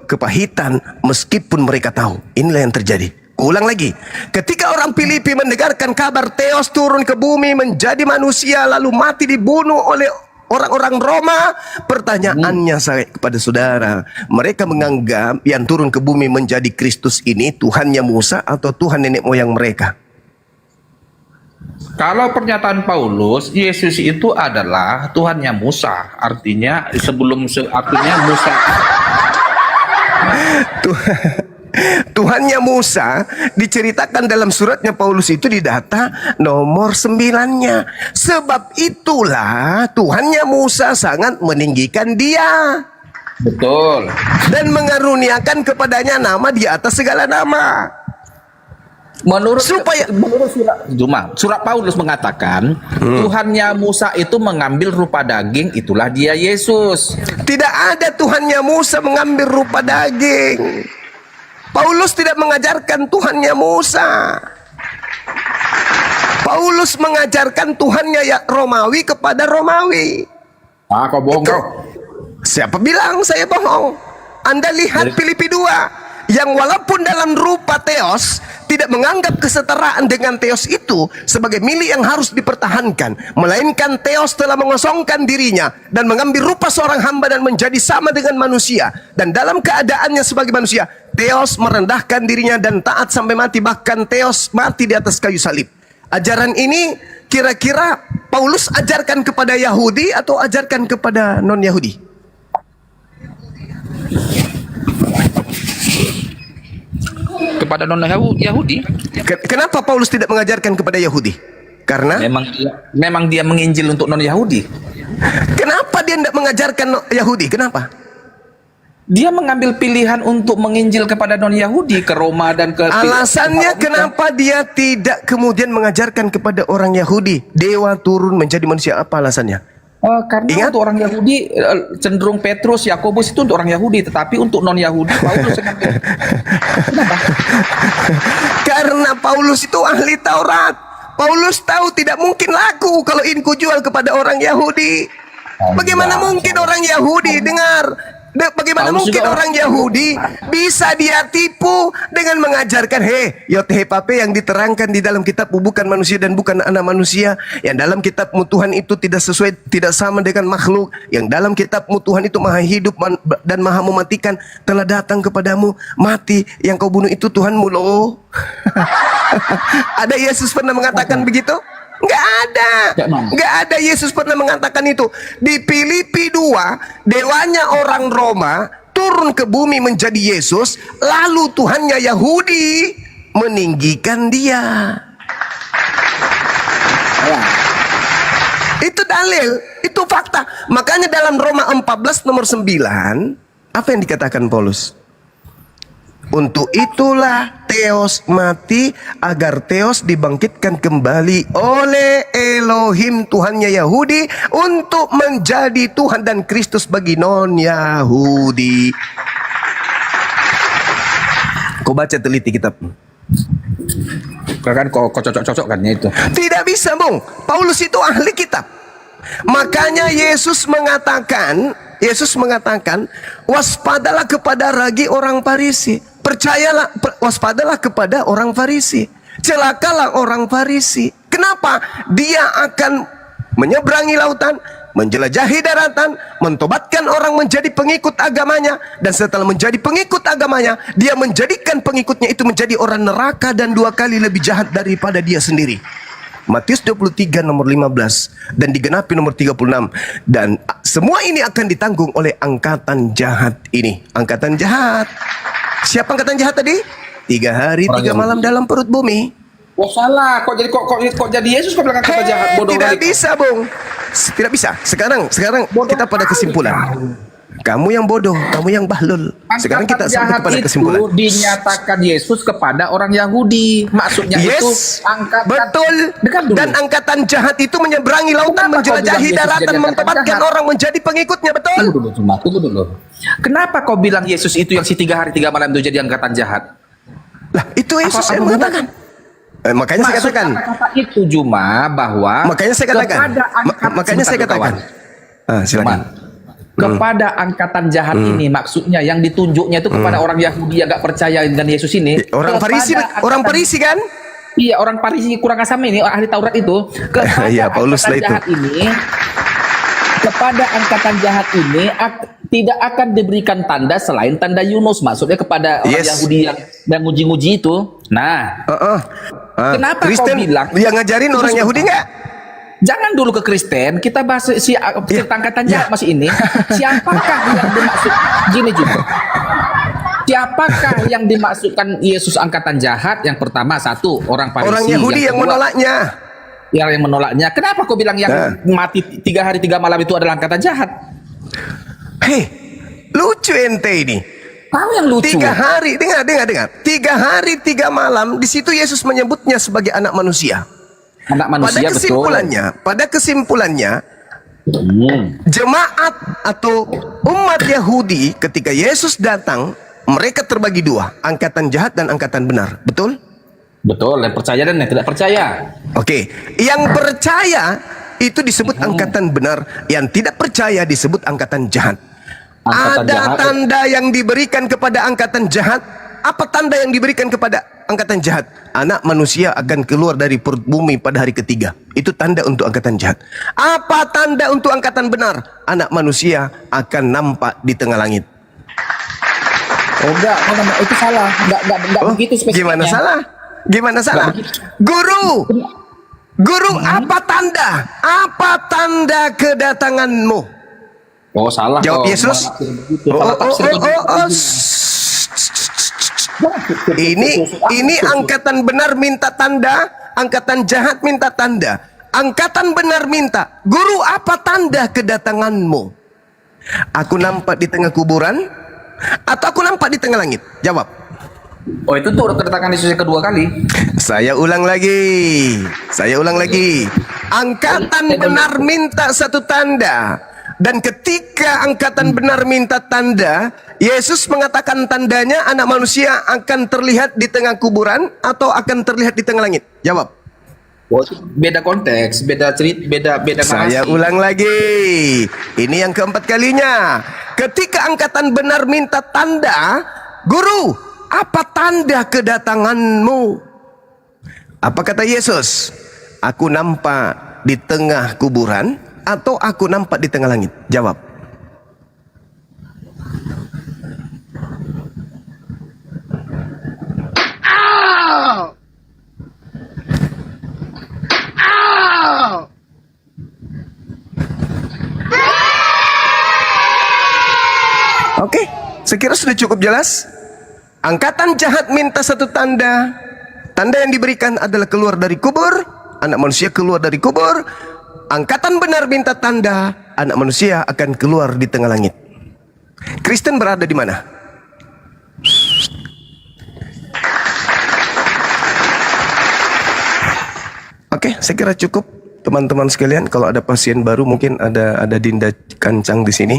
kepahitan meskipun mereka tahu. Inilah yang terjadi. Ulang lagi, ketika orang Filipi mendengarkan kabar Theos turun ke bumi menjadi manusia lalu mati dibunuh oleh orang-orang Roma, pertanyaannya saya kepada saudara, mereka menganggap yang turun ke bumi menjadi Kristus ini Tuhannya Musa atau Tuhan nenek moyang mereka? Kalau pernyataan Paulus, Yesus itu adalah Tuhannya Musa. Artinya artinya Musa. Tuhannya Musa diceritakan dalam suratnya Paulus itu di data nomor 9-nya. Sebab itulah Tuhannya Musa sangat meninggikan dia. Betul. Dan mengaruniakan kepadanya nama di atas segala nama. Menurut surat Paulus mengatakan Tuhannya Musa itu mengambil rupa daging, itulah dia Yesus. Tidak ada Tuhannya Musa mengambil rupa daging. Paulus tidak mengajarkan Tuhannya Musa. Paulus mengajarkan Tuhannya ya Romawi kepada Romawi. Ah, kau bohong kau. Siapa bilang saya bohong? Anda lihat Filipi 2 yang walaupun dalam rupa Theos tidak menganggap kesetaraan dengan Theos itu sebagai milik yang harus dipertahankan, melainkan Theos telah mengosongkan dirinya dan mengambil rupa seorang hamba dan menjadi sama dengan manusia, dan dalam keadaannya sebagai manusia Theos merendahkan dirinya dan taat sampai mati, bahkan Theos mati di atas kayu salib. Ajaran ini kira-kira Paulus ajarkan kepada Yahudi atau ajarkan kepada non-Yahudi? Kepada non-Yahudi. Kenapa Paulus tidak mengajarkan kepada Yahudi? Karena Memang dia menginjil untuk non-Yahudi. kenapa dia tidak mengajarkan Yahudi? Kenapa? Dia mengambil pilihan untuk menginjil kepada non-Yahudi, ke Roma dan ke Alasannya kenapa dia tidak kemudian mengajarkan kepada orang Yahudi dewa turun menjadi manusia? Apa alasannya? Karena Ingat? untuk orang Yahudi cenderung Petrus, Yakobus itu untuk orang Yahudi, tetapi untuk non-Yahudi Paulus mengambil. Kenapa? Karena Paulus itu ahli Taurat. Paulus tahu tidak mungkin laku kalau ini kujual kepada orang Yahudi. Bagaimana mungkin orang Yahudi bagaimana Paulus mungkin juga orang Yahudi bisa dia tipu dengan mengajarkan, pape yang diterangkan di dalam kitabmu bukan manusia dan bukan anak manusia. Yang dalam kitabmu Tuhan itu tidak sama dengan makhluk. Yang dalam kitabmu Tuhan itu maha hidup dan maha mematikan. Telah datang kepadamu, mati. Yang kau bunuh itu Tuhanmu loh. Ada Yesus pernah mengatakan begitu? Nggak ada. Nggak ada Yesus pernah mengatakan itu. Di Filipi 2, dewanya orang Roma turun ke bumi menjadi Yesus, lalu Tuhannya Yahudi meninggikan dia. Itu dalil, itu fakta. Makanya dalam Roma 14 nomor 9, apa yang dikatakan Paulus? Untuk itulah Theos mati, agar Theos dibangkitkan kembali oleh Elohim Tuhannya Yahudi untuk menjadi Tuhan dan Kristus bagi non-Yahudi. Kau baca teliti kitab. Kan kok cocok-cocok kan itu. Tidak bisa, Bung. Paulus itu ahli kitab. Makanya Yesus mengatakan, waspadalah kepada ragi orang Farisi. Waspadalah kepada orang Farisi. Celakalah orang Farisi. Kenapa? Dia akan menyeberangi lautan, menjelajahi daratan, mentobatkan orang menjadi pengikut agamanya, dan setelah menjadi pengikut agamanya, dia menjadikan pengikutnya itu menjadi orang neraka dan 2 kali lebih jahat daripada dia sendiri. Matius 23 nomor 15 dan digenapi nomor 36. Dan semua ini akan ditanggung oleh angkatan jahat ini. Angkatan jahat. Siapa angkatan jahat tadi? 3 hari 3 malam dalam perut bumi. Oh salah, kok jadi Yesus kok bilang kata jahat, bodoh Tidak kali. bisa, Bung. Tidak bisa. Sekarang kita pada kesimpulan. Kamu yang bodoh, kamu yang bahlul. Sekarang kita sampai kepada kesimpulan. Itu dinyatakan Yesus kepada orang Yahudi. Maksudnya itu angkatan. Betul. Dengar dulu. Dan angkatan jahat itu menyeberangi lautan, Kenapa kau menjelajahi bilang Yesus daratan, jadi angkatan mentobatkan jahat? orang menjadi pengikutnya, betul? Tunggu dulu. Kenapa kau bilang Yesus itu yang si 3 hari 3 malam itu jadi angkatan jahat? Lah, itu Yesus yang mengatakan. Makanya saya katakan. Kata itu cuma bahwa Makanya saya katakan. Makanya saya katakan. Silakan. Kepada angkatan jahat ini, maksudnya yang ditunjuknya itu kepada orang Yahudi yang gak percaya dengan Yesus ini. Orang Farisi kan? Iya, orang Farisi kurang asam ini, ahli Taurat itu. Kepada Iya, Paulus lah itu. Kepada angkatan jahat ini tidak akan diberikan tanda selain tanda Yunus. Maksudnya kepada orang Yahudi yang nguji-nguji itu. Nah, kenapa Kristen kau bilang yang ngajarin orang Yahudi nggak? Jangan dulu ke Kristen, kita bahas cerita angkatan jahat masih ini. Siapakah yang dimaksud? Gini juga. Siapakah yang dimaksudkan Yesus angkatan jahat? Yang pertama, satu, orang Farisi. Orang Yahudi yang menolaknya. Yang menolaknya. Kenapa kau bilang yang mati 3 hari 3 malam itu adalah angkatan jahat? Hei, lucu ente ini. Tahu yang lucu? 3 hari, dengar. 3 hari 3 malam, di situ Yesus menyebutnya sebagai anak manusia. Anak manusia, pada kesimpulannya, jemaat atau umat Yahudi ketika Yesus datang, mereka terbagi 2, angkatan jahat dan angkatan benar. Betul? Betul, yang percaya dan yang tidak percaya. Oke, yang percaya itu disebut angkatan benar, yang tidak percaya disebut angkatan jahat. Ada tanda yang diberikan kepada angkatan jahat. Apa tanda yang diberikan kepada angkatan jahat? Anak manusia akan keluar dari perut bumi pada hari ketiga. Itu tanda untuk angkatan jahat. Apa tanda untuk angkatan benar? Anak manusia akan nampak di tengah langit. Oh enggak, itu salah. Enggak begitu spesifiknya. Gimana salah? Guru, apa tanda? Apa tanda kedatanganmu? Oh salah. Jawab Yesus. Ini angkatan benar minta tanda, angkatan jahat minta tanda. Angkatan benar minta, guru, apa tanda kedatanganmu? Aku nampak di tengah kuburan atau aku nampak di tengah langit? Jawab. Oh, itu tuh kedatangan Yesus yang kedua kali. Saya ulang lagi. Angkatan benar minta satu tanda. Dan ketika angkatan benar minta tanda, Yesus mengatakan tandanya anak manusia akan terlihat di tengah kuburan atau akan terlihat di tengah langit? Jawab. Beda konteks, beda cerita, beda Saya narasi. ulang lagi. Ini yang keempat kalinya. Ketika angkatan benar minta tanda, Guru, apa tanda kedatanganmu? Apa kata Yesus? Aku nampak di tengah kuburan atau aku nampak di tengah langit? Jawab. Oke, sekira sudah cukup jelas. Angkatan jahat minta satu tanda. Tanda yang diberikan adalah keluar dari kubur. Anak manusia keluar dari kubur. Angkatan benar minta tanda. Anak manusia akan keluar di tengah langit. Kristen berada di mana? Oke, saya kira cukup teman-teman sekalian. Kalau ada pasien baru mungkin ada Dinda Kancang di sini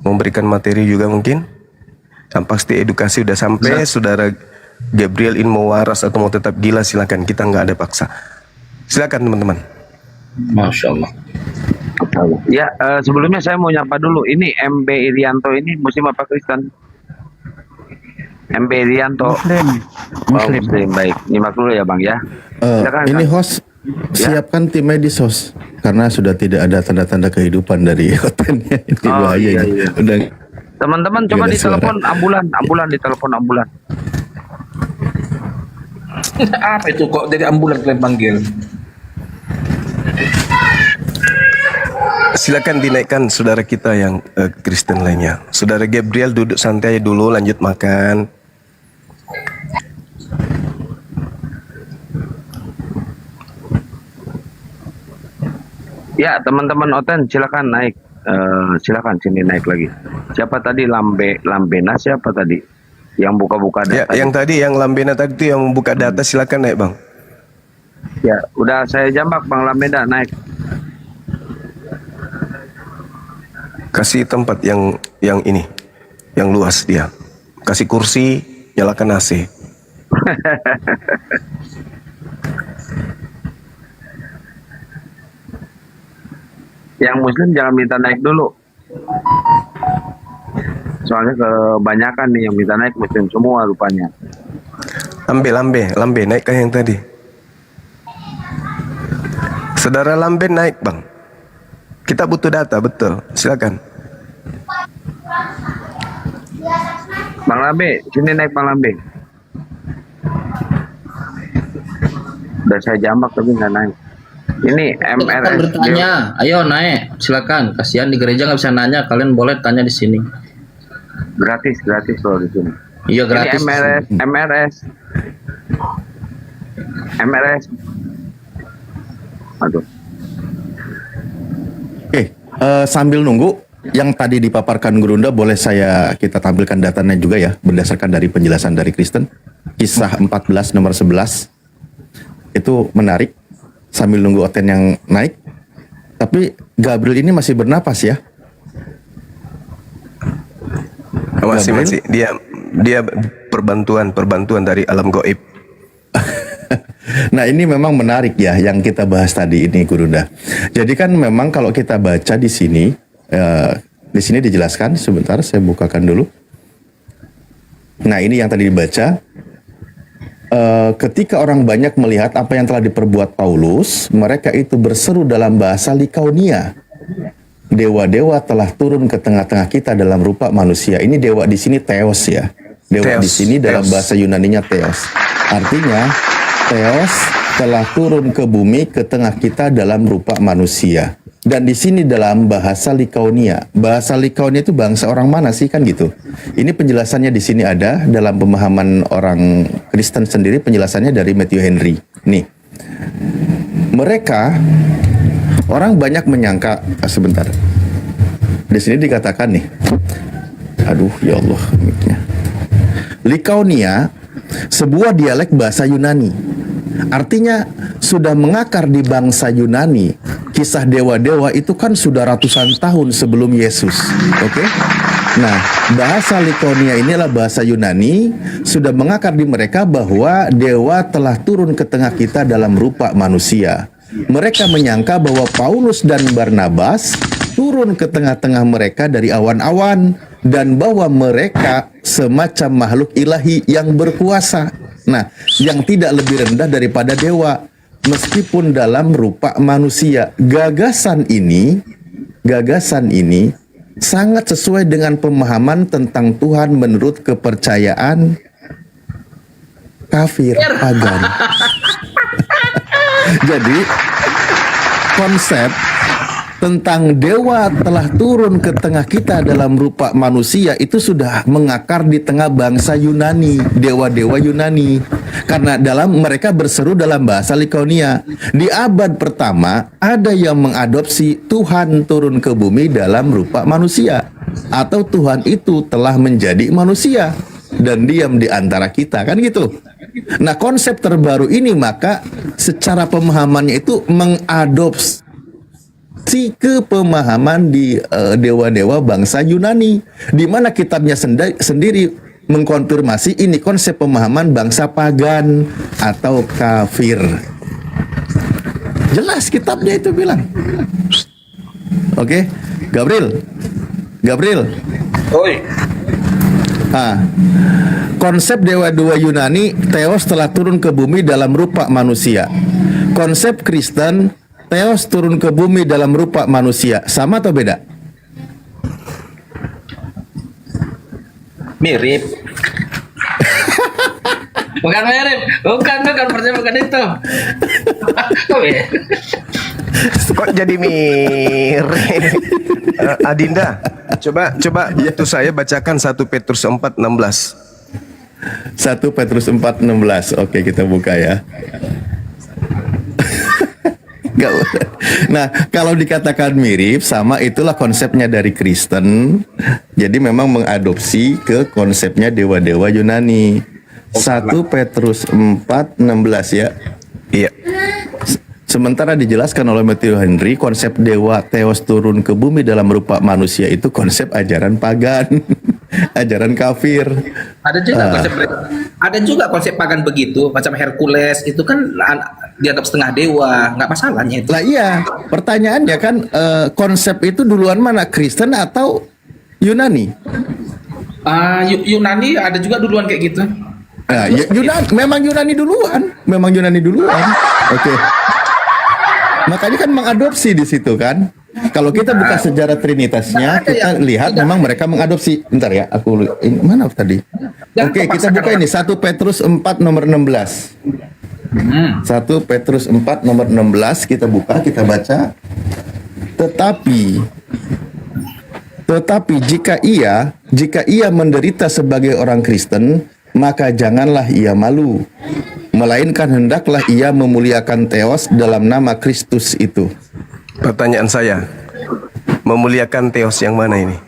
memberikan materi juga mungkin. Yang pasti edukasi udah sampai. Saudara Gabriel mau waras atau mau tetap gila silakan, kita nggak ada paksa. Silakan teman-teman. Masya Allah. Ya, sebelumnya saya mau nyapa dulu. Ini MB Irianto ini Muslim apa Kristen? MB Irianto. Muslim. Oh, Muslim. Baik. Nyimak dulu ya Bang ya. Silakan, Ini Kang. host, siapkan tim medis host, karena sudah tidak ada tanda-tanda kehidupan dari hotelnya. Ini Oh, bahaya iya, ini. iya. Udah Teman-teman coba Gila, ditelepon ambulan ditelepon ambulan. Apa itu kok dari ambulan kalian panggil? Silakan dinaikkan saudara kita yang Kristen lainnya. Saudara Gabriel duduk santai dulu, lanjut makan. Ya, teman-teman Oten silakan naik. Silakan sini naik lagi. Siapa tadi Lambena siapa tadi? Yang buka-buka Ya, data. yang tadi yang Lambena tadi itu yang membuka data, silakan naik, Bang. Ya, udah saya jambak Bang Lambena naik. Kasih tempat yang ini, yang luas dia. Kasih kursi, nyalakan AC. Yang Muslim jangan minta naik dulu. Soalnya kebanyakan nih yang minta naik Muslim semua rupanya. Lambe, naikkan yang tadi. Saudara Lambe naik, Bang. Kita butuh data, betul. Silakan. Bang Lambe, sini naik Bang Lambe. Udah saya jambak tapi nggak naik. Ini Silakan MRS. bertanya, ayo naik, silakan. Kasihan di gereja nggak bisa nanya, kalian boleh tanya di sini. Gratis loh di sini. Iya gratis. Ini MRS. Aduh. Oke, sambil nunggu yang tadi dipaparkan Gurunda, boleh kita tampilkan datanya juga ya, berdasarkan dari penjelasan dari Kristen. Kisah 14 nomor 11 itu menarik. Sambil nunggu Oten yang naik, tapi Gabriel ini masih bernapas ya. Masih. Dia perbantuan dari alam goib. Nah ini memang menarik ya yang kita bahas tadi ini Gurunda. Jadi kan memang kalau kita baca di sini dijelaskan, sebentar saya bukakan dulu. Nah ini yang tadi dibaca. Ketika orang banyak melihat apa yang telah diperbuat Paulus, mereka itu berseru dalam bahasa Likaonia. Dewa-dewa telah turun ke tengah-tengah kita dalam rupa manusia. Ini dewa di sini Theos ya. Dewa di sini dalam bahasa Yunaninya Theos. Artinya Theos telah turun ke bumi ke tengah kita dalam rupa manusia. Dan di sini dalam bahasa Likaonia. Bahasa Likaonia itu bangsa orang mana sih kan gitu. Ini penjelasannya di sini ada dalam pemahaman orang Kristen sendiri, penjelasannya dari Matthew Henry. Nih. Mereka orang banyak menyangka sebentar. Di sini dikatakan nih. Aduh ya Allah. Likaonia sebuah dialek bahasa Yunani. Artinya sudah mengakar di bangsa Yunani. Kisah dewa-dewa itu kan sudah ratusan tahun sebelum Yesus. Oke? Nah, bahasa Likonia ini adalah bahasa Yunani, sudah mengakar di mereka bahwa dewa telah turun ke tengah kita dalam rupa manusia. Mereka menyangka bahwa Paulus dan Barnabas turun ke tengah-tengah mereka dari awan-awan dan bahwa mereka semacam makhluk ilahi yang berkuasa. Nah, yang tidak lebih rendah daripada dewa meskipun dalam rupa manusia. Gagasan ini sangat sesuai dengan pemahaman tentang Tuhan menurut kepercayaan kafir pagan. Jadi konsep tentang dewa telah turun ke tengah kita dalam rupa manusia itu sudah mengakar di tengah bangsa Yunani, dewa-dewa Yunani. Karena mereka berseru dalam bahasa Likonia. Di abad pertama ada yang mengadopsi Tuhan turun ke bumi dalam rupa manusia, atau Tuhan itu telah menjadi manusia dan diam di antara kita, kan gitu. Nah, konsep terbaru ini maka secara pemahamannya itu mengadopsi ke pemahaman di dewa-dewa bangsa Yunani, di mana kitabnya sendiri mengkonfirmasi ini konsep pemahaman bangsa pagan atau kafir. Jelas kitabnya itu bilang. Oke, Gabriel. Oi. Konsep dewa-dewa Yunani, Theos telah turun ke bumi dalam rupa manusia. Konsep Kristen, Theos turun ke bumi dalam rupa manusia. Sama atau beda? Mirip. Bukan mirip, bukan percaya bukan itu. Oh, ya. Kok jadi mirip? Adinda, coba itu saya bacakan 1 Petrus 4:16. 1 Petrus 4:16. Oke, kita buka ya. Nah, kalau dikatakan mirip, sama, itulah konsepnya dari Kristen. Jadi memang mengadopsi ke konsepnya dewa-dewa Yunani. 1 Petrus 4:16 ya. Iya. Sementara dijelaskan oleh Matthew Henry, konsep dewa Theos turun ke bumi dalam rupa manusia itu konsep ajaran pagan, ajaran kafir. Ada juga konsep pagan begitu, macam Hercules itu kan dianggap setengah dewa, nggak masalahnya itu. Lah iya, pertanyaannya kan konsep itu duluan mana, Kristen atau Yunani? Yunani ada juga duluan kayak gitu. Nah, memang Yunani duluan. Oke. Makanya kan mengadopsi di situ kan. Kalau kita buka sejarah Trinitasnya, kita lihat memang mereka mengadopsi. Bentar ya, ini mana tadi? Oke, kita buka ini 1 Petrus 4 nomor 16. 1 Petrus 4 nomor 16 kita buka, kita baca. Tetapi jika ia menderita sebagai orang Kristen, maka janganlah ia malu, melainkan hendaklah ia memuliakan Theos dalam nama Kristus itu. Pertanyaan saya, memuliakan Theos yang mana ini?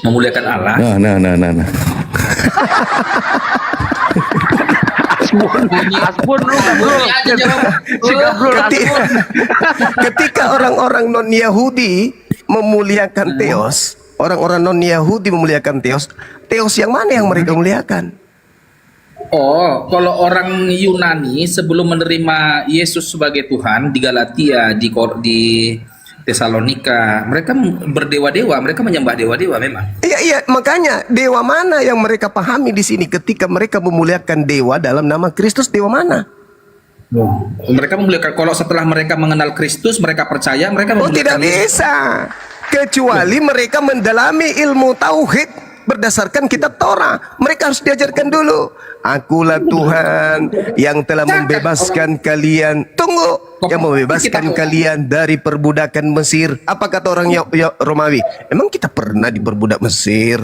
Memuliakan Allah. Nah. Ketika orang-orang non-Yahudi memuliakan Theos, orang-orang non-Yahudi memuliakan Theos, Theos yang mana yang mereka muliakan? Oh, kalau orang Yunani sebelum menerima Yesus sebagai Tuhan di Galatia, di Tesalonika, mereka berdewa-dewa, mereka menyembah dewa-dewa memang. Iya, makanya dewa mana yang mereka pahami di sini ketika mereka memuliakan dewa dalam nama Kristus, dewa mana? Mereka memuliakan, kalau setelah mereka mengenal Kristus, mereka percaya, mereka memuliakan. tidak bisa. Kecuali mereka mendalami ilmu tauhid berdasarkan kitab Torah. Mereka harus diajarkan dulu. Akulah Tuhan yang telah membebaskan kalian. Tunggu, yang membebaskan kalian dari perbudakan Mesir. Apa kata orang Romawi? Emang kita pernah diperbudak Mesir?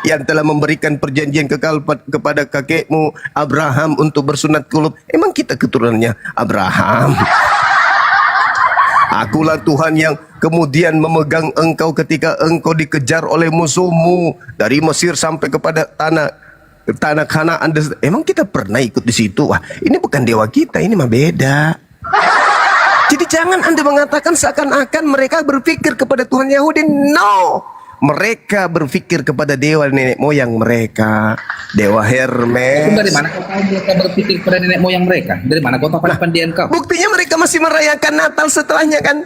Yang telah memberikan perjanjian kekal kepada kakekmu Abraham untuk bersunat kulub. Emang kita keturunannya Abraham? Akulah Tuhan yang kemudian memegang engkau ketika engkau dikejar oleh musuhmu dari Mesir sampai kepada tanah Kanaan. Emang kita pernah ikut di situ? Wah, ini bukan dewa kita, ini mah beda. Jadi jangan Anda mengatakan seakan-akan mereka berpikir kepada Tuhan Yahudi. No. Mereka berpikir kepada dewa nenek moyang mereka. Dewa Hermes. Dari mana kau tahu mereka berpikir kepada nenek moyang mereka? Dari mana kau tahu pandian kau? Buktinya mereka masih merayakan Natal setelahnya kan.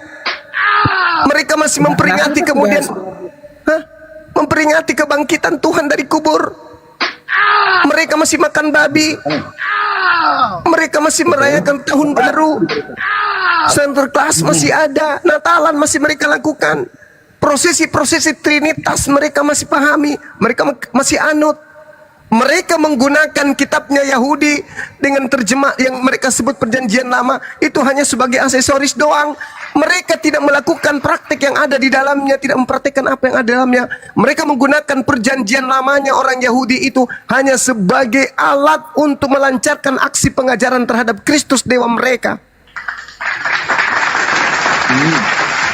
Mereka masih memperingati kemudian. Hah? Memperingati kebangkitan Tuhan dari kubur. Mereka masih makan babi. Mereka masih merayakan tahun baru. Sinterklas masih ada. Natalan masih mereka lakukan. Prosesi-prosesi Trinitas mereka masih pahami. Mereka masih anut. Mereka menggunakan kitabnya Yahudi dengan terjemah yang mereka sebut perjanjian lama. Itu hanya sebagai aksesoris doang. Mereka tidak melakukan praktek yang ada di dalamnya, tidak mempraktekkan apa yang ada di dalamnya. Mereka menggunakan perjanjian lamanya orang Yahudi itu hanya sebagai alat untuk melancarkan aksi pengajaran terhadap Kristus dewa mereka.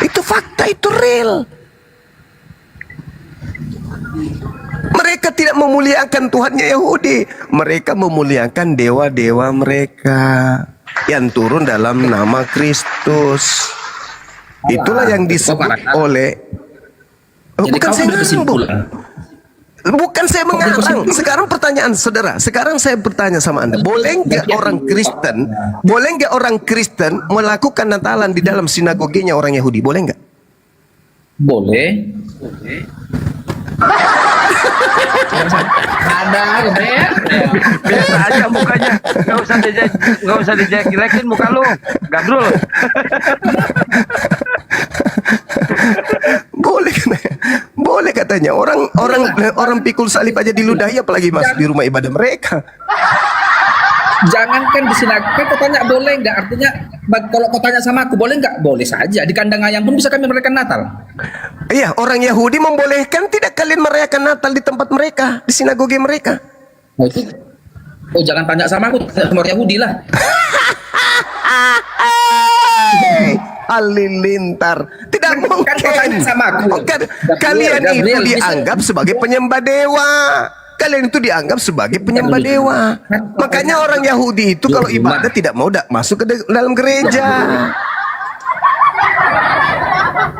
Itu fakta, itu real. Mereka tidak memuliakan Tuhannya Yahudi. Mereka memuliakan dewa-dewa mereka yang turun dalam nama Kristus. Itulah yang disebut oleh bukan saya ngarang, bukan saya mengarang. Sekarang pertanyaan saudara, sekarang saya bertanya sama Anda, boleh nggak orang Kristen melakukan Natalan di dalam sinagogenya orang Yahudi? Boleh nggak? Boleh. Ada, ya. Biasa aja mukanya, nggak usah dijelek-jelekin muka lu, gadrul. Boleh kan? Boleh katanya. Orang pikul salib aja diludahi, apalagi masuk di rumah ibadah mereka. Jangankan di sinagog, kau tanya boleh nggak? Artinya kalau kau tanya sama aku boleh nggak? Boleh saja. Di kandang ayam pun bisa kami merayakan Natal. Iya, orang Yahudi membolehkan tidak kalian merayakan Natal di tempat mereka, di sinagoge mereka. Oh, itu. Oh, jangan tanya sama aku, tanya sama orang Yahudi lah. Halilintar. Tidak Kan kau tanya mungkin. sama aku. Kalian itu Gabriel, dianggap sebagai penyembah dewa. Kalian itu dianggap sebagai penyembah dewa. Makanya orang Yahudi itu kalau ibadah tidak mau masuk ke dalam gereja.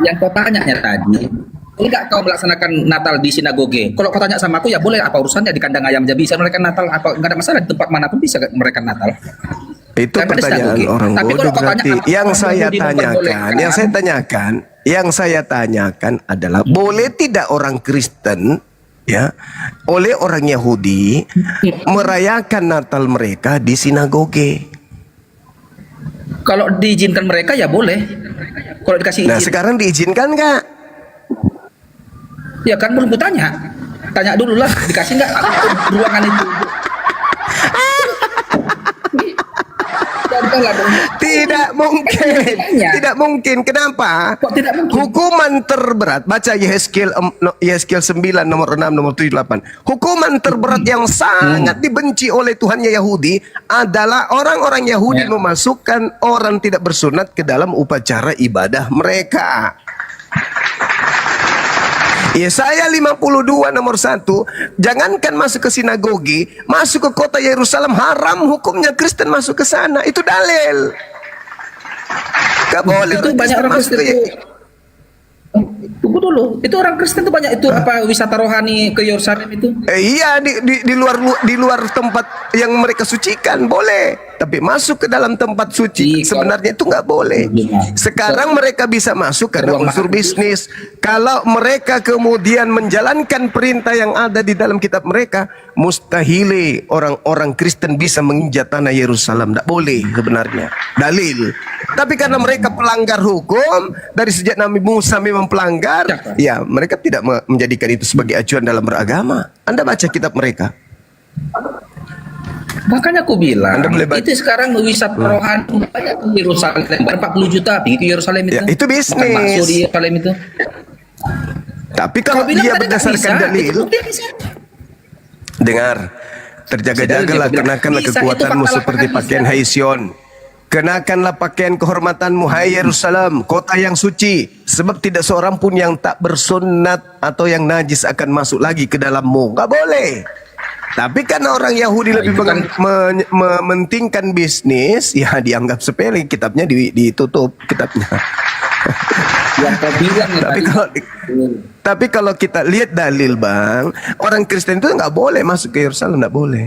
Yang kau tanya tadi, enggak kau melaksanakan Natal di sinagoge? Kalau kau tanya sama aku, ya boleh. Apa urusannya di kandang ayam aja bisa merayakan Natal? Apa enggak ada masalah, di tempat manapun bisa merayakan Natal? Itu Kan pertanyaan sinagoge. orang Tapi bodoh kalau kau tanya berarti. apa Yang orang saya Yahudi tanyakan, yang saya tanyakan adalah boleh tidak orang Kristen ya oleh orang Yahudi merayakan Natal mereka di sinagoge? Kalau diizinkan mereka ya boleh. Kalau dikasih Nah izin. sekarang diizinkan nggak? Ya kan belum kutanya. Tanya dulu lah, dikasih nggak ruangan itu? Tidak mungkin. Tidak mungkin. Kenapa? Kok tidak mungkin? Hukuman terberat. Baca Yehezkiel 9 nomor 6 nomor 7 8. Hukuman terberat yang sangat dibenci oleh Tuhannya Yahudi adalah orang-orang Yahudi memasukkan orang tidak bersunat ke dalam upacara ibadah mereka. Yesaya 52 nomor 1, jangankan masuk ke sinagogi, masuk ke kota Yerusalem haram hukumnya Kristen masuk ke sana. Itu dalil. Gak boleh Itu banyak orang masuk Kristen ke itu. Tunggu dulu, itu orang Kristen tuh banyak itu apa wisata rohani ke Yerusalem itu? Iya di luar tempat yang mereka sucikan boleh, tapi masuk ke dalam tempat suci sebenarnya itu nggak boleh. Sekarang mereka bisa masuk karena unsur bisnis. Kalau mereka kemudian menjalankan perintah yang ada di dalam kitab mereka, mustahil orang-orang Kristen bisa menginjak tanah Yerusalem. Nggak boleh sebenarnya. Dalil. Tapi karena mereka pelanggar hukum dari sejak Nabi Musa memang pelanggar, ya mereka tidak menjadikan itu sebagai acuan dalam beragama. Anda baca kitab mereka. Makanya aku bilang, Anda boleh baca. itu sekarang wisata rohani banyak ke Yerusalem, 40 juta pergi ke Yerusalem itu. Ya, itu bisnis. Makan bakso di Yerusalem itu. Tapi kalau Kau bilang dia tadi nggak berdasarkan bisa, dalil, itu bukti bisa. dengar, terjaga-jagalah, Bisa, kenakanlah itu kekuatanmu fakta seperti lapangan pakaian bisa. Haision. Kenakanlah pakaian kehormatanmu, hai Yerusalem, kota yang suci. Sebab tidak seorang pun yang tak bersunat atau yang najis akan masuk lagi ke dalammu. Gak boleh. Tapi karena orang Yahudi lebih itu kan- mementingkan bisnis, ya dianggap sepele, kitabnya ditutup kitabnya. Yang kau bilang ya Tapi tadi. kalau tapi kalau kita lihat dalil, Bang, orang Kristen itu nggak boleh masuk ke Yerusalem, nggak boleh.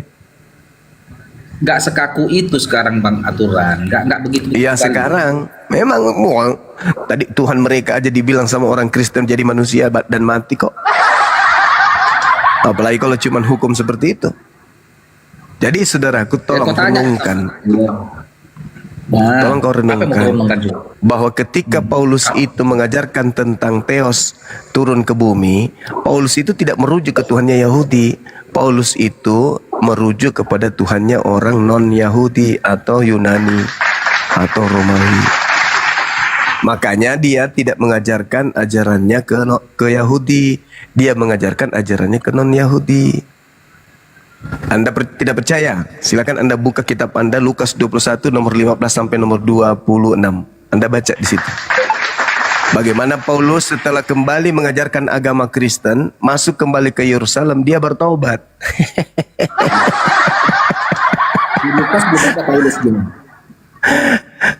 Nggak sekaku itu sekarang Bang aturan, nggak begitu. Iya sekarang memang tadi Tuhan mereka aja dibilang sama orang Kristen jadi manusia dan mati kok. Apalagi kalau cuma hukum seperti itu. Jadi saudaraku tolong kau tanya. renungkan. Nah, Tolong kau apa yang mau kau renungkan renungkan juga? bahwa ketika Paulus itu mengajarkan tentang Theos turun ke bumi, Paulus itu tidak merujuk ke Tuhannya Yahudi. Paulus itu merujuk kepada Tuhannya orang non-Yahudi atau Yunani atau Romawi. Makanya dia tidak mengajarkan ajarannya ke Yahudi, dia mengajarkan ajarannya ke non-Yahudi. Anda tidak percaya? Silakan Anda buka kitab Anda Lukas 21 nomor 15 sampai nomor 26. Anda baca di situ. Bagaimana Paulus setelah kembali mengajarkan agama Kristen, masuk kembali ke Yerusalem, dia bertobat. Di Lukas belum ada Paulus belum.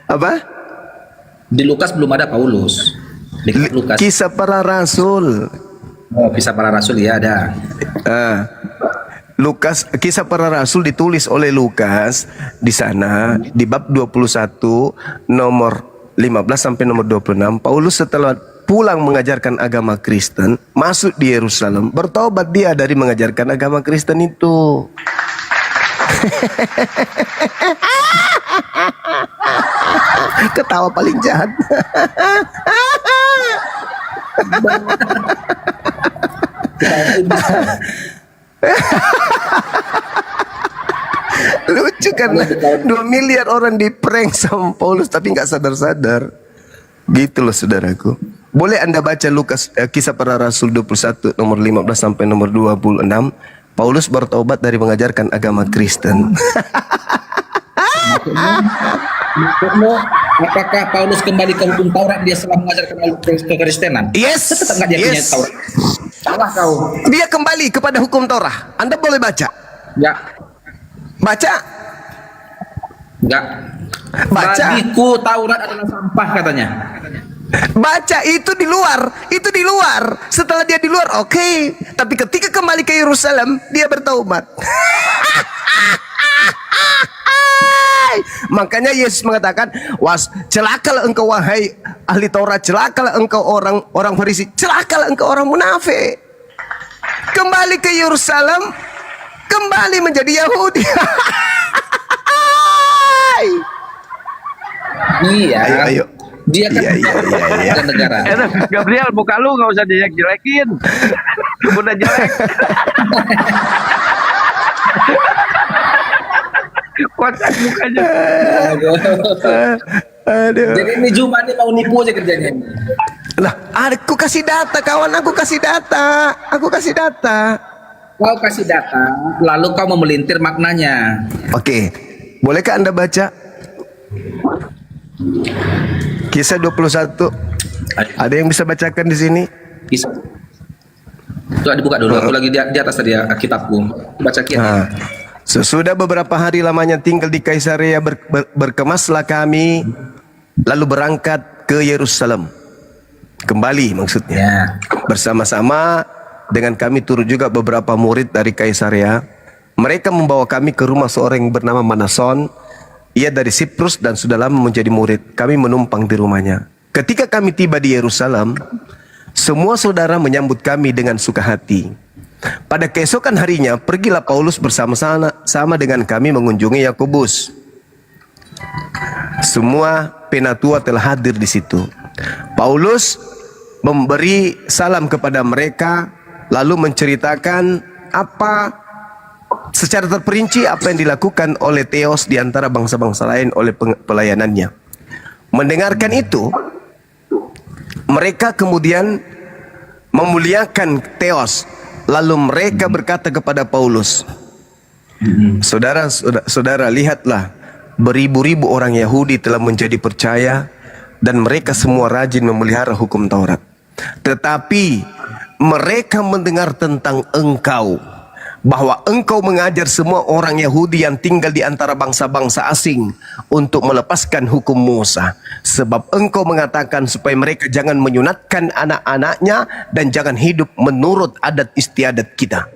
Apa? Di Lukas belum ada Paulus. Di Lukas. Kisah para Rasul. Oh, kisah para rasul ya ada. Lukas, kisah para rasul ditulis oleh Lukas di sana di bab 21 nomor 15 sampai nomor 26. Paulus setelah pulang mengajarkan agama Kristen, masuk di Yerusalem, bertobat dia dari mengajarkan agama Kristen itu. Ketawa paling jahat. Lucu karena 2 miliar orang di prank sama Paulus tapi nggak sadar-sadar. Gitu loh saudaraku. Boleh Anda baca Lukas kisah para rasul 21 nomor 15 sampai nomor 26. Paulus bertobat dari mengajarkan agama Kristen. Maksudmu, apakah Paulus kembali ke hukum Taurat dia setelah mengajarkan kekristenan? Yes. Tetap nggak dia punya Yes. Taurat. Salah kau. Dia kembali kepada hukum Torah. Anda boleh baca. Ya, Baca. enggak. Baca. Bagiku Taurat adalah sampah katanya. Baca itu di luar. Setelah dia di luar, oke. Tapi ketika kembali ke Yerusalem, dia bertaubat. Makanya Yesus mengatakan, celakalah engkau wahai ahli Taurat, celakalah engkau orang Farisi, celakalah engkau orang munafik. Kembali ke Yerusalem, kembali menjadi Yahudi. Iya. Ayo. Dia kan Iya. warga negara. Gabriel, muka lu nggak usah jelek-jelekin. Udah jelek. Kocak mukanya. Aduh. Jadi ini Juma nih mau nipu aja kerjanya. Lah, aku kasih data kawan, aku kasih data. Kau kasih data, lalu kau memelintir maknanya. Oke. Bolehkah Anda baca Kisah 21? Ada yang bisa bacakan di sini? Bisa. Coba dibuka dulu. Aku lagi di atas tadi ya kitabku. Baca kiat. Nah, sesudah beberapa hari lamanya tinggal di Kaisarea, berkemaslah kami, lalu berangkat ke Yerusalem. Kembali maksudnya. Ya. Bersama-sama dengan kami turut juga beberapa murid dari Kaisarea. Mereka membawa kami ke rumah seorang yang bernama Manason. Ia dari Siprus dan sudah lama menjadi murid. Kami menumpang di rumahnya. Ketika kami tiba di Yerusalem, semua saudara menyambut kami dengan suka hati. Pada keesokan harinya, pergilah Paulus bersama-sama dengan kami mengunjungi Yakobus. Semua penatua telah hadir di situ. Paulus memberi salam kepada mereka, lalu menceritakan secara terperinci apa yang dilakukan oleh Theos di antara bangsa-bangsa lain oleh pelayanannya. Mendengarkan itu, mereka kemudian memuliakan Theos. Lalu mereka berkata kepada Paulus, Saudara, lihatlah, beribu-ribu orang Yahudi telah menjadi percaya dan mereka semua rajin memelihara hukum Taurat. Tetapi mereka mendengar tentang engkau bahwa engkau mengajar semua orang Yahudi yang tinggal di antara bangsa-bangsa asing untuk melepaskan hukum Musa. Sebab engkau mengatakan supaya mereka jangan menyunatkan anak-anaknya dan jangan hidup menurut adat istiadat kita.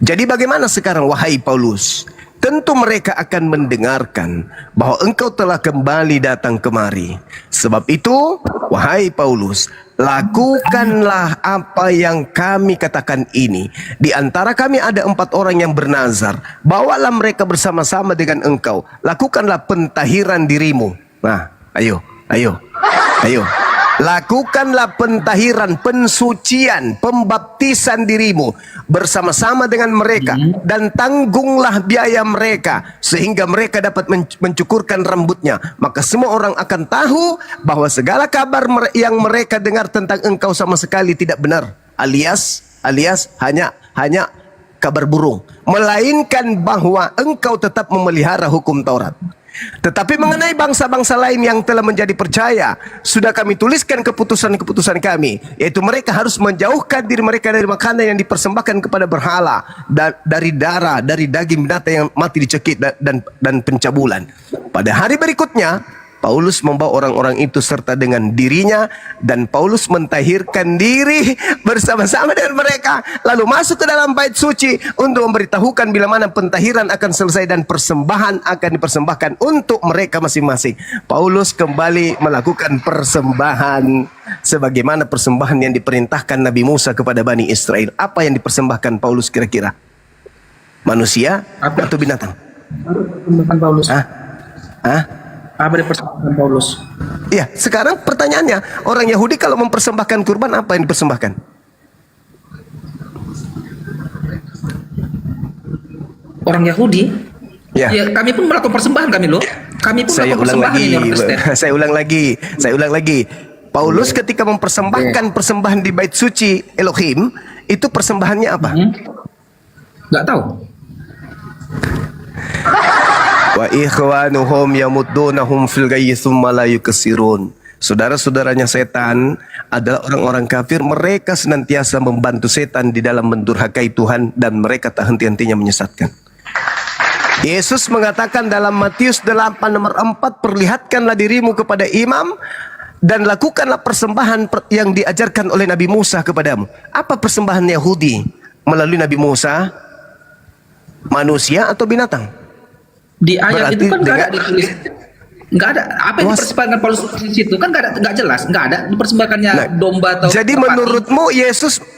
Jadi bagaimana sekarang wahai Paulus? Tentu mereka akan mendengarkan bahwa engkau telah kembali datang kemari. Sebab itu, wahai Paulus, lakukanlah apa yang kami katakan ini. Di antara kami ada 4 orang yang bernazar. Bawalah mereka bersama-sama dengan engkau. Lakukanlah pentahiran dirimu. Nah, ayo. Lakukanlah pentahiran, pensucian, pembaptisan dirimu bersama-sama dengan mereka dan tanggunglah biaya mereka sehingga mereka dapat mencukurkan rambutnya. Maka semua orang akan tahu bahwa segala kabar yang mereka dengar tentang engkau sama sekali tidak benar, alias hanya kabar burung, melainkan bahwa engkau tetap memelihara hukum Taurat. Tetapi mengenai bangsa-bangsa lain yang telah menjadi percaya, sudah kami tuliskan keputusan-keputusan kami, yaitu mereka harus menjauhkan diri mereka dari makanan yang dipersembahkan kepada berhala, dari darah, dari daging binatang yang mati dicekik dan pencabulan. Pada hari berikutnya, Paulus membawa orang-orang itu serta dengan dirinya, dan Paulus mentahirkan diri bersama-sama dengan mereka, lalu masuk ke dalam bait suci untuk memberitahukan bila mana pentahiran akan selesai dan persembahan akan dipersembahkan untuk mereka masing-masing. Paulus kembali melakukan persembahan sebagaimana persembahan yang diperintahkan Nabi Musa kepada Bani Israel. Apa yang dipersembahkan Paulus kira-kira? Manusia atau binatang? Persembahan Paulus. Apa dipersembahkan Paulus? Iya, sekarang pertanyaannya, orang Yahudi kalau mempersembahkan kurban, apa yang dipersembahkan? Orang Yahudi? Ya. Ya, kami pun melakukan persembahan kami loh. Kami pun Saya melakukan ulang persembahan lagi. ini orang Kristen. Saya ulang lagi. Paulus ketika mempersembahkan persembahan di bait suci Elohim, itu persembahannya apa? Nggak tahu. Wa ikhwanuhum yamuddunahum fil ghayyi tsumma la yukasirun. Saudara-saudaranya setan adalah orang-orang kafir. Mereka senantiasa membantu setan di dalam mendurhakai Tuhan dan mereka tak henti-hentinya menyesatkan. Yesus mengatakan dalam Matius 8 nomor 4, perlihatkanlah dirimu kepada imam dan lakukanlah persembahan yang diajarkan oleh Nabi Musa kepadamu. Apa persembahan Yahudi melalui Nabi Musa? Manusia atau binatang? Di ayat Berarti itu kan nggak ada dengan- ditulis, nggak ada apa yang dipersembahkan Paulus di situ kan nggak jelas, nggak ada dipersembahkannya domba atau jadi merpati. menurutmu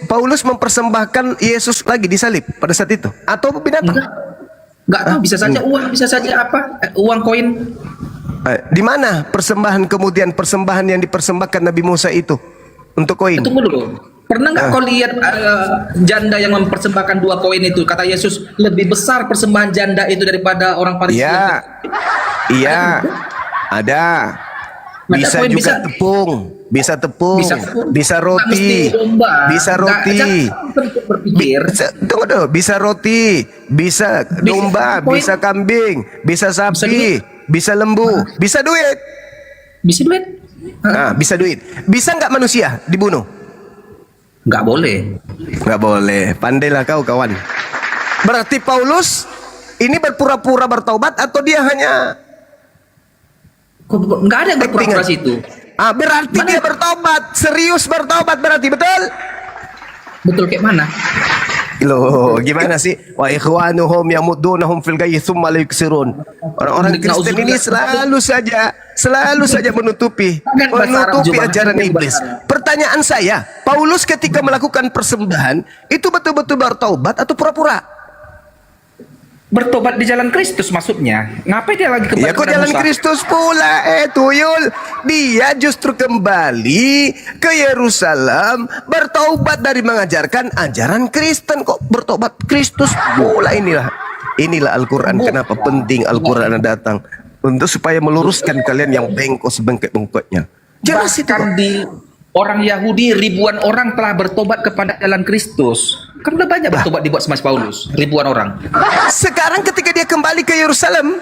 Paulus mempersembahkan Yesus lagi disalib pada saat itu atau binatang? Nggak tahu, bisa saja uang, bisa saja apa, uang koin. Di mana persembahan yang dipersembahkan Nabi Musa itu untuk koin? Tunggu dulu. Pernah nggak kau lihat janda yang mempersembahkan 2 koin itu? Kata Yesus, lebih besar persembahan janda itu daripada orang Farisi. Iya, ada. Bisa koin, juga tepung, bisa roti, Nggak mesti domba. bisa roti. Jangan berpikir. Tunggu dulu, bisa roti, bisa domba, koin. bisa kambing, bisa sapi, duit. bisa lembu, bisa duit. Bisa duit? Bisa duit. Bisa nggak manusia dibunuh? Nggak boleh. Nggak boleh. Pandailah kau kawan. Berarti Paulus ini berpura-pura bertaubat atau dia hanya Nggak ada yang berpura-pura acting? situ. Berarti Mana? dia bertobat, serius bertobat berarti, betul? Betul kayak mana? Loh, gimana sih? Wa ikhwanuhum yamuddunahum fil ghayyi tsumma la yuksirun. Orang-orang Kristen ini selalu saja menutupi ajaran iblis. Pertanyaan saya, Paulus ketika melakukan persembahan itu betul-betul bertaubat atau pura-pura? Bertobat di jalan Kristus maksudnya. Ngapain dia lagi kembali Ya kok kepada jalan Musa? Kristus pula tuyul. Dia justru kembali ke Yerusalem bertaubat dari mengajarkan ajaran Kristen. Kok bertobat Kristus pula? Inilah Al-Quran. Kenapa penting Al-Quran datang? Untuk supaya meluruskan kalian yang bengkok sebengkok-bengkoknya. Jelas itu kok. Bahkan di orang Yahudi ribuan orang telah bertobat kepada jalan Kristus. Kan udah banyak bertobat dibuat sama Paulus, ribuan orang. Sekarang ketika dia kembali ke Yerusalem,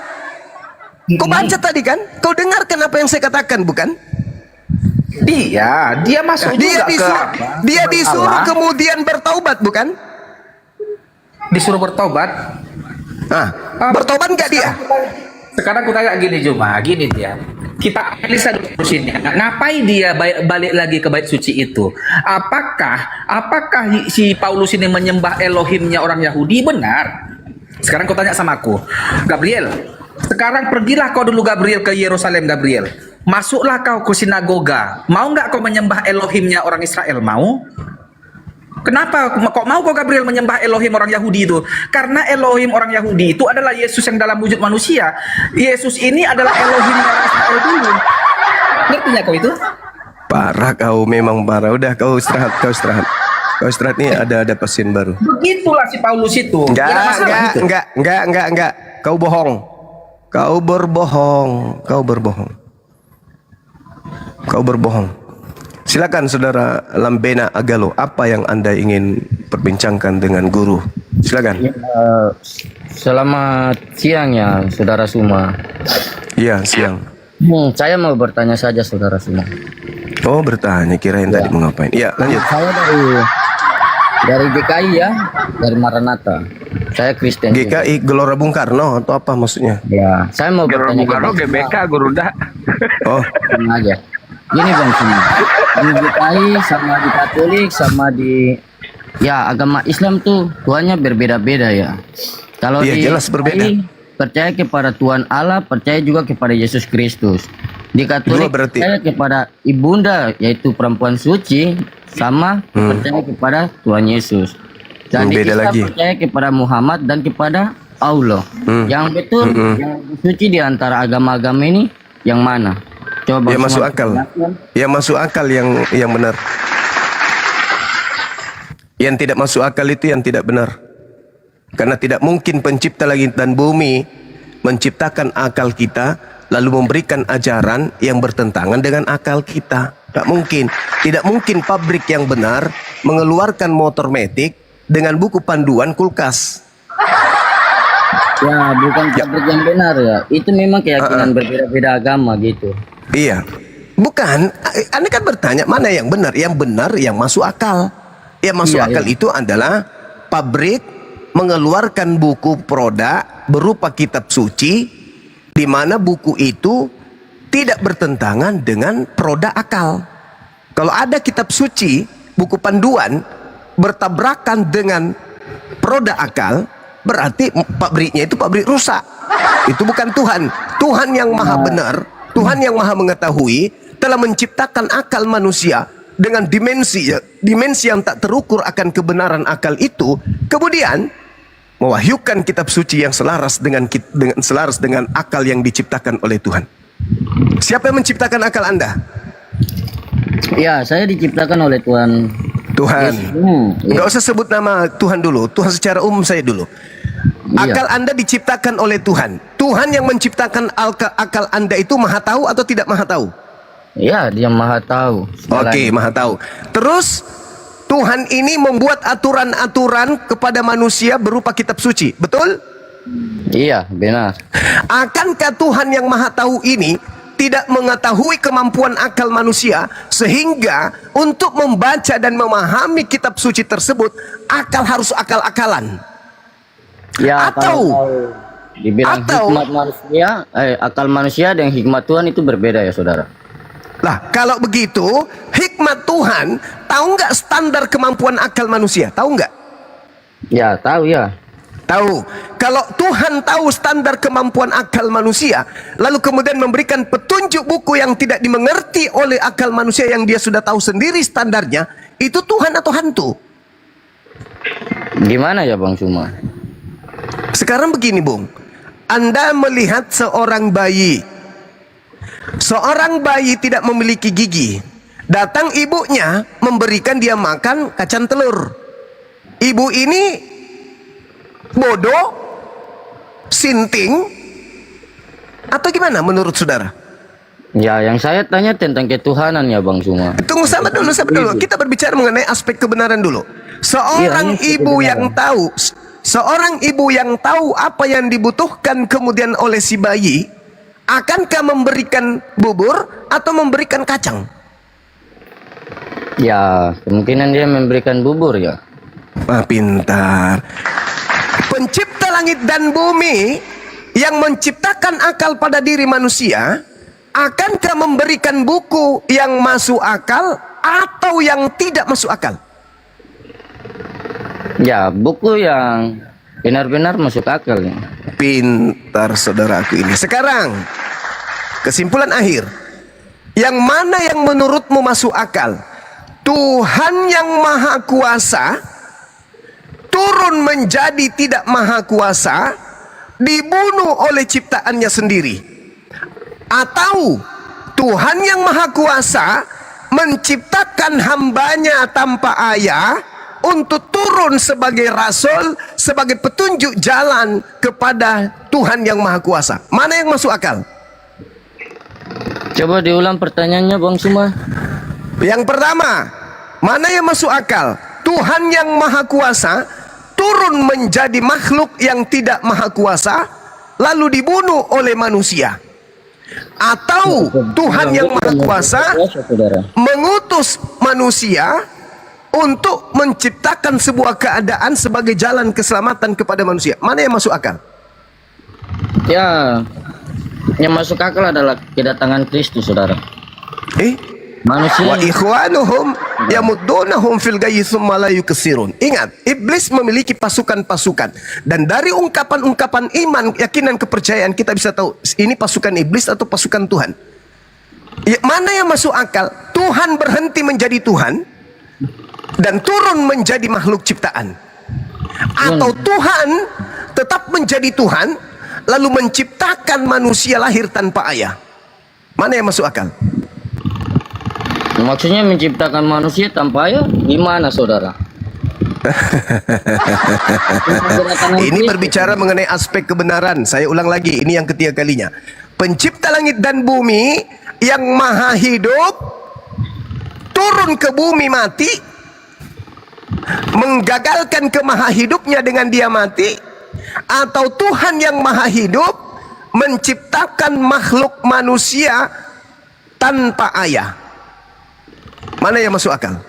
kau baca tadi kan? Kau dengarkan apa yang saya katakan, bukan? Dia masuk juga Dia disuruh Allah. kemudian bertaubat, bukan? disuruh bertobat. Ah, bertobat nggak dia? Sekarang aku tanya gini Juma, gini dia. Kita analisa dulu sini. Ngapain dia balik lagi ke bait suci itu? Apakah si Paulus ini menyembah Elohimnya orang Yahudi? Benar. Sekarang kau tanya sama aku, Gabriel. Sekarang pergilah kau dulu Gabriel ke Yerusalem, Gabriel. Masuklah kau ke sinagoga. Mau nggak kau menyembah Elohimnya orang Israel? Mau? Kenapa kok mau kau Gabriel menyembah Elohim orang Yahudi itu? Karena Elohim orang Yahudi itu adalah Yesus yang dalam wujud manusia. Yesus ini adalah Elohim orang Israel dulu. Ngerti nggak kau itu? Parah kau, memang parah. Udah kau istirahat, kau istirahat. Kau istirahat nih, ada pasien baru. Begitulah si Paulus itu. Enggak, Tidak masalah gitu. enggak. Kau bohong. Kau berbohong. Kau berbohong. Kau berbohong. Silakan Saudara Lambena Agalo, apa yang Anda ingin perbincangkan dengan guru? Silakan. Ya, selamat siang ya, Saudara Suma. Iya, siang. Saya mau bertanya saja, Saudara Suma. Oh, bertanya, kirain tadi mau ngapain. Iya, lanjut. Saya dari GKI ya, dari Maranatha. Saya Kristen. juga. GKI Gelora Bung Karno atau apa maksudnya? Ya, saya mau bertanya ke Bang Suma. GBK Guruda. Oh, Tenang aja. Gini Bang Suma, di GKI sama di Katolik sama di ya agama Islam tuh Tuhannya berbeda-beda ya. Kalau Iya, di jelas berbeda. GKI, percaya kepada Tuhan Allah, percaya juga kepada Yesus Kristus. Di Katolik Dua berarti. percaya kepada ibunda yaitu perempuan suci sama percaya kepada Tuhan Yesus. Dan di Beda Islam lagi. percaya kepada Muhammad dan kepada Allah. Yang betul, yang suci di antara agama-agama ini yang mana? Coba ya Bang masuk Suma akal. jelaskan. Ya masuk akal yang benar. Yang tidak masuk akal itu yang tidak benar. Karena tidak mungkin pencipta langit dan bumi menciptakan akal kita lalu memberikan ajaran yang bertentangan dengan akal kita. Tak mungkin. Tidak mungkin pabrik yang benar mengeluarkan motor metik dengan buku panduan kulkas. Ya, bukan pabrik yang benar ya. Itu memang keyakinan berbeda-beda agama gitu. Iya. Bukan. Anda kan bertanya mana yang benar? Yang benar yang masuk akal. Yang masuk Iya, akal iya. itu adalah pabrik mengeluarkan buku produk berupa kitab suci di mana buku itu tidak bertentangan dengan produk akal. Kalau ada kitab suci, buku panduan bertabrakan dengan produk akal, berarti pabriknya itu pabrik rusak. Itu bukan Tuhan. Tuhan yang maha benar, Tuhan yang maha mengetahui telah menciptakan akal manusia dengan dimensi yang tak terukur akan kebenaran akal itu, kemudian mewahyukan kitab suci yang selaras dengan akal yang diciptakan oleh Tuhan. Siapa yang menciptakan akal Anda? Ya, saya diciptakan oleh Tuhan. Tuhan. Iya. Nggak usah sebut nama Tuhan dulu. Tuhan secara umum saya dulu. Iya. Akal Anda diciptakan oleh Tuhan. Tuhan yang menciptakan akal Anda itu maha tahu atau tidak maha tahu? Ya, dia maha tahu. Oke, maha tahu. Terus Tuhan ini membuat aturan-aturan kepada manusia berupa kitab suci. Betul? Iya, benar. Akankah Tuhan yang maha tahu ini tidak mengetahui kemampuan akal manusia sehingga untuk membaca dan memahami kitab suci tersebut akal harus akal-akalan? Ya, Atau- kalau dibilang atau- hikmat manusia, akal manusia dan hikmat Tuhan itu berbeda ya, saudara. Lah, kalau begitu, hikmat Tuhan tahu nggak standar kemampuan akal manusia? Tahu nggak? Ya, tahu ya. Tahu. Kalau Tuhan tahu standar kemampuan akal manusia, lalu kemudian memberikan petunjuk buku yang tidak dimengerti oleh akal manusia yang dia sudah tahu sendiri standarnya, itu Tuhan atau hantu? Gimana ya, Bang Suma? Sekarang begini, Bung. Anda melihat seorang bayi. Seorang bayi tidak memiliki gigi. Datang ibunya memberikan dia makan kacang telur. Ibu ini bodoh, sinting, atau gimana menurut saudara? Ya, yang saya tanya tentang ketuhanan ya, Bang Suma. Tunggu sabar dulu. Kita berbicara mengenai aspek kebenaran dulu. Seorang Iya, ibu yang tahu, apa yang dibutuhkan kemudian oleh si bayi, akankah memberikan bubur atau memberikan kacang? Ya, kemungkinan dia memberikan bubur ya. Pintar. pencipta langit dan bumi yang menciptakan akal pada diri manusia, akankah memberikan buku yang masuk akal atau yang tidak masuk akal? Ya, buku yang benar-benar masuk akal ya. Pintar saudaraku ini. Sekarang kesimpulan akhir. Yang mana yang menurutmu masuk akal? Tuhan yang maha kuasa turun menjadi tidak maha kuasa, dibunuh oleh ciptaannya sendiri, atau Tuhan yang maha kuasa menciptakan hambanya tanpa ayah untuk turun sebagai rasul, sebagai petunjuk jalan kepada Tuhan yang maha kuasa? Mana yang masuk akal? Coba diulang pertanyaannya Bang Suma. Yang pertama, mana yang masuk akal? Tuhan yang maha kuasa turun menjadi makhluk yang tidak maha kuasa, lalu dibunuh oleh manusia. Atau Tuhan yang maha kuasa mengutus manusia untuk menciptakan sebuah keadaan sebagai jalan keselamatan kepada manusia. Mana yang masuk akal? Ya, yang masuk akal adalah kedatangan Kristus, saudara. Manusia Wa ikhwanuhum yamuddunahum fil ghayyi tsumma la yukesirun. Ingat, iblis memiliki pasukan-pasukan, dan dari ungkapan-ungkapan iman, keyakinan, kepercayaan kita bisa tahu ini pasukan iblis atau pasukan Tuhan. Ya, mana yang masuk akal? Tuhan berhenti menjadi Tuhan dan turun menjadi makhluk ciptaan, atau Tuhan tetap menjadi Tuhan lalu menciptakan manusia lahir tanpa ayah? Mana yang masuk akal? maksudnya menciptakan manusia tanpa ayah gimana, saudara? Ini berbicara mengenai aspek kebenaran. Saya ulang lagi, ini yang ketiga kalinya. Pencipta langit dan bumi yang maha hidup turun ke bumi mati, menggagalkan kemaha hidupnya dengan dia mati, atau Tuhan yang maha hidup menciptakan makhluk manusia tanpa ayah? Mana yang masuk akal?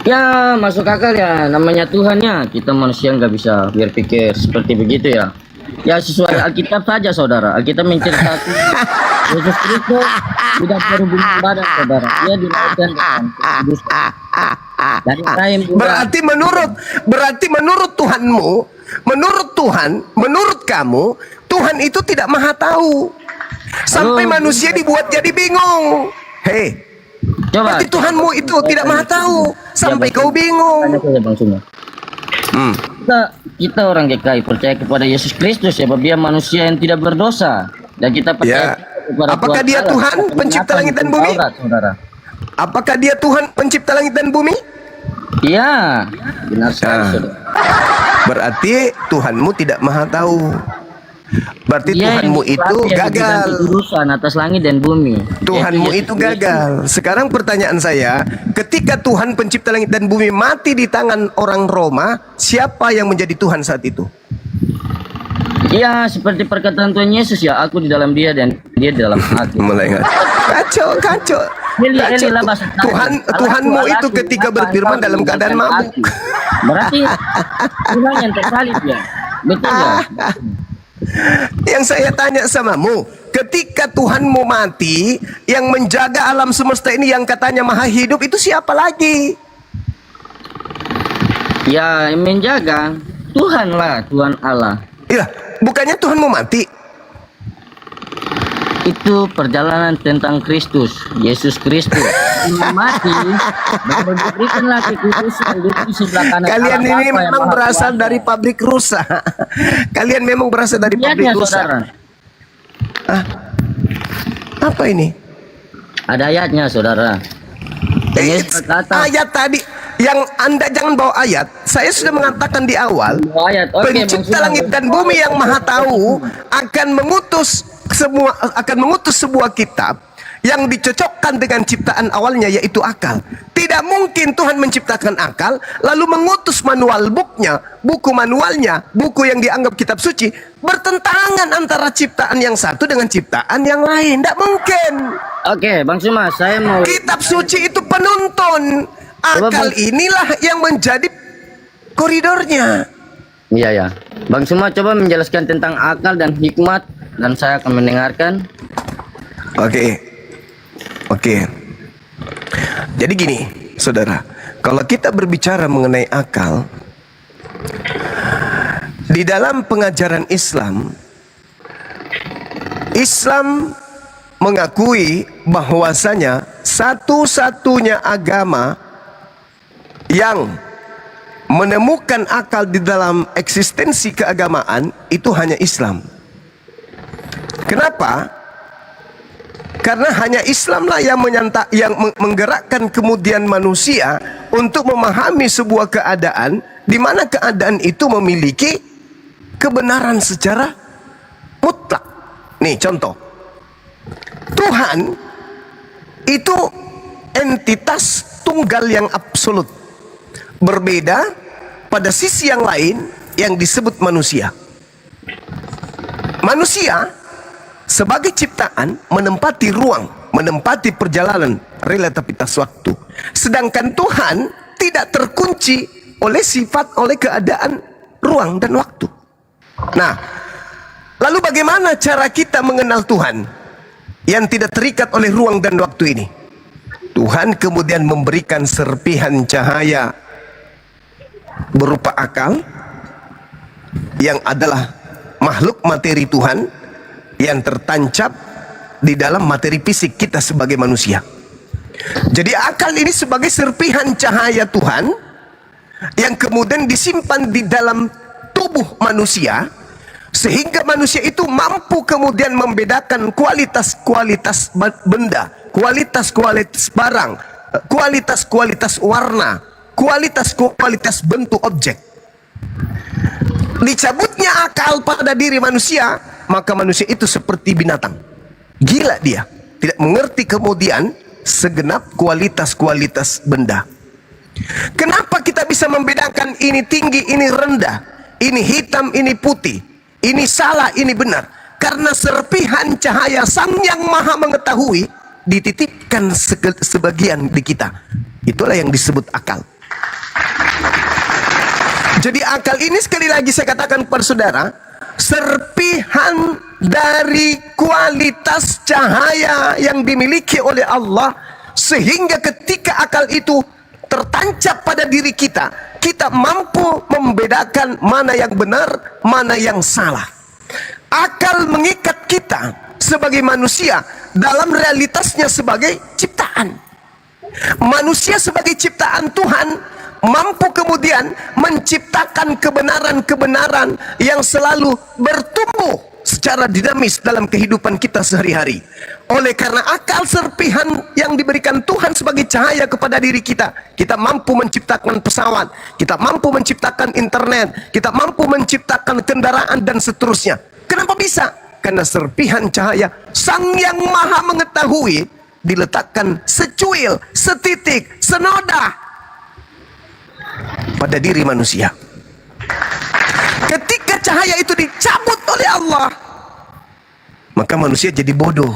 Ya, masuk akal ya. Namanya Tuhan ya. Kita manusia nggak bisa berpikir seperti begitu ya. Ya, sesuai Alkitab saja, saudara. Alkitab menceritakan Yesus Kristus tidak berhubungan badan, saudara. Dia dilahirkan dengan kekudusan. Dari rahim Tuhan. Berarti menurut Tuhanmu, menurut Tuhan, menurut kamu, Tuhan itu tidak maha tahu. Sampai manusia dibuat jadi bingung. Hei, Coba. berarti Tuhanmu itu tidak maha tahu sampai kau bingung. Tanya saja, Bang Suma. Kita orang GKI percaya kepada Yesus Kristus ya, bahwa dia manusia yang tidak berdosa, dan kita percaya kepada Apakah dia Allah, Tuhan pencipta langit dan bumi? Taurat, saudara. Apakah dia Tuhan pencipta langit dan bumi? Iya, benar sekali, saudara. Berarti Tuhanmu tidak maha tahu. Berarti Dia Tuhanmu yang itu yang gagal. diganti urusan atas langit dan bumi. Tuhanmu Yaitu itu Yesus gagal. Sekarang pertanyaan saya, ketika Tuhan pencipta langit dan bumi mati di tangan orang Roma, siapa yang menjadi Tuhan saat itu? Iya, seperti perkataan Tuhan Yesus ya, aku di dalam dia dan dia di dalam aku. Mulai kacau. Tuhanmu itu ketika berfirman dalam keadaan mabuk. Berarti Tuhan yang tersalib ya. Betul ya? Yang saya tanya samamu, ketika Tuhanmu mati, yang menjaga alam semesta ini yang katanya maha hidup itu siapa lagi? Ya, yang menjaga Tuhan lah, Tuhan Allah. Iya, bukannya Tuhanmu mati? Itu perjalanan tentang Kristus, Yesus Kristus. Dia mati, baru diberikanlah kekudusan di sebelah kanan. Kalian Allah ini Bapa yang memang Maha berasal Kuasa. dari pabrik rusa. Kalian memang berasal dari pabrik Ayatnya, rusa. saudara. Apa ini? Ada ayatnya, saudara. Yesus berkata, Ayat tadi yang Anda jangan bawa ayat. Saya sudah mengatakan di awal, ayat. Oke, Bang pencipta Suma. langit dan bumi yang maha tahu akan mengutus sebuah kitab yang dicocokkan dengan ciptaan awalnya, yaitu akal. Tidak mungkin Tuhan menciptakan akal lalu mengutus manual buku manualnya, buku yang dianggap kitab suci, bertentangan antara ciptaan yang satu dengan ciptaan yang lain. Tidak mungkin. Oke, Bang Suma, saya mau Kitab suci itu penuntun. Akal inilah yang menjadi koridornya. Iya ya. Bang Suma coba menjelaskan tentang akal dan hikmat dan saya akan mendengarkan. Oke. Oke. Jadi gini, saudara, kalau kita berbicara mengenai akal, di dalam pengajaran Islam, Islam mengakui bahwasanya satu-satunya agama yang menemukan akal di dalam eksistensi keagamaan itu hanya Islam. Kenapa? Karena hanya Islamlah yang menggerakkan kemudian manusia untuk memahami sebuah keadaan di mana keadaan itu memiliki kebenaran secara mutlak. Nih contoh, Tuhan itu entitas tunggal yang absolut, berbeda pada sisi yang lain yang disebut manusia. Manusia sebagai ciptaan menempati ruang, menempati perjalanan relativitas waktu. Sedangkan Tuhan tidak terkunci oleh sifat, oleh keadaan ruang dan waktu. Nah, lalu bagaimana cara kita mengenal Tuhan yang tidak terikat oleh ruang dan waktu ini? Tuhan kemudian memberikan serpihan cahaya berupa akal yang adalah makhluk materi Tuhan yang tertancap di dalam materi fisik kita sebagai manusia. Jadi akal ini sebagai serpihan cahaya Tuhan yang kemudian disimpan di dalam tubuh manusia, sehingga manusia itu mampu kemudian membedakan kualitas-kualitas benda, kualitas-kualitas barang, kualitas-kualitas warna, kualitas-kualitas bentuk objek. Dicabutnya akal pada diri manusia, maka manusia itu seperti binatang. Gila dia, tidak mengerti kemudian segenap kualitas-kualitas benda. Kenapa kita bisa membedakan ini tinggi, ini rendah, ini hitam, ini putih, ini salah, ini benar? Karena serpihan cahaya Sang Yang Maha Mengetahui dititipkan sebagian di kita. Itulah yang disebut akal. Jadi akal ini sekali lagi saya katakan kepada saudara, serpihan dari kualitas cahaya yang dimiliki oleh Allah, sehingga ketika akal itu tertancap pada diri kita, kita mampu membedakan mana yang benar, mana yang salah. Akal mengikat kita sebagai manusia dalam realitasnya sebagai ciptaan. Manusia sebagai ciptaan Tuhan mampu kemudian menciptakan kebenaran-kebenaran yang selalu bertumbuh secara dinamis dalam kehidupan kita sehari-hari. Oleh karena akal serpihan yang diberikan Tuhan sebagai cahaya kepada diri kita, kita mampu menciptakan pesawat, kita mampu menciptakan internet, kita mampu menciptakan kendaraan dan seterusnya. Kenapa bisa? Karena serpihan cahaya Sang Yang Maha Mengetahui diletakkan secuil, setitik, senoda pada diri manusia. Ketika cahaya itu dicabut oleh Allah, maka manusia jadi bodoh.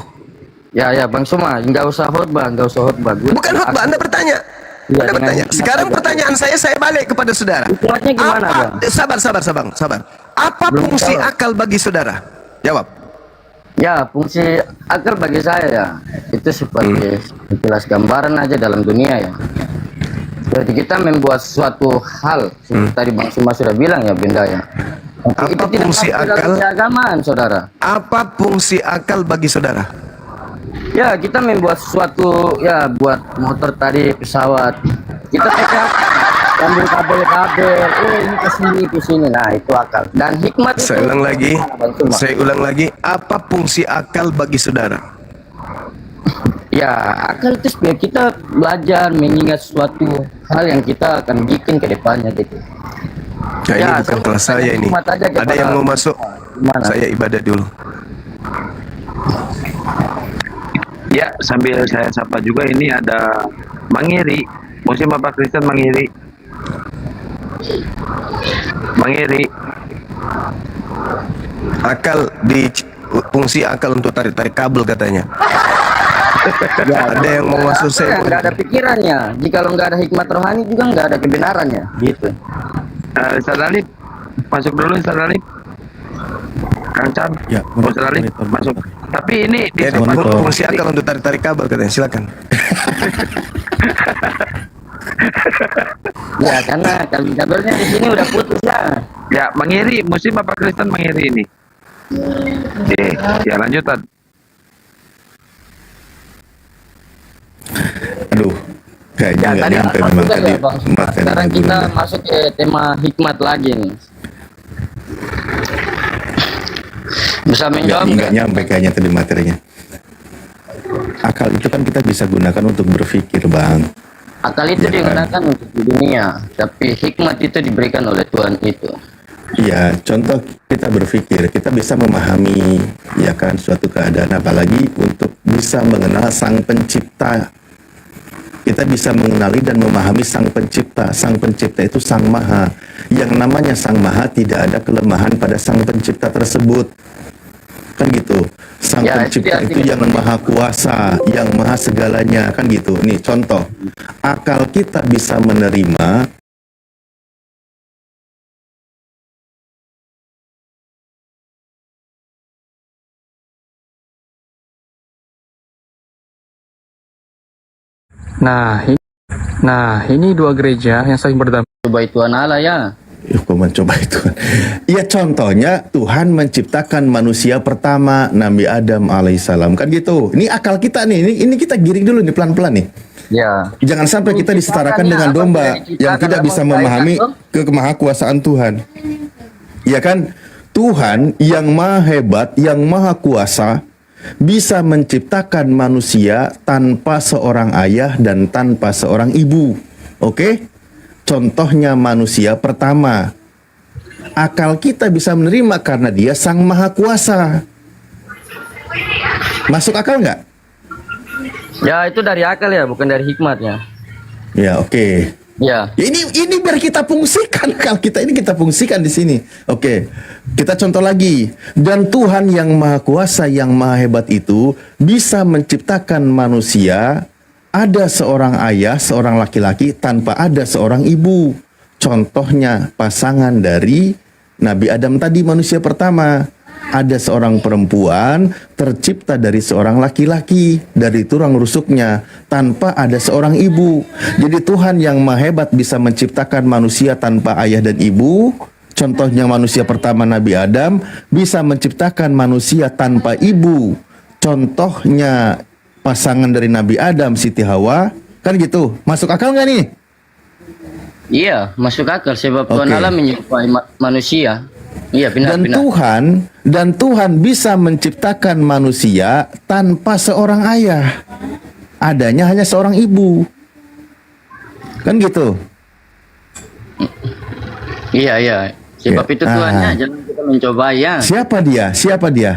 Ya Bang Suma, nggak usah khotbah. Bukan khotbah, Anda bertanya. Ya, Anda bertanya. Sekarang saja. pertanyaan saya balik kepada saudara. Hikmatnya gimana, Bang? Sabar. Apa Belum fungsi jawab. akal bagi saudara? Jawab. Ya, fungsi akal bagi saya ya itu seperti jelas gambaran aja dalam dunia ya. Jadi kita membuat suatu hal seperti tadi Bang Suma sudah bilang ya, benda ya. Apa Itu tidak fungsi masuk dalam akal? keagamaan, saudara. Apa fungsi akal bagi saudara? Ya, kita membuat sesuatu ya, buat motor tadi, pesawat. Kita pakai ambil kabel-kabel, ini ke sini. Nah, itu akal. Dan hikmat Saya itu, ulang lagi. Bang Suma. Saya ulang lagi. Apa fungsi akal bagi saudara? Ya, akal itu supaya kita belajar mengingat suatu hal yang kita akan bikin ke depannya gitu. Nah, ini Ya, bukan saya kelas saya ini. hikmat aja Ada kepada- yang mau masuk? Gimana? Saya ibadah dulu. Ya, sambil saya sapa juga, ini ada Mangiri. Musim Bapak Kristen Mangiri. Akal fungsi akal untuk tarik-tarik kabel katanya. Ada yang mau masuk saya? Nggak ada pikirannya. Jika nggak ada hikmat rohani juga nggak ada kebenarannya. Gitu. Ustaz Alif, masuk dulu Ustaz Alif. Kang Chan, Ya, Ustaz Alif monitor. masuk. Tapi ini di Ya, Monitor. fungsi akal untuk tarik-tarik kabel katanya. Silakan. Ya karena kabelnya di sini udah putus ya. ya mengiri Muslim apa Kristen mengiri ini. Ya lanjutan. Aduh, kayaknya Ya nggak tadi nyampe akal memang sudah tadi ya Bang. materi Sekarang guru kita dah. masuk ke tema hikmat lagi nih. Bisa menjawab Nggak nyampe kayaknya tadi materinya. Akal itu kan kita bisa gunakan untuk berpikir, Bang. Akal itu digunakan untuk di dunia, tapi hikmat itu diberikan oleh Tuhan itu. Ya, contoh kita berpikir, kita bisa memahami ya kan suatu keadaan, apalagi untuk bisa mengenal Sang Pencipta. Kita bisa mengenali dan memahami Sang Pencipta. Sang Pencipta itu Sang Maha. Yang namanya Sang Maha tidak ada kelemahan pada Sang Pencipta tersebut. Kan gitu. Sang Ya, Pencipta itu itu artinya yang maha kuasa, yang maha segalanya, kan gitu. Nih contoh, akal kita bisa menerima Nah, ini dua gereja yang saling berdampingan. Coba Tuhan Allah ya. Kok mencoba itu? Ya contohnya Tuhan menciptakan manusia pertama Nabi Adam alaihissalam, kan gitu. Ini akal kita nih, ini kita giring dulu nih pelan-pelan nih. Ya. Jangan sampai kita disetarakan dengan Apa domba yang diciptakan yang tidak dalam bisa kaitan, memahami Bang? kemahakuasaan Tuhan. Ya kan? Tuhan yang maha hebat, yang maha kuasa, bisa menciptakan manusia tanpa seorang ayah dan tanpa seorang ibu. Oke? Contohnya manusia pertama. Akal kita bisa menerima karena dia sang maha kuasa. Masuk akal nggak? Ya itu dari akal ya, bukan dari hikmatnya. Ya, oke. Ya. Ya, ini biar kita fungsikan, kalau kita ini kita fungsikan di sini. Oke. Kita contoh lagi. Dan Tuhan yang maha kuasa, yang maha hebat itu bisa menciptakan manusia, ada seorang ayah, seorang laki-laki tanpa ada seorang ibu. Contohnya pasangan dari Nabi Adam tadi, manusia pertama. Ada seorang perempuan tercipta dari seorang laki-laki, dari tulang rusuknya, tanpa ada seorang ibu. Jadi Tuhan yang maha hebat bisa menciptakan manusia tanpa ayah dan ibu. Contohnya manusia pertama Nabi Adam bisa menciptakan manusia tanpa ibu. Contohnya pasangan dari Nabi Adam, Siti Hawa. Kan gitu, masuk akal nggak nih? Iya, masuk akal sebab Tuhan Oke. Allah menyerupai manusia. Iya, Dan benar-benar. Tuhan bisa menciptakan manusia tanpa seorang ayah. Adanya hanya seorang ibu. Kan gitu. Iya, iya. Sebab Ya. itu Tuhannya jangan kita mencoba ya. Siapa dia? Siapa dia?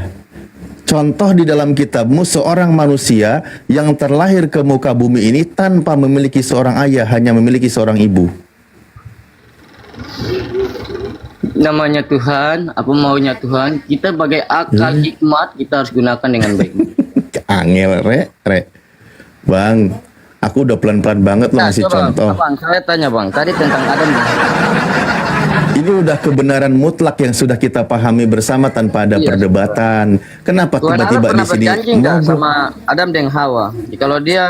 Contoh di dalam kitabmu seorang manusia yang terlahir ke muka bumi ini tanpa memiliki seorang ayah, hanya memiliki seorang ibu. Namanya Tuhan, apa maunya Tuhan, kita sebagai akal hikmat kita harus gunakan dengan baik. Angel, re. Bang, aku udah pelan-pelan banget loh ngasih coba, contoh. Bang, saya tanya Bang, tadi tentang Adam. Ini udah kebenaran mutlak yang sudah kita pahami bersama tanpa ada Iya, perdebatan. Kenapa Tuhan Allah tiba-tiba di pernah sini berjanji nggak mogok? sama Adam dan Hawa? Kalau dia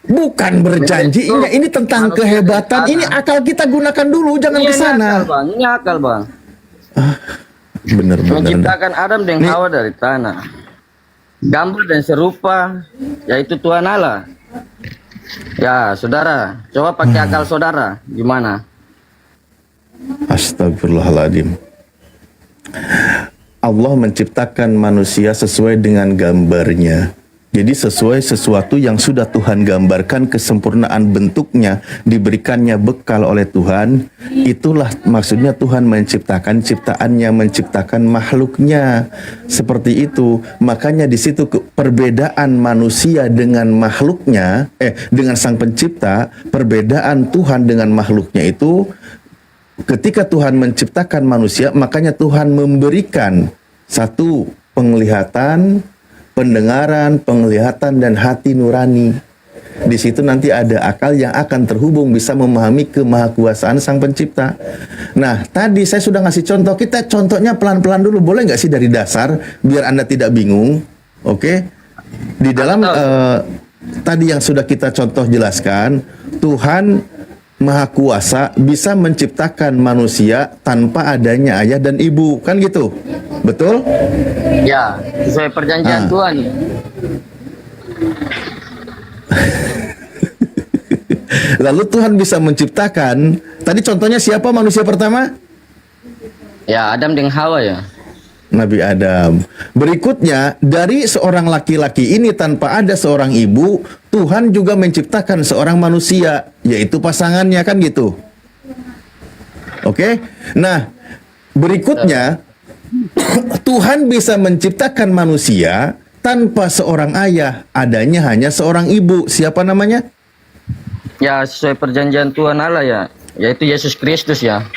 Bukan berjanji, ini tentang Manusia kehebatan. dari Ini tanah. akal kita gunakan dulu, jangan Ini ke sana. akal, Bang. Ini akal, Bang. Bener-bener. Menciptakan Adam dan Hawa dari tanah. Gambar dan serupa, yaitu Tuhan Allah. Ya, saudara, coba pakai akal saudara, gimana? Astagfirullahaladzim. Allah menciptakan manusia sesuai dengan gambarnya. Jadi sesuai sesuatu yang sudah Tuhan gambarkan, kesempurnaan bentuknya, diberikannya bekal oleh Tuhan. Itulah maksudnya Tuhan menciptakan ciptaannya, menciptakan makhluknya. Seperti itu. Makanya di situ perbedaan manusia dengan makhluknya, dengan Sang Pencipta, perbedaan Tuhan dengan makhluknya itu, ketika Tuhan menciptakan manusia, makanya Tuhan memberikan satu penglihatan, pendengaran, penglihatan, dan hati nurani. Di situ nanti ada akal yang akan terhubung bisa memahami kemahakuasaan Sang Pencipta. Nah, tadi saya sudah ngasih contoh. Kita contohnya pelan-pelan dulu, boleh nggak sih dari dasar biar Anda tidak bingung? Oke. Di dalam tadi yang sudah kita contoh jelaskan, Tuhan Maha Kuasa bisa menciptakan manusia tanpa adanya ayah dan ibu, kan gitu? Betul? Ya, sesuai perjanjian Tuhan. Lalu Tuhan bisa menciptakan, tadi contohnya siapa manusia pertama? Ya, Adam dengan Hawa ya. Nabi Adam. Berikutnya, dari seorang laki-laki ini tanpa ada seorang ibu, Tuhan juga menciptakan seorang manusia, yaitu pasangannya, kan gitu. Oke? Nah, berikutnya, Tuhan bisa menciptakan manusia tanpa seorang ayah, adanya hanya seorang ibu. Siapa namanya? Ya, sesuai perjanjian Tuhan Allah ya, yaitu Yesus Kristus ya.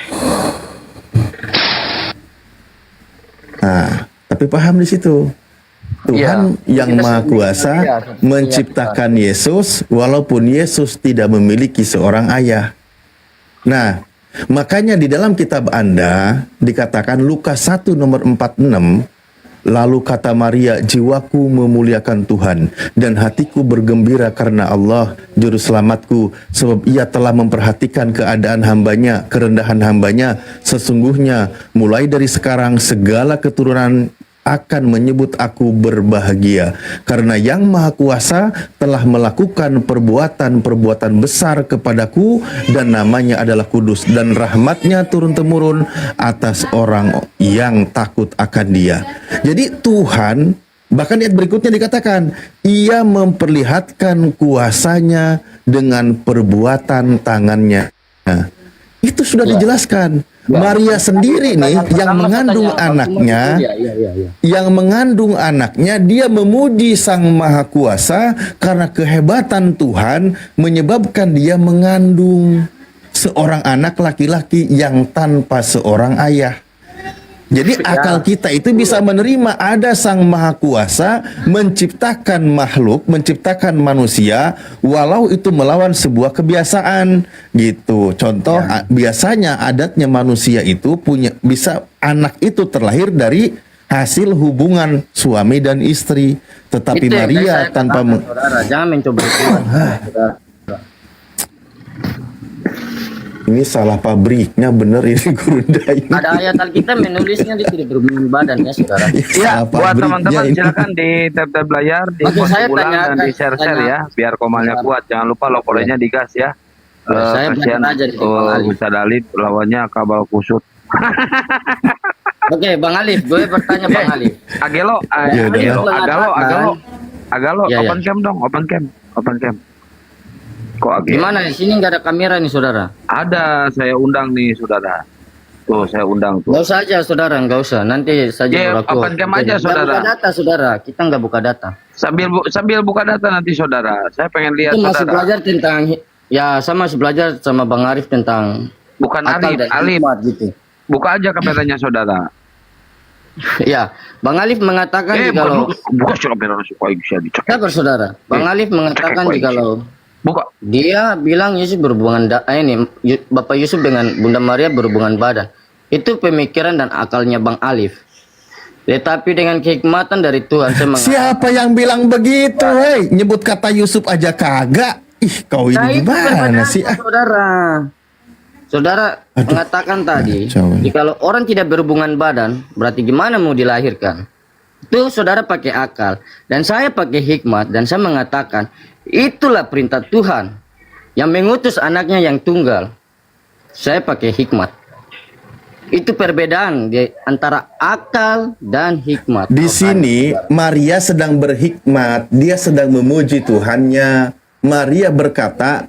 Nah, tapi paham di situ. Tuhan yang Maha Kuasa menciptakan Yesus walaupun Yesus tidak memiliki seorang ayah. Nah, makanya di dalam kitab Anda dikatakan Lukas 1 nomor 46, lalu kata Maria, jiwaku memuliakan Tuhan dan hatiku bergembira karena Allah juru selamatku, sebab ia telah memperhatikan keadaan hambanya, kerendahan hambanya. Sesungguhnya mulai dari sekarang segala keturunan akan menyebut aku berbahagia, karena Yang Maha Kuasa telah melakukan perbuatan-perbuatan besar kepadaku, dan namanya adalah kudus, dan rahmatnya turun-temurun atas orang yang takut akan Dia. Jadi Tuhan, bahkan ayat berikutnya dikatakan, Ia memperlihatkan kuasanya dengan perbuatan tangannya. Nah, itu sudah dijelaskan. Maria sendiri nih yang mengandung anaknya, dia memuji Sang Maha Kuasa karena kehebatan Tuhan menyebabkan dia mengandung seorang anak laki-laki yang tanpa seorang ayah. Jadi akal kita itu bisa menerima ada Sang Maha Kuasa menciptakan makhluk, menciptakan manusia, walau itu melawan sebuah kebiasaan gitu. Contoh, biasanya adatnya manusia itu bisa anak itu terlahir dari hasil hubungan suami dan istri. Tetapi Itu yang Maria saya tanpa katakan, saudara, jangan mencoba itu. ini salah pabriknya bener ini Gurunda ini. Ada ayat Alkitab menulisnya dia tidak berhubungan badan ya, saudara. Ya, Salah buat pabriknya teman-teman ini. silakan di tab-tab layar, di Oke, saya ulang dan tanyakan- di share-share ya, biar komalnya kuat. Jangan lupa lokolenya digas ya. Saya Kasihan belajar aja di Bang Alif. bisa Dalip lawannya kabel kusut. Oke, Bang Alif, gue bertanya Bang Alif. Agelo, Ya, udah. Agalo, Ya, ya. open cam dong, open cam. Kok Agelo? Gimana di sini nggak ada kamera nih, saudara? Ada, saya undang nih saudara. Tuh, saya undang tuh. Nggak usah aja, saudara, nggak usah. Nanti saja Ya, berlaku. open cam aja, Nggak saudara. buka data, saudara. Kita nggak buka data. Sambil buka data nanti saudara. Saya pengen lihat Itu masih saudara. belajar tentang, ya sama masih belajar sama Bang Arif tentang Bukan akal dan Alif. hikmat gitu. Buka aja kameranya saudara. Ya, Bang Alif mengatakan jikalau buka sih kamera supaya bisa dicek. sabar, saudara. Bang Alif mengatakan jikalau Buka. dia bilang Yusuf berhubungan Bapak Yusuf dengan Bunda Maria berhubungan badan. Itu pemikiran dan akalnya Bang Alif. Tetapi dengan kehikmatan dari Tuhan saya mengatakan, Siapa yang bilang begitu, hei? Nyebut kata Yusuf aja kagak. Ih, kau nah, ini itu gimana perbedaannya, sih? saudara. Saudara mengatakan tadi, kacau ini. kalau orang tidak berhubungan badan, berarti gimana mau dilahirkan? Itu saudara pakai akal, dan saya pakai hikmat, dan saya mengatakan, itulah perintah Tuhan yang mengutus anaknya yang tunggal. Saya pakai hikmat. Itu perbedaan di antara akal dan hikmat. Di sini Maria sedang berhikmat, dia sedang memuji Tuhannya. Maria berkata,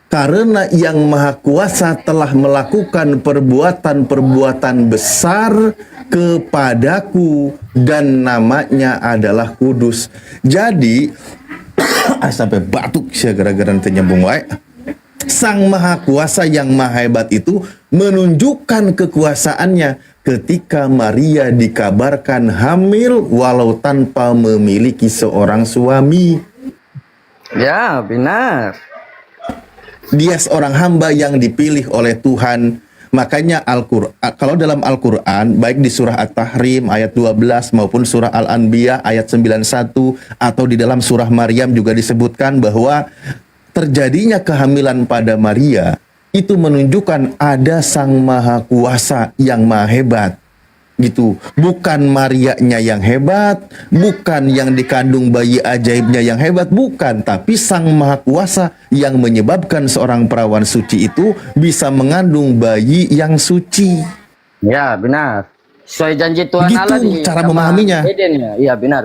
karena Yang Maha Kuasa telah melakukan perbuatan-perbuatan besar kepadaku dan namanya adalah kudus. Jadi sampai batuk saya gara-gara nanti nyambung wae. Sang Maha Kuasa yang maha hebat itu menunjukkan kekuasaannya ketika Maria dikabarkan hamil walau tanpa memiliki seorang suami. Ya, benar. Dia seorang hamba yang dipilih oleh Tuhan. Makanya kalau dalam Al-Quran, baik di surah At-Tahrim ayat 12 maupun surah Al-Anbiya ayat 91 atau di dalam surah Maryam juga disebutkan bahwa terjadinya kehamilan pada Maria itu menunjukkan ada Sang Maha Kuasa yang maha hebat. Gitu, bukan Marianya yang hebat, bukan yang dikandung bayi ajaibnya yang hebat, bukan, tapi Sang Maha Kuasa yang menyebabkan seorang perawan suci itu bisa mengandung bayi yang suci. Ya, benar. Sesuai janji Tuhan Gitu Allah di cara Taman memahaminya. Eden ya. Iya, benar.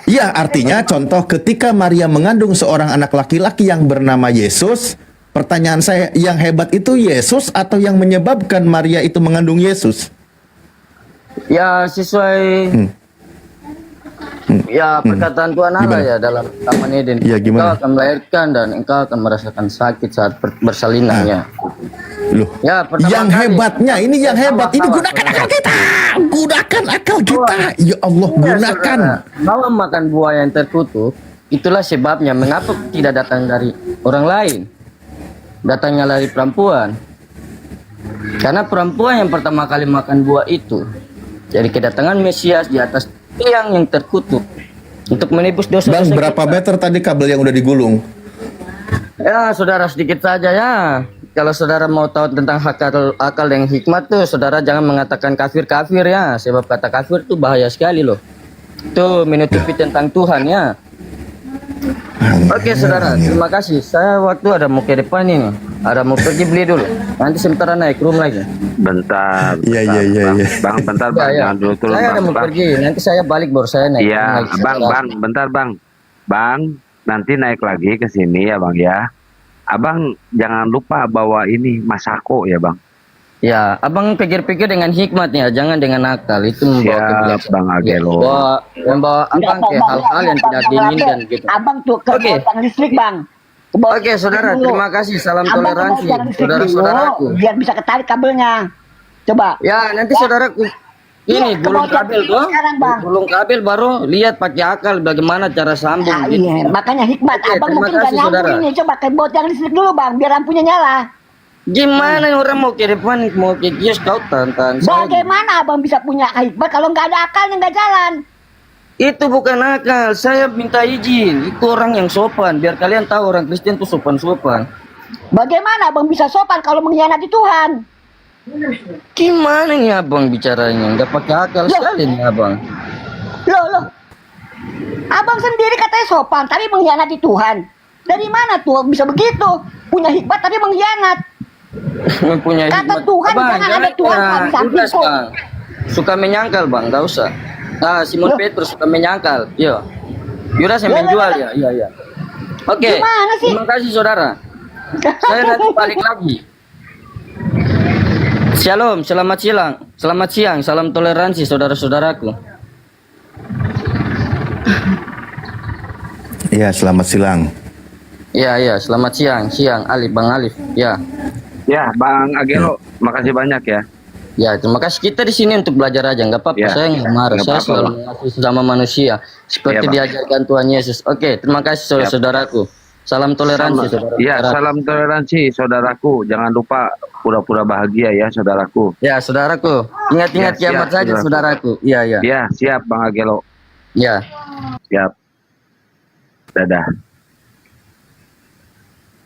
Ya, artinya contoh ketika Maria mengandung seorang anak laki-laki yang bernama Yesus, pertanyaan saya, yang hebat itu Yesus atau yang menyebabkan Maria itu mengandung Yesus? Ya, sesuai ya perkataan Tuhan Allah ya dalam Taman Eden. Ya, gimana? Engkau akan melahirkan dan engkau akan merasakan sakit saat bersalinannya. Loh, Ya, pertama yang kali. hebatnya, ini yang hebat, ini Sabar, gunakan sabar. akal kita, gunakan akal kita, ya Allah, Ya, gunakan. saudara, bahwa makan buah yang terkutuk, itulah sebabnya mengapa tidak datang dari orang lain. Datangnya dari perempuan. Karena perempuan yang pertama kali makan buah itu. Jadi kedatangan Mesias di atas tiang yang terkutuk untuk menebus Bang, dosa-dosa berapa kita. meter tadi kabel yang udah digulung? Ya, saudara, sedikit saja ya. Kalau saudara mau tahu tentang akal dan hikmat tuh, saudara jangan mengatakan kafir-kafir ya. Sebab kata kafir tuh bahaya sekali loh. Itu menutupi tentang Tuhan ya. Oke saudara, terima kasih. Saya waktu ada mau ke depan ini. Ada mau pergi beli dulu. Nanti sebentar naik room lagi. Bentar. Iya, bentar, iya, Bang. iya. Bang, bentar Ya, Bang. ya. Jangan dulu turun Saya ada Bang. mau Bang. pergi. Nanti saya balik baru saya naik room Iya, lagi. Bang, saudara. Bang, bentar Bang. Bang, nanti naik lagi ke sini ya Bang ya. Abang jangan lupa bawa ini Masako ya Bang. Ya, abang pikir-pikir dengan hikmat ya, jangan dengan akal. Itu membawa Siap kebinasaan. Bang Agelo. Membawa abang ke hal-hal yang tidak diinginkan gitu. Abang tuh ke Oke. bawah listrik, Bang. Ke bawah Oke saudara, dulu. terima kasih. Salam Abang ke bawah toleransi, tiang listrik saudara-saudaraku. dulu, biar bisa ketarik kabelnya. Coba. Ya, nanti saudaraku ini Iya, gulung ke bawah kabel tiang tuh. sekarang, Bang. Gulung kabel baru lihat pakai akal bagaimana cara sambung Ah, gitu. iya, makanya hikmat. Oke, Abang terima mungkin nggak kasih, nyambung saudara. ini. Coba ke bawah tiang listrik dulu, Bang, biar lampunya nyala. Gimana orang mau ke depan, mau ke kios kau tantan saya. Bagaimana abang bisa punya hikmat kalau nggak ada akalnya nggak jalan? Itu bukan akal, saya minta izin. Itu orang yang sopan, biar kalian tahu orang Kristen tuh sopan-sopan. Bagaimana abang bisa sopan kalau mengkhianati Tuhan? Gimana nih abang bicaranya? Nggak pakai akal Loh. sekali nih abang. Loh. Abang sendiri katanya sopan, tapi mengkhianati Tuhan. Dari mana tuh bisa begitu? Punya hikmat tapi mengkhianat. Mempunyai Kata hikmat. Tuhan, Abang, jangan ada Tuhan ya, di sampingku. bebas, Bang. Suka menyangkal bang, nggak usah. Ah, Simon Loh. Petrus suka menyangkal. Yo, Yudas yang Loh, menjual loh, ya, iya. Oke, Gimana sih? terima kasih saudara. Saya nanti balik lagi. Shalom, selamat siang, salam toleransi saudara-saudaraku. Iya, selamat siang. Iya, selamat siang Alif, Bang Alif. Ya, Ya Bang Agelo, makasih banyak ya. ya terima kasih. Kita di sini untuk belajar aja, nggak apa-apa. Ya, Saya nggak marah. nggak Saya apa-apa, selalu Bang. mengasihi sesama manusia seperti Ya, Bang. diajarkan Tuhan Yesus. Oke, terima kasih saudara-saudaraku. Salam toleransi, saudara. Ya, salam toleransi saudaraku. Jangan lupa pura-pura bahagia ya saudaraku. Ya, saudaraku. Ingat-ingat Ya, kiamat siap, saja, saudaraku. saudaraku. Iya. Ya, siap Bang Agelo. Ya. Siap. Dadah.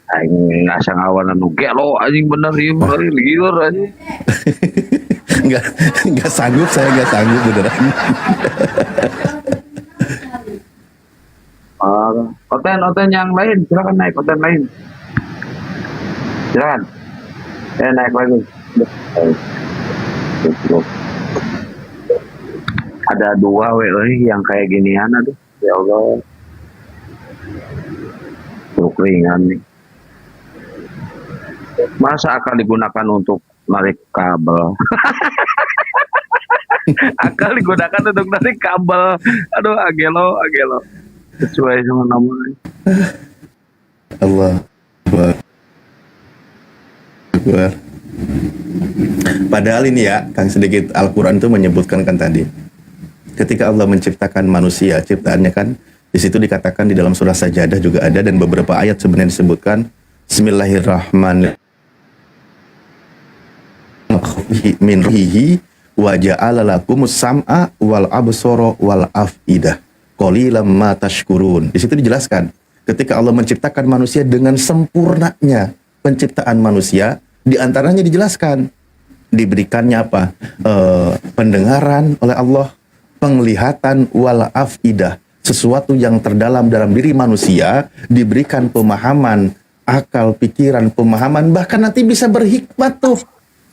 Aing ngasang awan anu gelo anjing bener ieu bari liur anjing. Nggak sanggup, saya nggak sanggup beneran. Oten yang lain, silakan naik oten lain. Silakan. Naik lagi. Ada dua yang kayak ginian aduh. Ya Allah. Truk ringan nih. Masa akal digunakan untuk narik kabel? Akal digunakan untuk narik kabel. Aduh, Agelo. Sesuai sama namanya. Allah Akbar. Padahal ini ya, Kang, sedikit Al-Quran itu menyebutkan kan tadi, Ketika Allah menciptakan manusia, ciptaannya kan di situ dikatakan di dalam surah Sajadah juga ada, dan beberapa ayat sebenarnya disebutkan Bismillahirrahmanirrahim min ruhihi wa ja'ala lakumus sam'a wal absara wal af'idah qalilan ma tashkurun. Di situ dijelaskan ketika Allah menciptakan manusia dengan sempurnanya penciptaan manusia, di antaranya dijelaskan diberikannya apa? Pendengaran oleh Allah, penglihatan wal afidah, sesuatu yang terdalam dalam diri manusia, diberikan pemahaman, akal, pikiran, pemahaman, bahkan nanti bisa berhikmat tuh.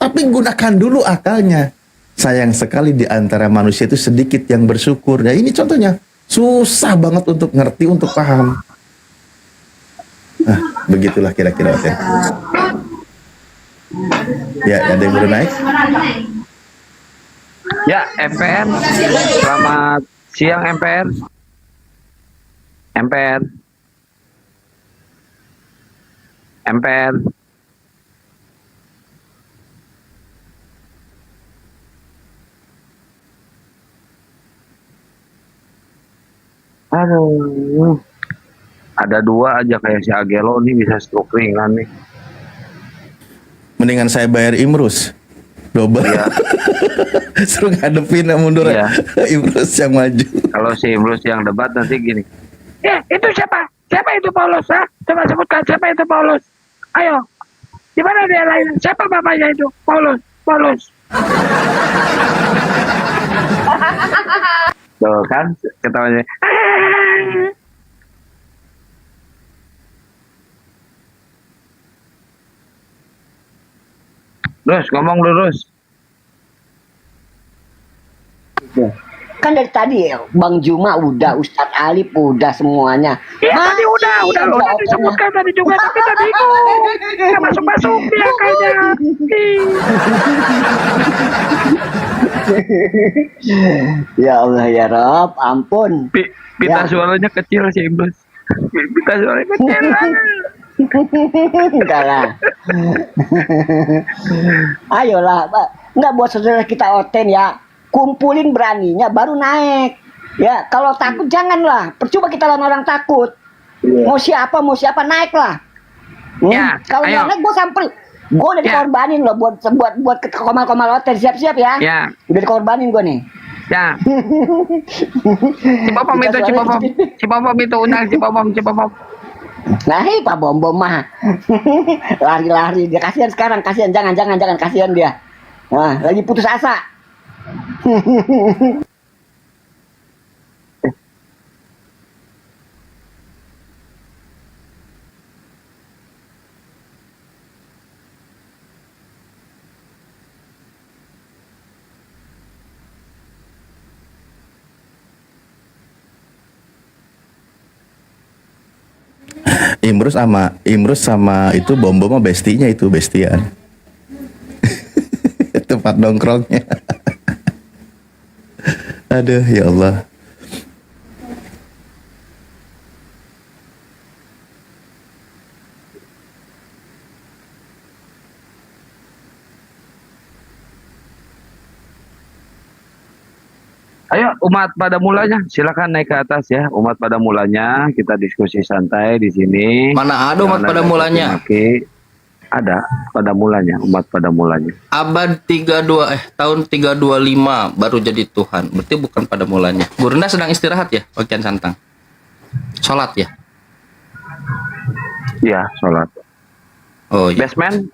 Tapi gunakan dulu akalnya. Sayang sekali di antara manusia itu sedikit yang bersyukur. Ya ini contohnya, susah banget untuk ngerti, untuk paham. Nah, begitulah kira-kira. Ya, ada yang baru naik? Ya, MPR. Selamat siang MPR. MPR. MPR. Aduh. Ada dua aja kayak si Agelo nih bisa stroke ringan nih. Mendingan saya bayar Imrus double. Iya. Suruh ngadepin yang mundur. Iya. Imrus yang maju. Kalau si Imrus yang debat nanti gini. Ya, itu siapa? Siapa itu Paulus? Ha? Coba sebutkan siapa itu Paulus. Ayo. Di mana dia lain? Siapa bapaknya itu? Paulus. Paulus. Tuh kan ketawanya. Terus ngomong lurus. Kan dari tadi ya, Bang Juma udah, Ustadz Alif udah semuanya. Iya tadi udah loh, tadi disebutkan tadi juga, tapi tadi itu nggak masuk dia kayaknya. Ya Allah ya Rob, ampun. Pita Ya. suaranya kecil sih Imrus. Pita suaranya kecil. Enggak lah. Ayolah, Pak. Enggak buat saudara kita Oten ya. Kumpulin beraninya baru naik. Ya, kalau takut janganlah. Percuma kita lawan orang takut. Mau siapa naiklah. Ya, Kalau ayo. nggak naik gue sampai. Gue udah Ya. dikorbanin loh buat ke komal-komal Oten. Siap-siap ya. Ya, Udah dikorbanin gue nih. ya. Cipopom itu, Cipopom itu undang Cipopom. Nah, Pak Bom mah lari-lari dia, kasihan sekarang, kasihan, jangan kasihan dia. Wah, lagi putus asa. Imrus sama itu Bom mah bestinya itu, bestian. Tempat nongkrongnya. Aduh ya Allah. Ayo umat pada mulanya, silakan naik ke atas ya. Umat pada mulanya kita diskusi santai di sini. Mana ada umat Jangan pada ada mulanya? maki-maki. Ada pada mulanya, umat pada mulanya. Abad 32 tahun 325 baru jadi Tuhan. Berarti bukan pada mulanya. Gurunda sedang istirahat ya, Wakian Santang. Sholat ya. Iya, sholat. Oh iya. Basement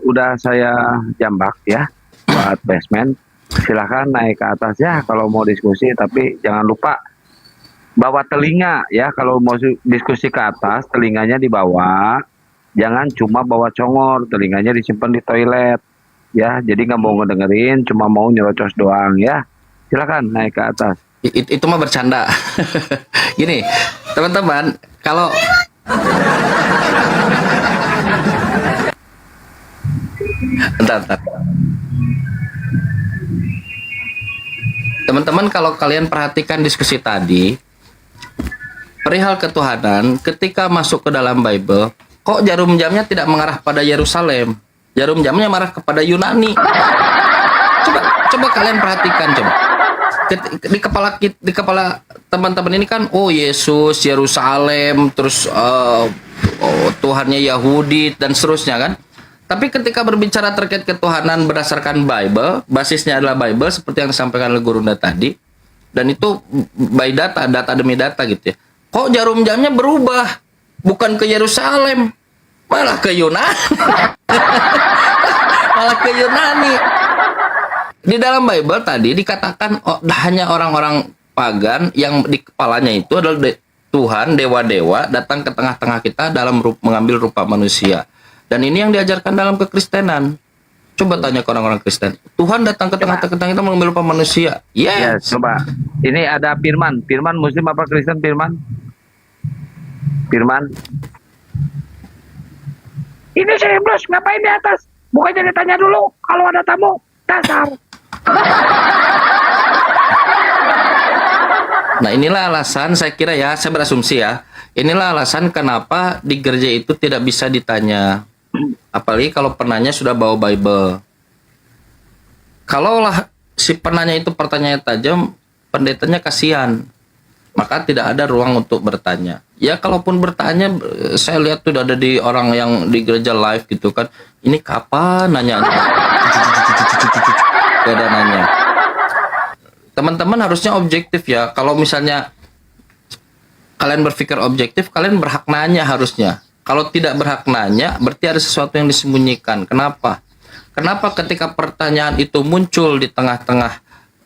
udah saya jambak ya buat basement. Silahkan naik ke atas ya kalau mau diskusi, tapi jangan lupa bawa telinga ya. Kalau mau diskusi ke atas, telinganya dibawa. Jangan cuma bawa congor, telinganya disimpan di toilet ya. Jadi nggak mau ngedengerin, cuma mau nyerocos doang ya. Silakan naik ke atas. Itu mah bercanda. Gini, teman-teman, kalau Entar. Teman-teman, kalau kalian perhatikan diskusi tadi, perihal ketuhanan, ketika masuk ke dalam Bible, kok jarum jamnya tidak mengarah pada Yerusalem? Jarum jamnya marah kepada Yunani. Coba kalian perhatikan coba. di kepala teman-teman ini kan, oh Yesus, Yerusalem, terus Tuhannya Yahudi dan seterusnya kan. Tapi ketika berbicara terkait ketuhanan berdasarkan Bible, basisnya adalah Bible seperti yang disampaikan oleh Gurunda tadi, dan itu by data demi data gitu ya. Kok jarum jamnya berubah? Bukan ke Yerusalem, malah ke Yunani. Malah ke Yunani. Di dalam Bible tadi dikatakan hanya orang-orang pagan yang di kepalanya itu adalah Tuhan, dewa-dewa datang ke tengah-tengah kita dalam mengambil rupa manusia. Dan ini yang diajarkan dalam kekristenan. Coba tanya ke orang-orang Kristen. Tuhan datang ke tengah-tengah kita mengambil rupa manusia. Ya, Yes. coba. Ini ada Firman. Firman Muslim apa Kristen Firman? Firman. Ini saya bos, ngapain di atas? Bukannya ditanya dulu kalau ada tamu. Dasar. Nah, inilah alasan saya kira ya, saya berasumsi ya. Inilah alasan kenapa di gereja itu tidak bisa ditanya. Apalagi kalau penanya sudah bawa Bible. Kalaulah si penanya itu pertanyaan tajam, pendetanya kasihan. Maka tidak ada ruang untuk bertanya. Ya kalaupun bertanya, saya lihat tuh ada di orang yang di gereja live gitu kan. Ini kapan nanya? Gak ada nanya. Teman-teman harusnya objektif ya. Kalau misalnya kalian berpikir objektif, kalian berhak nanya harusnya. Kalau tidak berhak nanya, berarti ada sesuatu yang disembunyikan. Kenapa? Kenapa ketika pertanyaan itu muncul di tengah-tengah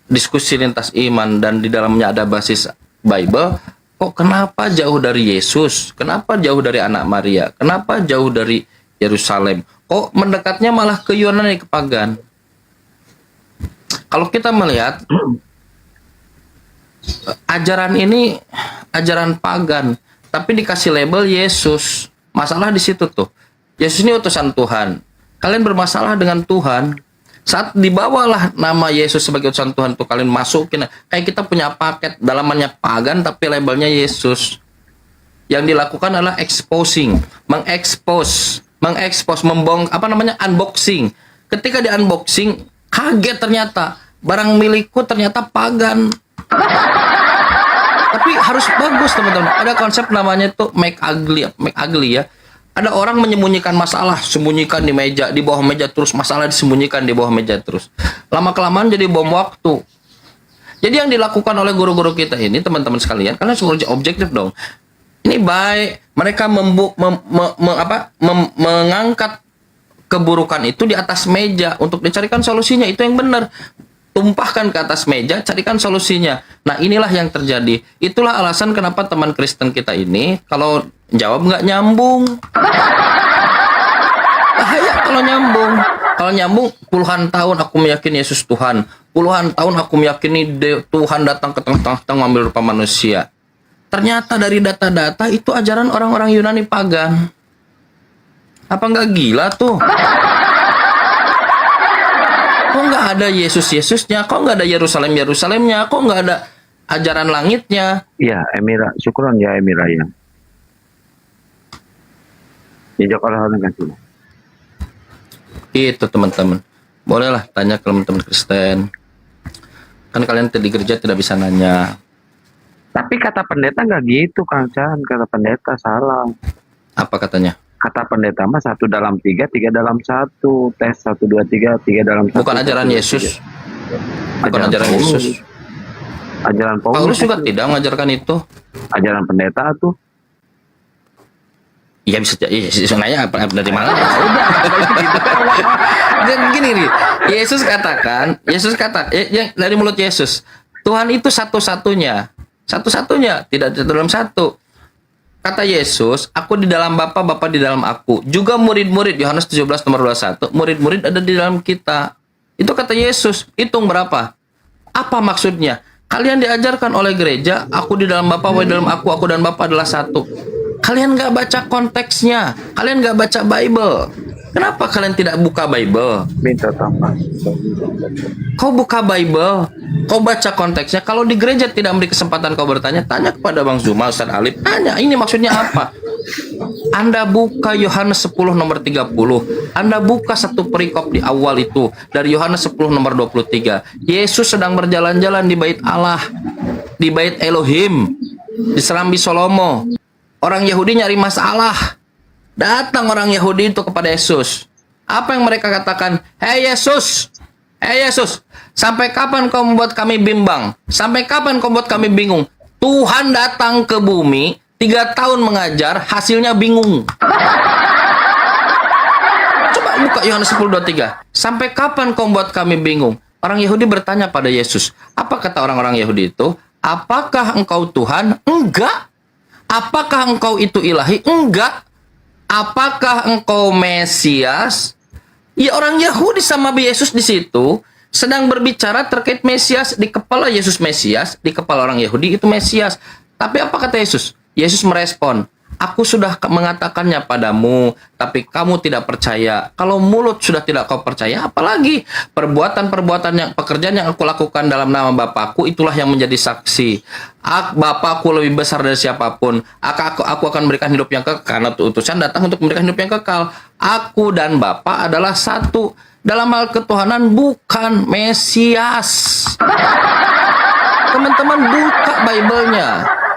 diskusi lintas iman dan di dalamnya ada basis Bible, kok kenapa jauh dari Yesus? Kenapa jauh dari anak Maria? Kenapa jauh dari Yerusalem? Kok mendekatnya malah ke Yunani, ke pagan? Kalau kita melihat ajaran ini ajaran pagan, tapi dikasih label Yesus. Masalah di situ tuh. Yesus ini utusan Tuhan. Kalian bermasalah dengan Tuhan. Saat dibawalah nama Yesus sebagai utusan Tuhan tuh kalian masukin. Kayak kita punya paket dalamannya pagan tapi labelnya Yesus. Yang dilakukan adalah exposing, mengekspos, unboxing. Ketika di unboxing, kaget ternyata barang milikku ternyata pagan. Tapi harus bagus teman-teman. Ada konsep namanya itu make ugly ya. Ada orang menyembunyikan masalah, sembunyikan di meja, di bawah meja terus, masalah disembunyikan di bawah meja terus. Lama-kelamaan jadi bom waktu. Jadi yang dilakukan oleh guru-guru kita ini, teman-teman sekalian, kalian harus objektif dong. Ini baik, mereka mengangkat keburukan itu di atas meja untuk dicarikan solusinya, itu yang benar. Tumpahkan ke atas meja, carikan solusinya. Nah, inilah yang terjadi. Itulah alasan kenapa teman Kristen kita ini kalau jawab nggak nyambung. Bahaya kalau nyambung. Kalau nyambung, puluhan tahun aku meyakini Yesus Tuhan. Puluhan tahun aku meyakini Tuhan datang ke tengah-tengah mengambil rupa manusia. Ternyata dari data-data itu ajaran orang-orang Yunani pagan. Apa nggak gila tuh? Kok nggak ada Yesus-Yesusnya? Kok nggak ada Yerusalem-Yerusalemnya? Kok nggak ada ajaran langitnya? Ya, Emira. Syukron ya Emira ya. Jejak orang kasih. Itu teman-teman. Bolehlah tanya ke teman-teman Kristen. Kan kalian di gereja tidak bisa nanya. Tapi kata pendeta nggak gitu, Kang Chan. Kata pendeta salah. Apa katanya? Kata pendeta mah 1 dalam 3, 3 dalam 1. Tes 1, 2, 3, 3 dalam 1. Bukan ajaran Yesus. Bukan ajaran Yesus. Ajaran Paulus juga tidak mengajarkan itu. Ajaran pendeta tuh. Iya bisa nanya dari mana? Dan gini nih, Yesus kata dari mulut Yesus, Tuhan itu satu-satunya, tidak dalam satu. Kata Yesus, aku di dalam Bapa, Bapa di dalam aku. Juga murid-murid, Yohanes 17 nomor 21, murid-murid ada di dalam kita. Itu kata Yesus. Hitung berapa? Apa maksudnya? Kalian diajarkan oleh gereja, aku di dalam Bapa, Bapa di dalam aku dan Bapa adalah satu. Kalian nggak baca konteksnya. Kalian nggak baca Bible. Kenapa kalian tidak buka Bible? Minta tambah. Kau buka Bible, kau baca konteksnya. Kalau di gereja tidak memberi kesempatan kau bertanya, tanya kepada Bang Zuma, Ustaz Alif. Tanya, ini maksudnya apa? Anda buka Yohanes 10 nomor 30. Anda buka satu perikop di awal itu dari Yohanes 10 nomor 23. Yesus sedang berjalan-jalan di bait Allah, di bait Elohim, di Serambi Solomo. Orang Yahudi nyari masalah. Datang orang Yahudi itu kepada Yesus. Apa yang mereka katakan? Hei Yesus, sampai kapan kau membuat kami bimbang? Sampai kapan kau membuat kami bingung? Tuhan datang ke bumi 3 tahun mengajar, hasilnya bingung. Coba buka Yohanes 10:23. Sampai kapan kau membuat kami bingung? Orang Yahudi bertanya pada Yesus. Apa kata orang-orang Yahudi itu? Apakah engkau Tuhan? Enggak. Apakah engkau itu ilahi? Enggak. Apakah engkau Mesias? Ya, orang Yahudi sama Yesus di situ sedang berbicara terkait Mesias. Di kepala Yesus Mesias, di kepala orang Yahudi itu Mesias. Tapi apa kata Yesus? Yesus merespon, aku sudah mengatakannya padamu, tapi kamu tidak percaya. Kalau mulut sudah tidak kau percaya, apalagi perbuatan-perbuatan pekerjaan yang aku lakukan dalam nama Bapakku, itulah yang menjadi saksi. Bapakku lebih besar dari siapapun. Aku akan memberikan hidup yang kekal, karena utusan datang untuk memberikan hidup yang kekal. Aku dan Bapa adalah satu. Dalam hal ketuhanan bukan Mesias. Teman-teman buka Bible-nya.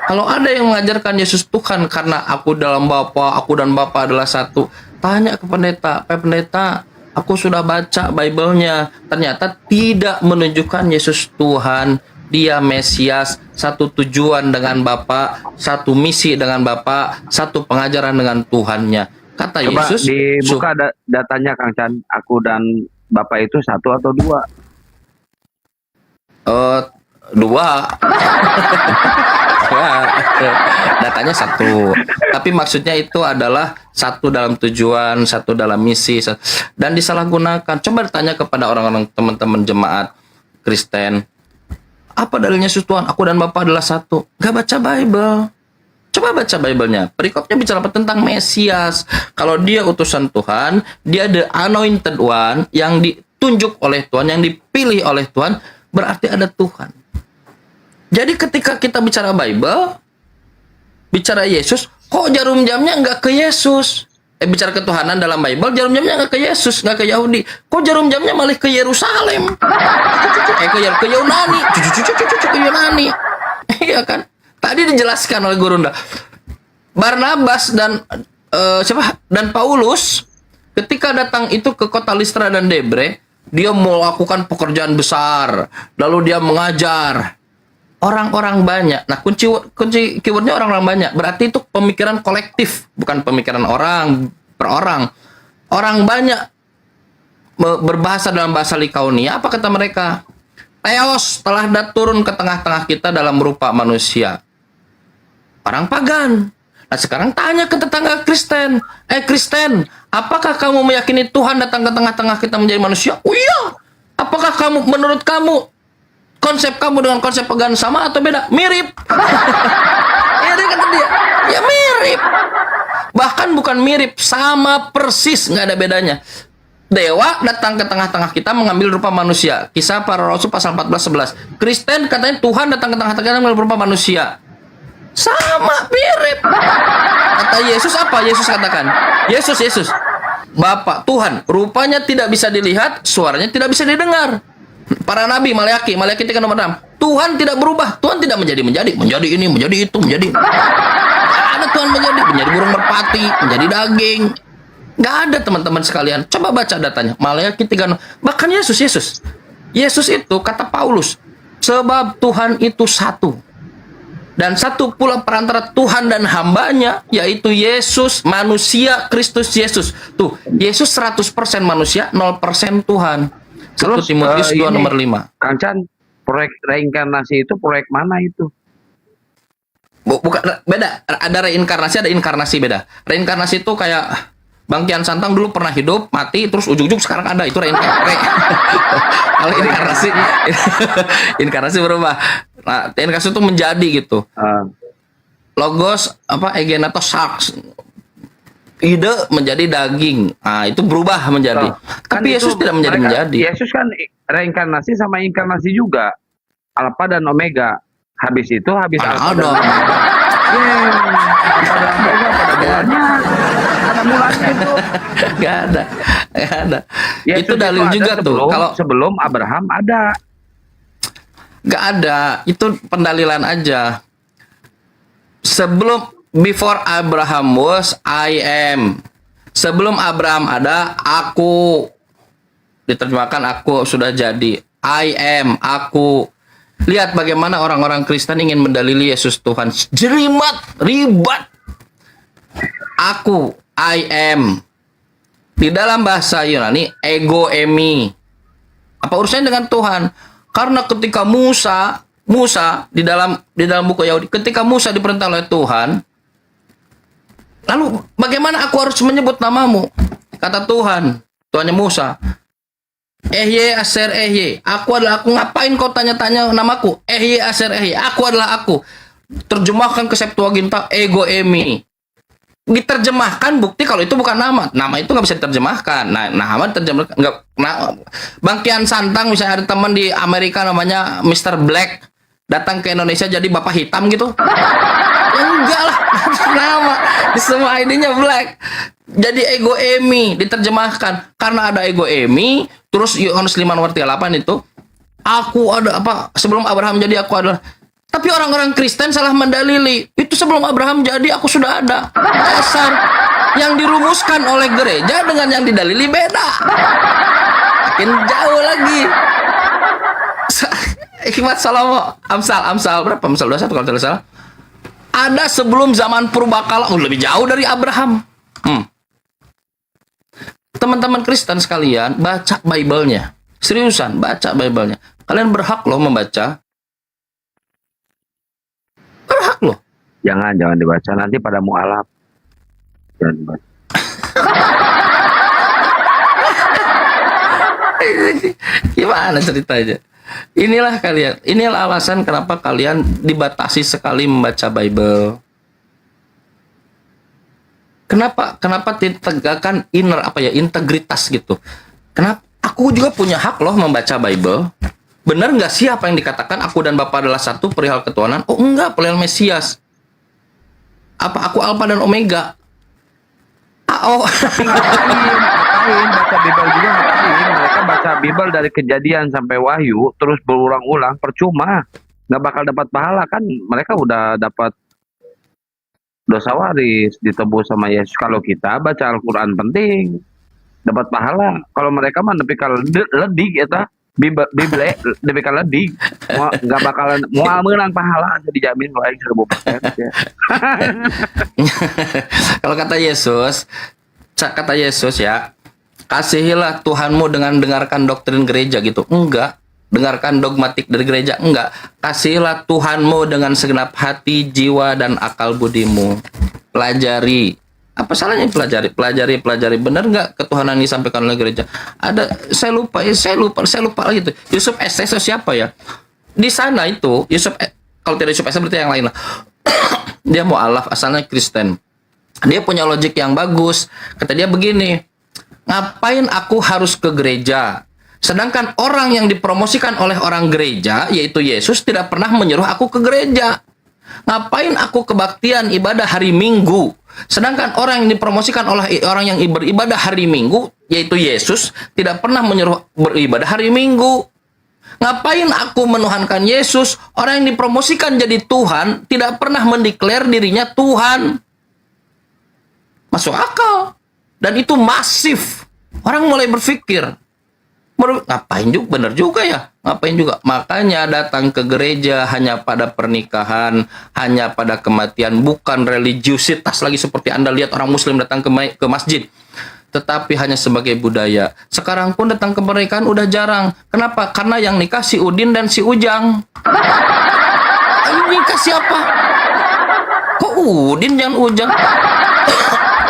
Kalau ada yang mengajarkan Yesus Tuhan karena aku dalam Bapa, aku dan Bapa adalah satu, tanya ke pendeta, pendeta, aku sudah baca Bible-nya, ternyata tidak menunjukkan Yesus Tuhan, dia Mesias, satu tujuan dengan Bapa, satu misi dengan Bapa, satu pengajaran dengan Tuhannya. Kata Coba Yesus, dibuka datanya Kang Chan, aku dan Bapak itu satu atau dua? Dua. Ya, datanya satu. Tapi maksudnya itu adalah satu dalam tujuan, satu dalam misi, dan disalahgunakan. Coba tanya kepada orang-orang teman-teman jemaat Kristen, apa dalilnya Yesus Tuhan? Aku dan Bapa adalah satu. Gak baca Bible. Coba baca Bible-nya. Perikopnya bicara tentang Mesias. Kalau dia utusan Tuhan, dia the anointed one, yang ditunjuk oleh Tuhan, yang dipilih oleh Tuhan, berarti ada Tuhan. Jadi ketika kita bicara Bible, bicara Yesus, kok jarum jamnya nggak ke Yesus? Bicara ketuhanan dalam Bible, jarum jamnya nggak ke Yesus, nggak ke Yahudi. Kok jarum jamnya malah ke Yerusalem? Ke Yunani, ke Yunani. Iya kan? Tadi dijelaskan oleh Gurunda. Barnabas dan dan Paulus ketika datang itu ke kota Listra dan Debre, dia melakukan pekerjaan besar, lalu dia mengajar. Orang-orang banyak. Nah, kunci keywordnya orang-orang banyak. Berarti itu pemikiran kolektif, bukan pemikiran orang per orang. Orang banyak berbahasa dalam bahasa Likaonia. Apa kata mereka? Theos telah turun ke tengah-tengah kita dalam rupa manusia. Orang pagan. Nah, sekarang tanya ke tetangga Kristen. Kristen, apakah kamu meyakini Tuhan datang ke tengah-tengah kita menjadi manusia? Oh iya. Apakah menurut kamu konsep kamu dengan konsep pagan sama atau beda? Mirip. Ya, dia kata dia. Ya mirip. Bahkan bukan mirip, sama persis, nggak ada bedanya. Dewa datang ke tengah-tengah kita mengambil rupa manusia. Kisah Para Rasul pasal 14-11. Kristen katanya Tuhan datang ke tengah-tengah kita mengambil rupa manusia. Sama, mirip. Kata Yesus apa? Yesus katakan, Yesus. Bapa, Tuhan, rupanya tidak bisa dilihat, suaranya tidak bisa didengar. Para nabi, Maleaki 3 nomor 6. Tuhan tidak berubah, Tuhan tidak menjadi ini, menjadi itu, menjadi. Gak ada Tuhan menjadi burung merpati, menjadi daging. Gak ada, teman-teman sekalian. Coba baca datanya. Maleaki 3. Bahkan Yesus itu kata Paulus, sebab Tuhan itu satu. Dan satu pula perantara Tuhan dan hambanya, yaitu Yesus, manusia, Kristus Yesus. Tuh, Yesus 100% manusia, 0% Tuhan. 1 Timotius 2 nomor 5. Kang Chan, proyek reinkarnasi itu proyek mana itu? Bukan, beda. Ada reinkarnasi, ada inkarnasi, beda. Reinkarnasi itu kayak Bang Kian Santang dulu pernah hidup, mati, terus ujung-ujung sekarang ada. Itu reinkarnasi. Kalau inkarnasi berubah. Nah, reinkarnasi itu menjadi gitu. Logos, egenatos sarx. Ide menjadi daging. Nah, itu berubah menjadi. Tapi Yesus tidak menjadi. Yesus kan reinkarnasi sama inkarnasi juga. Alpha dan Omega. Habis itu, habis Alpha dan Omega. Alpha dan Omega pada bawahnya mana mulanya itu? Nggak ada, nggak ada. Yesus Itu dalil ada juga tuh. Kalau sebelum Abraham ada. nggak ada, itu pendalilan aja. Sebelum before Abraham was, I am. Sebelum Abraham ada, aku. Diterjemahkan aku sudah jadi. I am, aku. Lihat bagaimana orang-orang Kristen ingin mendalili Yesus Tuhan. Jerimat, ribet. Aku, I am. Di dalam bahasa Yunani, ego emi. Apa urusannya dengan Tuhan? Karena ketika Musa di dalam buku Yahudi, ketika Musa diperintah oleh Tuhan, lalu bagaimana aku harus menyebut namamu? Kata Tuhannya Musa, Ehye Aser Ehye, aku adalah aku. Ngapain kau tanya-tanya namaku? Ehye Aser Ehye, aku adalah aku. Terjemahkan ke Septuaginta, ego emi. Diterjemahkan bukti kalau itu bukan nama. Nama itu nggak bisa diterjemahkan. Nah, nama terjemahkan nggak. Nah, Bang Kian Santang misalnya ada teman di Amerika namanya Mr. Black, datang ke Indonesia jadi bapak hitam gitu. Ya enggak lah, nama di semua ID-nya Black. Jadi ego emi diterjemahkan karena ada ego emi. Terus Yohanes 5:38 itu, aku ada apa sebelum Abraham jadi aku adalah. Tapi orang-orang Kristen salah mendalili. Itu sebelum Abraham jadi aku sudah ada. Dasar yang dirumuskan oleh gereja dengan yang didalili beda. Makin jauh lagi. Hikmat Salomo, Amsal berapa? Amsal 21 kalau tidak salah. Ada sebelum zaman purbakala, lebih jauh dari Abraham. Teman-teman Kristen sekalian, baca Bible-nya. Seriusan, baca Bible-nya. Kalian berhak loh membaca. Berhak loh. Jangan dibaca, nanti pada mualaf. Jangan dibaca. Gimana ceritanya? Inilah alasan kenapa kalian dibatasi sekali membaca Bible. Kenapa ditegakkan integritas gitu? Kenapa? Aku juga punya hak loh membaca Bible. Benar nggak sih apa yang dikatakan aku dan Bapa adalah satu perihal ketuhanan? Oh enggak, perihal Mesias. Apa aku Alfa dan Omega? Ngapain baca Bible juga ngapain? Mereka baca Bible dari Kejadian sampai Wahyu terus berulang-ulang, percuma. Nggak bakal dapat pahala kan? Mereka udah dapat dosa waris, ditebus sama Yesus. Kalau kita baca Al-Quran penting, dapat pahala. Kalau mereka mah nepikal ledik eta Bible nepikal ledik, nggak bakalan mau menang pahala, jadi dijamin kalau aing 1000%. Ya. Kalau kata Yesus ya, kasihilah Tuhanmu dengan dengarkan doktrin gereja gitu. Enggak. Dengarkan dogmatik dari gereja. Enggak. Kasihilah Tuhanmu dengan segenap hati, jiwa, dan akal budimu. Pelajari. Apa salahnya pelajari? Pelajari. Benar nggak ketuhanan yang disampaikan oleh gereja? Ada, saya lupa lagi tuh. Yusuf Esteso siapa ya? Di sana itu, kalau tidak Yusuf Esteso berarti yang lain lah. Dia mu'alaf, asalnya Kristen. Dia punya logik yang bagus. Kata dia begini, ngapain aku harus ke gereja? Sedangkan orang yang dipromosikan oleh orang gereja, yaitu Yesus, tidak pernah menyuruh aku ke gereja. Ngapain aku kebaktian ibadah hari Minggu? Sedangkan orang yang dipromosikan oleh orang yang beribadah hari Minggu, yaitu Yesus, tidak pernah menyuruh beribadah hari Minggu. Ngapain aku menuhankan Yesus? Orang yang dipromosikan jadi Tuhan, tidak pernah mendeklar dirinya Tuhan. Masuk akal. Dan itu masif. Orang mulai berpikir, ngapain juga, benar juga ya, ngapain juga. Makanya datang ke gereja hanya pada pernikahan, hanya pada kematian, bukan religiusitas lagi seperti Anda lihat orang Muslim datang ke masjid, tetapi hanya sebagai budaya. Sekarang pun datang ke pernikahan udah jarang. Kenapa? Karena yang nikah si Udin dan si Ujang. Nikah siapa? Kok Udin dan Ujang?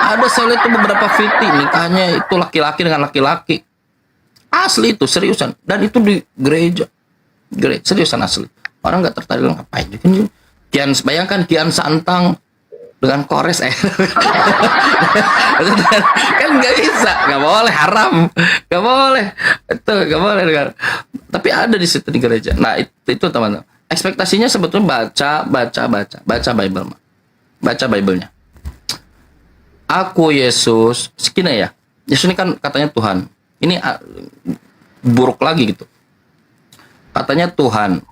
Ada saya lihat beberapa fiti nikahnya itu laki-laki dengan laki-laki. Asli itu, seriusan. Dan itu di gereja. Seriusan asli. Orang nggak tertarik, ngapain juga. Bayangkan Kian Santang dengan Kores kan nggak bisa, nggak boleh, haram, nggak boleh, itu nggak boleh. Tapi ada di situ di gereja. Nah itu teman-teman. Ekspektasinya sebetulnya baca Bible, baca Bible-nya. Aku Yesus, sekina ya. Yesus ini kan katanya Tuhan. Ini buruk lagi gitu. Katanya Tuhan.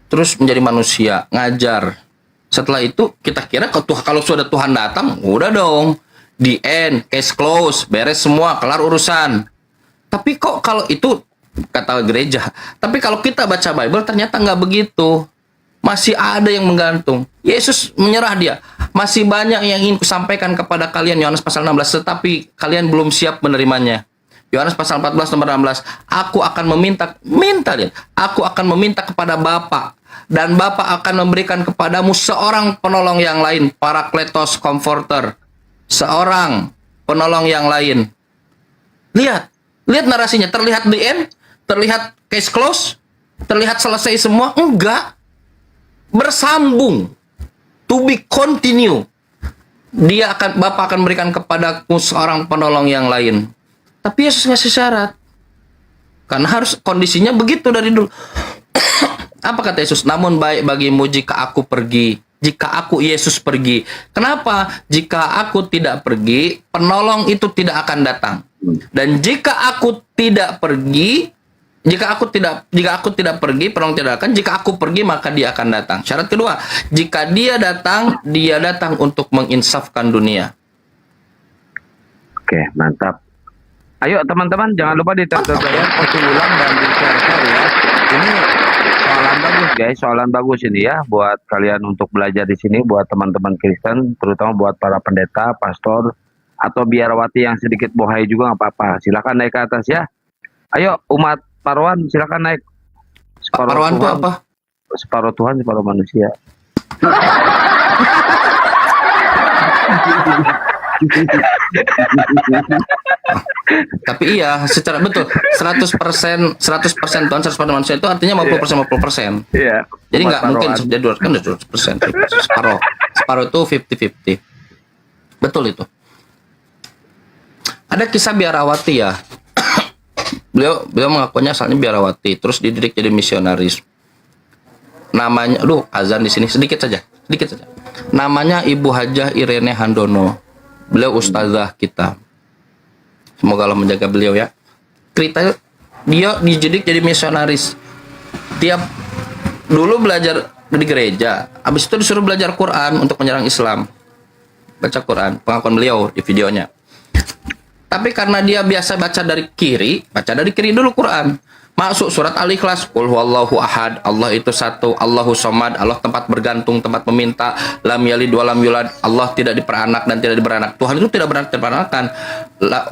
Terus menjadi manusia, ngajar. Setelah itu kita kira kalau sudah Tuhan datang, udah dong. The end, case close, beres semua, kelar urusan. Tapi kok kalau itu kata gereja. Tapi kalau kita baca Bible ternyata nggak begitu. Masih ada yang menggantung. Yesus menyerah dia. Masih banyak yang ingin kusampaikan kepada kalian, Yohanes pasal 16, tetapi kalian belum siap menerimanya. Yohanes pasal 14 nomor 16, aku akan lihat. Aku akan meminta kepada Bapa, dan Bapa akan memberikan kepadamu seorang penolong yang lain, Parakletos, Comforter. Seorang penolong yang lain. Lihat narasinya, terlihat the end, terlihat case close, terlihat selesai semua, enggak. Bersambung, to be continue. Bapa akan berikan kepadaku seorang penolong yang lain. Tapi Yesus ngasih syarat, karena harus kondisinya begitu dari dulu. Apa kata Yesus? Namun baik bagimu jika aku pergi, jika aku Yesus pergi. Kenapa? Jika aku tidak pergi, penolong itu tidak akan datang. Dan jika aku tidak pergi, jika aku tidak pergi, penolong tidak akan. Jika aku pergi, maka dia akan datang. Syarat kedua, jika dia datang untuk menginsafkan dunia. Oke, mantap. Ayo teman-teman, jangan lupa ditonton ya, posting ulang dan di-share ya. Ini soalan bagus guys, soalan bagus ini ya buat kalian untuk belajar di sini, buat teman-teman Kristen, terutama buat para pendeta, pastor, atau biarawati yang sedikit bohai juga nggak apa-apa. Silakan naik ke atas ya. Ayo umat Parwan, silakan naik. Parwan itu apa? Separuh Tuhan, separuh manusia. Tapi iya, secara betul 100% Tuhan 100% manusia itu artinya 50%. Iya. Jadi nggak mungkin jadi 200%. Separuh itu 50-50. Betul itu. Ada kisah biarawati ya. Beliau mengakunya asalnya biarawati, terus dididik jadi misionaris. Namanya, azan di sini sedikit saja. Namanya Ibu Hajah Irene Handono. Beliau ustazah kita. Semoga Allah menjaga beliau ya. Ceritanya dia dididik jadi misionaris. Dulu belajar di gereja, habis itu disuruh belajar Quran untuk menyerang Islam. Baca Quran, pengakuan beliau di videonya. Tapi karena dia biasa baca dari kiri dulu Quran. Masuk surat Al-Ikhlas, Qul huwallahu ahad, Allah itu satu, Allahu somad, Allah tempat bergantung, tempat meminta, lam yalid walam yulad, Allah tidak diperanak dan tidak diberanak. Tuhan itu tidak beranakan.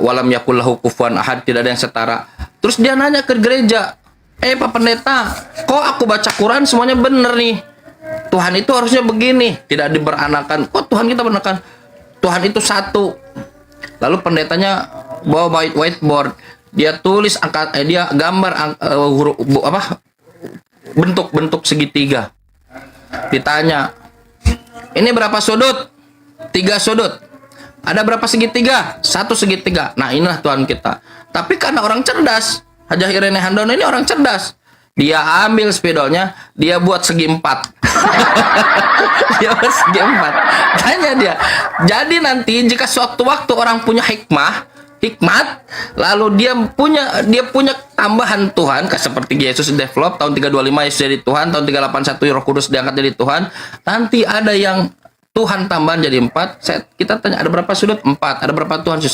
Walam yakul lahu kufuwan ahad, tidak ada yang setara. Terus dia nanya ke gereja, Pak Pendeta, kok aku baca Quran semuanya bener nih? Tuhan itu harusnya begini, tidak diberanakan. Kok Tuhan kita beranakan? Tuhan itu satu. Lalu pendetanya bawa whiteboard, dia tulis dia gambar bentuk segitiga. Ditanya, ini berapa sudut? 3 sudut. Ada berapa segitiga? 1 segitiga. Nah, inilah Tuhan kita. Tapi karena orang cerdas, Hajah Irene Handono ini orang cerdas. Dia ambil spidolnya, dia buat segi 4. Dia buat segi 4. Tanya dia. Jadi nanti jika suatu waktu orang punya hikmat, lalu dia punya tambahan Tuhan, seperti Yesus develop tahun 325 Yesus jadi Tuhan, tahun 381 Roh Kudus diangkat jadi Tuhan. Nanti ada yang Tuhan tambahan jadi 4. Kita tanya, ada berapa sudut? 4. Ada berapa Tuhan? 1.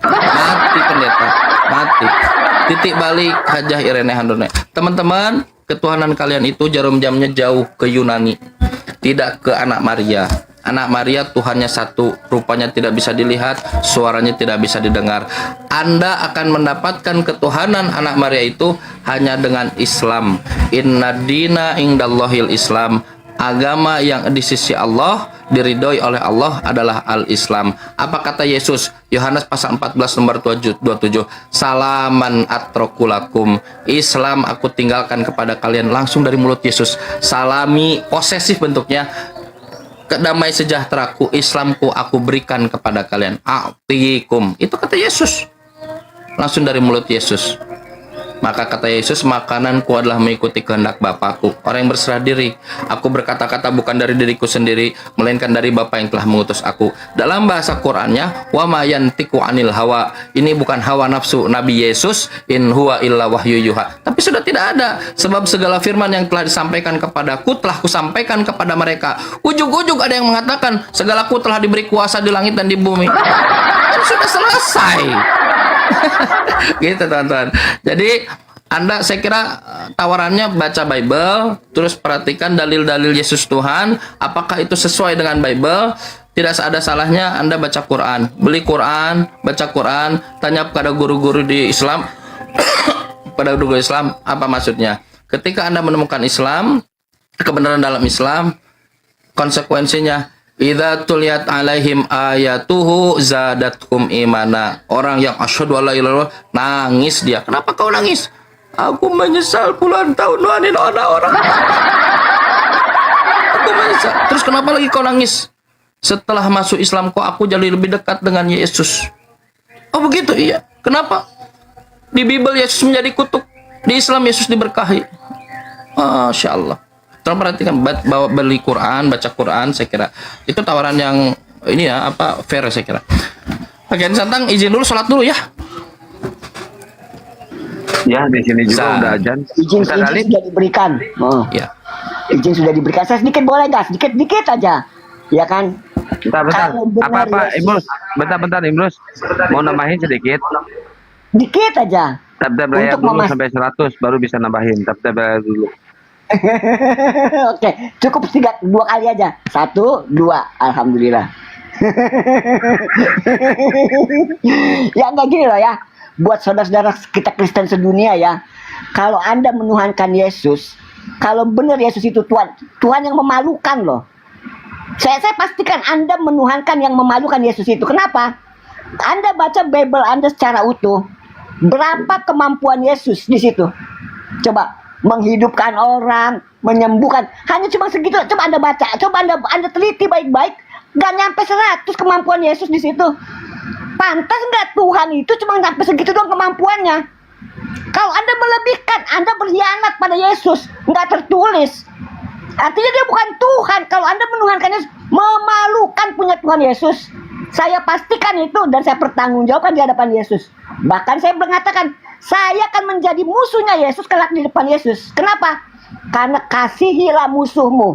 Mati pendeta, mati. Titik balik Hajah Irene Handono. Teman-teman, ketuhanan kalian itu jarum jamnya jauh ke Yunani, tidak ke anak Maria. Anak Maria Tuhannya satu, rupanya tidak bisa dilihat, suaranya tidak bisa didengar. Anda akan mendapatkan ketuhanan anak Maria itu hanya dengan Islam. Inna dina indallahil Islam. Agama yang di sisi Allah, diridhoi oleh Allah adalah al-Islam. Apa kata Yesus? Yohanes pasal 14 nomor 27. Salaman atrokulakum. Islam aku tinggalkan kepada kalian. Langsung dari mulut Yesus. Salami, posesif bentuknya. Kedamai sejahteraku, Islamku aku berikan kepada kalian. A'tikum. Itu kata Yesus. Langsung dari mulut Yesus. Maka kata Yesus, makananku adalah mengikuti kehendak Bapakku. Orang yang berserah diri. Aku berkata-kata bukan dari diriku sendiri, melainkan dari Bapa yang telah mengutus aku. Dalam bahasa Qur'annya, wa ma yantiqu anil hawa. Ini bukan hawa nafsu Nabi Yesus, in huwa illa wahyu yuha. Tapi sudah tidak ada, sebab segala firman yang telah disampaikan kepadaku telah kusampaikan kepada mereka. Ujung-ujung ada yang mengatakan segalaku telah diberi kuasa di langit dan di bumi. Kan sudah selesai. Gitu teman-teman. Jadi Anda, saya kira tawarannya baca Bible, terus perhatikan dalil-dalil Yesus Tuhan, apakah itu sesuai dengan Bible. Tidak ada salahnya Anda baca Quran, beli Quran, baca Quran, tanya kepada guru-guru di Islam. Pada guru Islam, apa maksudnya? Ketika Anda menemukan Islam, kebenaran dalam Islam, konsekuensinya idza tuliyat alaihim ayatuhu zadatkum imana. Orang yang asyhadu alla ilaha illallah nangis dia. Kenapa kau nangis? Aku menyesal puluhan tahun nuanin orang. Aku menyesal. Terus kenapa lagi kau nangis? Setelah masuk Islam kok aku jadi lebih dekat dengan Yesus. Oh begitu, iya. Kenapa? Di Bible Yesus menjadi kutuk, di Islam Yesus diberkahi. Masya Allah. Tolong perhatikan, bawa beli Quran, baca Quran, saya kira itu tawaran yang ini ya, apa, fair saya kira. Oke, Santang izin dulu, sholat dulu ya. Ya, di sini juga Bisa. udah azan. Izin Ustaz Ali, sudah diberikan. Oh, Ya. izin sudah diberikan. Saya sedikit boleh nggak? Sedikit aja. Ya kan? bentar. Kalau benar Apa-apa, Yesus- Imrus? Bentar, Imrus. Mau nambahin sedikit. Dikit aja. Tab-tab layar Untuk dulu memas- sampai 100, baru bisa nambahin. Tab-tab layar dulu. Oke, cukup 2 kali aja. 1, 2, alhamdulillah. Ya nggak gini loh ya. Buat saudara-saudara kita Kristen sedunia ya. Kalau Anda menuhankan Yesus, kalau benar Yesus itu Tuhan, Tuhan yang memalukan loh. Saya pastikan Anda menuhankan yang memalukan Yesus itu. Kenapa? Anda baca Bible Anda secara utuh. Berapa kemampuan Yesus di situ? Coba menghidupkan orang, menyembuhkan. Hanya cuma segitu. Coba Anda baca, coba Anda teliti baik-baik. Gak nyampe 100 kemampuan Yesus di situ. Pantas nggak Tuhan itu cuma nyampe segitu doang kemampuannya? Kalau Anda melebihkan, Anda berkhianat pada Yesus. Nggak tertulis. Artinya dia bukan Tuhan. Kalau Anda menuhankan Yesus, memalukan punya Tuhan Yesus. Saya pastikan itu dan saya pertanggungjawabkan di hadapan Yesus. Bahkan saya mengatakan, saya akan menjadi musuhnya Yesus kelak di depan Yesus. Kenapa? Karena kasihilah musuhmu.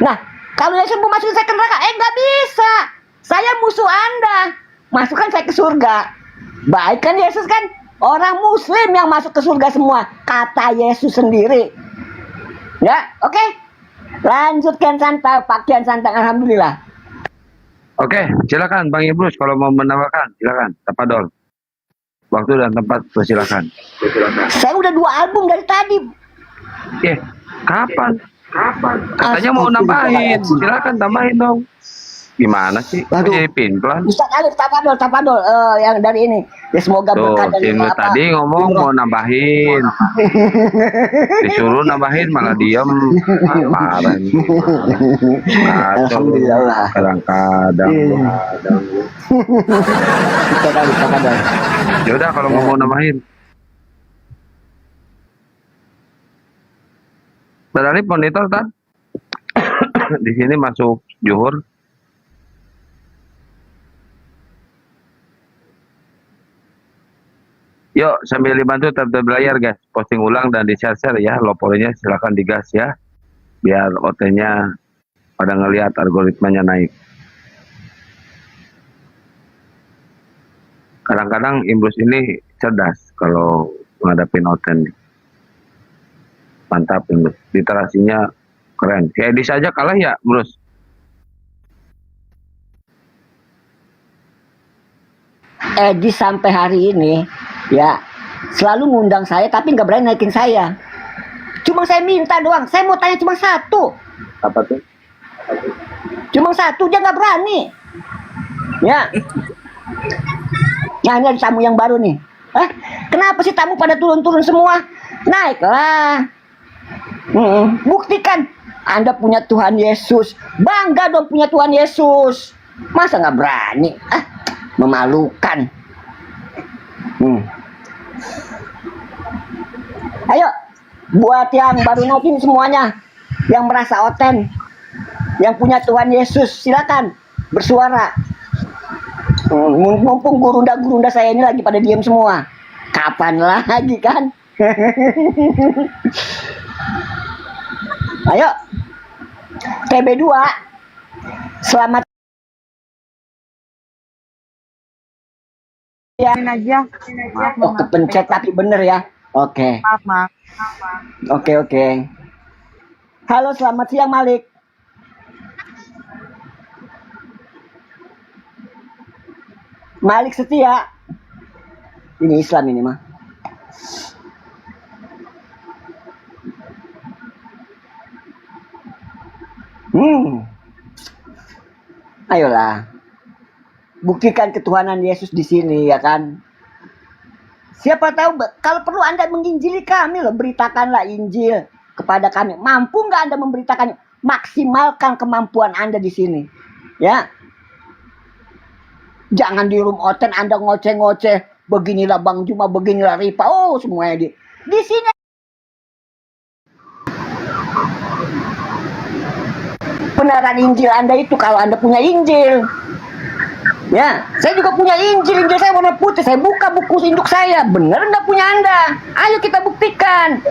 Nah, kalau Yesus mau masukin saya ke neraka, nggak bisa. Saya musuh Anda. Masukkan saya ke surga. Baik kan Yesus kan? Orang Muslim yang masuk ke surga semua. Kata Yesus sendiri. Ya, oke. Lanjutkan Santang, pakaian Santang, alhamdulillah. Oke, silakan Bang Imrus kalau mau menambahkan, silakan. Tapadol. Waktu dan tempat persilakan. Saya udah 2 album dari tadi. Kapan? Katanya mau nambahin. Silakan tambahin dong. Gimana sih? Waduh. Jadi pimplan. Ustaz Alif tapadol, yang dari ini. Ya semoga Tuh, berkah dari Sindu tadi ngomong mau nambahin. Disuruh nambahin malah diem. Parah nih. Kacau. Alhamdulillah. Kadang-kadang. Tapadol. Yaudah kalau mau nambahin. Berarti monitor kan? Di sini masuk Juhur. Yuk sambil dibantu tab-tab layar guys, posting ulang dan di share ya, lopornya silakan digas ya, biar OT-nya pada ngelihat algoritmanya naik. Kadang-kadang Imrus ini cerdas kalau menghadapi OT nih. Mantap Imrus, literasinya keren. Si Edi saja kalah ya Imrus. Edi sampai hari ini ya selalu ngundang saya tapi nggak berani naikin saya. Cuma saya minta doang. Saya mau tanya cuma satu. Apa tuh? Cuma satu, dia nggak berani. Ya. Nah ini ada tamu yang baru nih. Kenapa sih tamu pada turun-turun semua? Naiklah. Buktikan Anda punya Tuhan Yesus. Bangga dong punya Tuhan Yesus. Masa nggak berani? Memalukan. Buat yang baru naikin semuanya, yang merasa oten, yang punya Tuhan Yesus, silakan bersuara. Mumpung gurunda saya ini lagi pada diam semua. Kapan lagi kan? Ayo, TB2, selamat ya. Aja. Oh, kepencet tapi bener ya. Oke. Maaf. Oke. Halo, selamat siang Malik. Malik Setia. Ini Islam ini mah. Ayolah. Buktikan ketuhanan Yesus di sini ya kan. Siapa tahu kalau perlu Anda menginjili kami loh, beritakanlah Injil kepada kami. Mampu nggak Anda memberitakannya? Maksimalkan kemampuan Anda di sini. Ya. Jangan di room oten Anda ngoceh-ngoceh. Beginilah Bang Juma, beginilah Ripa. Oh, semuanya di sini. Benaran Injil Anda itu kalau Anda punya Injil. Ya, saya juga punya Injil saya warna putih. Saya buka buku induk saya. Bener nggak punya Anda? Ayo kita buktikan.